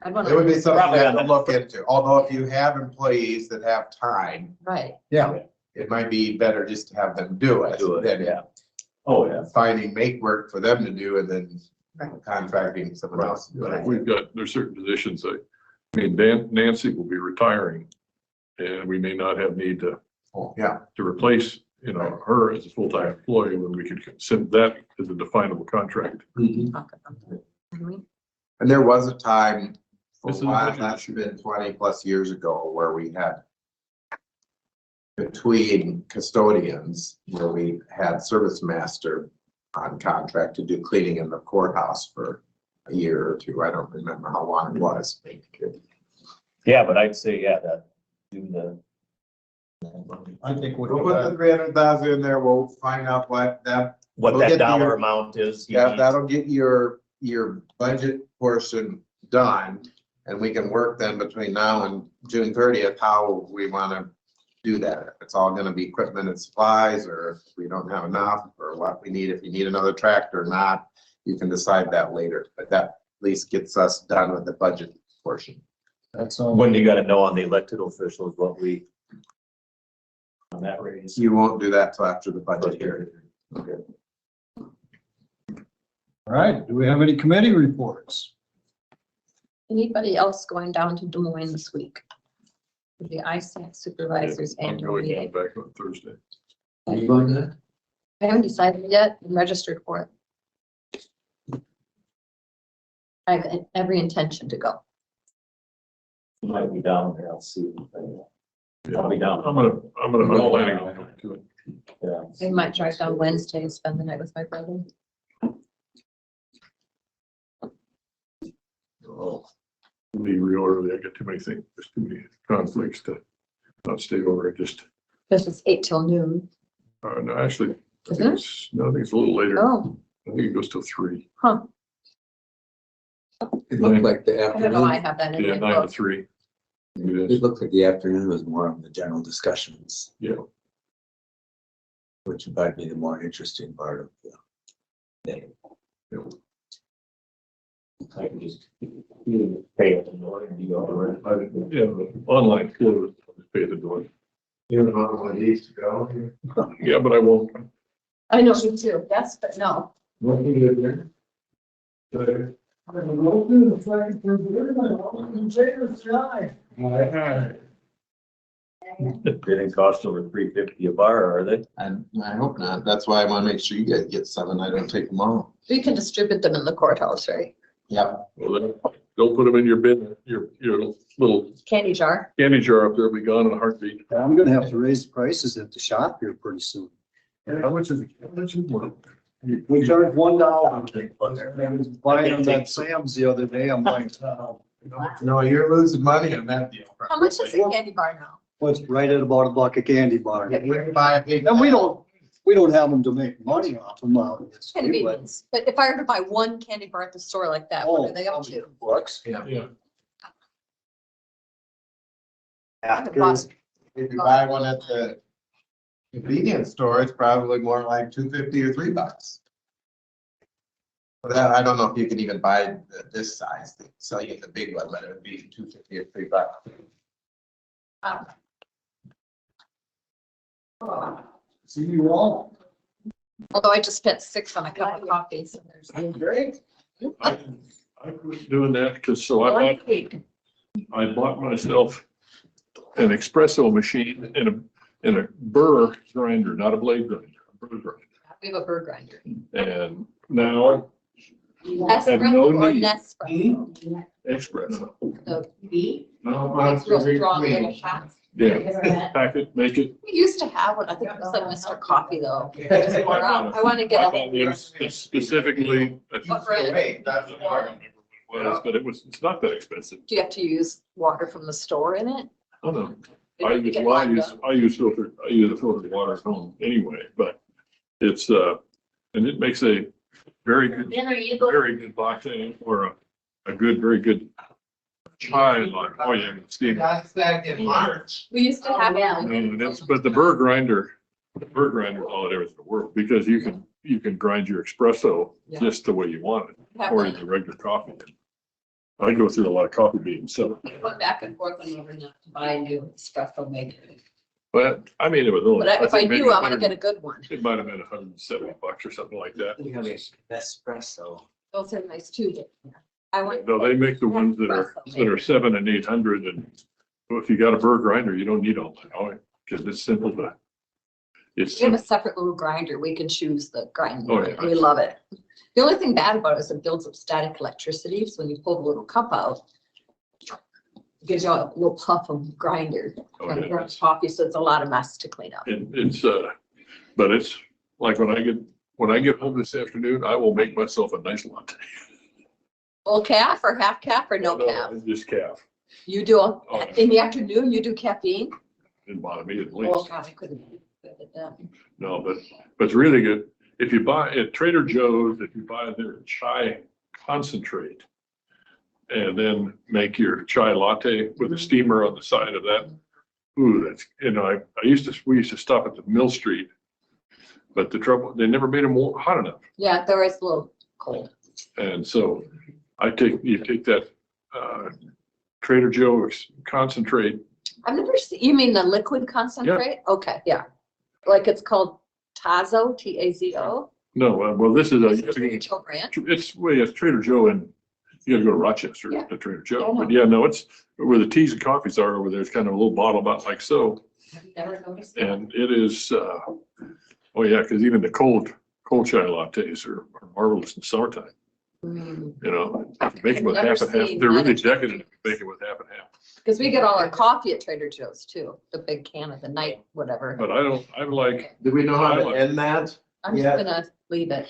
I'd wanna- It would be something you Probably have to on look into, although if you have employees that have time, Right. Yeah, it might be better just to have them do it. Do it, than yeah. Oh, yeah. finding make work for them to do and then Right. contracting someone else to do it. There's certain positions that, I mean, Nancy will be retiring and we may not have need to Oh, yeah. replace, her as a full-time employee when we could consider that as a definable contract. Talk about that. Mhm. And there was a time for This is a a while, budget that's issue. been 20+ years ago, where we had between custodians, where we had service master on contract to do cleaning in the courthouse for a year or two. I don't remember how long it was. Yeah, but I'd say, yeah, that, do the. I think We'll put the 300,000 in there. We'll find out what that, What We'll that get dollar your- amount is. yeah, that'll get your budget portion done. And we can work then between now and June 30th, how we want to do that. If it's all gonna be equipment and supplies, or if we don't have enough, or what we need, if you need another tractor or not, you can decide that later, but that at least gets us done with the budget portion. That's all. When you gotta know on the elected officials what we on that raise. You won't do that till after the budget hearing. Okay. All right, do we have any committee reports? Anybody else going down to Des Moines this week? For the ISAC Supervisors I'm annual going down meeting. back on Thursday. Are you going to? I haven't decided yet, I'm registered for it. I have every intention to go. Might be down there, I'll see. I'll be down. I'm planning on going to it. Yeah. I might drive down Wednesday and spend the night with my brother. Oh, Be real early. I got too many things, there's too many conflicts to not stay over. Just, This is 8 till noon. no, actually, I Isn't think it? it's, no, I think it's a little later. Oh, I think it goes till 3. huh. It looked like the I don't know why I afternoon, have that in Yeah, my 9 to book. 3. It it is, looked like the afternoon was more of the general discussions, yeah. which would probably be the more interesting part of the day. I can just pay it and you go over it. Yeah, the online closed, pay the door. You don't know what needs to go. Yeah, but I won't. I know, me too. Yes, but no. They didn't cost over $3.50 a bar, are they? I hope not. That's why I wanna make sure you guys get 7. I don't take them all. We can distribute them in the courthouse, right? Yep. Well, then, don't put them in your bin, your little Candy jar. candy jar up there, will be gone in a heartbeat. I'm gonna have to raise the prices at the shop here pretty soon. How much is it? How much is one? We charge $1. I was buying them at Sam's the other day. I'm like, No, you're losing money on that deal. How much is a candy bar now? what's right at about $1 a candy bar. We can buy a big. And we don't have them to make money off them out. It's free, but- Convenience. But if I were to buy one candy bar at the store like that, what are they up to? Bucks. Yeah. Yeah. If you buy one at the convenience store, it's probably more like $2.50 or $3. But I don't know if you can even buy this size, they sell you the big one, but it would be $2.50 or $3. See you all. Although I just spent 6 on a cup of coffee, so there's. Great. I quit doing that because I bought myself an espresso machine and a burr grinder, not a blade grinder, a burr grinder. We have a burr grinder. And now Espresso no or need. Nespresso? espresso. The B? No, It's real strong little shots. Yeah, pack it, make it. We used to have one. I think it was like Mr. Coffee though. It's worn out. I want to get It's specifically. What brand? Wait, that's But it's not that expensive. Do you have to use water from the store in it? Oh, no. Did I you use, get well, one done? I use filtered water at home anyway, but it's, and it makes a very good latte or a good, very good chai latte. Oh, yeah, steam. That's that in March. We used to have one. And it's, but the burr grinder is all it is in the world, because you can grind your espresso Yeah. just the way you want it, Have or one. the regular coffee. I go through a lot of coffee beans, so, I went back and forth on whether or not to buy a new espresso maker. but I mean, it was only. But if I think maybe do, I'm gonna 100 get a good one. It might have been $170 or something like that. You have espresso. Those are nice too, but I went. No, they make the ones that are 700 and 800, and if you got a burr grinder, you don't need all that, because it's simple to. It's, We have a separate little grinder. We can choose the grinder. Oh, yeah. We love it. The only thing bad about it is it builds up static electricity. So when you pull the little cup out, it gives you a little puff of grinder. Oh, And yeah. grinds coffee, so it's a lot of mess to clean up. it's, but it's like when I get home this afternoon, I will make myself a nice latte. Full calf or half calf or no calf? Just calf. You do, Oh, yeah. in the afternoon, you do caffeine? Didn't bother me at Oh, least. God, I couldn't. No, but it's really good. If you buy at Trader Joe's, if you buy their chai concentrate and then make your chai latte with a steamer on the side of that, ooh, that's, we used to stop at the Mill Street. But the trouble, they never made them hot enough. Yeah, there is a little cold. And so you take that, Trader Joe's concentrate. I've never seen, you mean the liquid concentrate? Okay, yeah. Like it's called Tazo, Tazo? No, well, this is Is it Trader Joe brand? it's Trader Joe, and you gotta go to Rochester Yeah. to Trader Joe. I know. But yeah, no, it's where the teas and coffees are over there. It's kind of a little bottle about like so. Have you never noticed that? And it is, oh yeah, because even the cold chai lattes are marvelous in summertime. Mm. You know, if you make them with I've half never and half. seen They're really that. decadent if you make it with half and half. Because we get all our coffee at Trader Joe's too, the big can of the night, whatever. But I like, Do we know how to end that? I'm just Yeah. gonna leave it.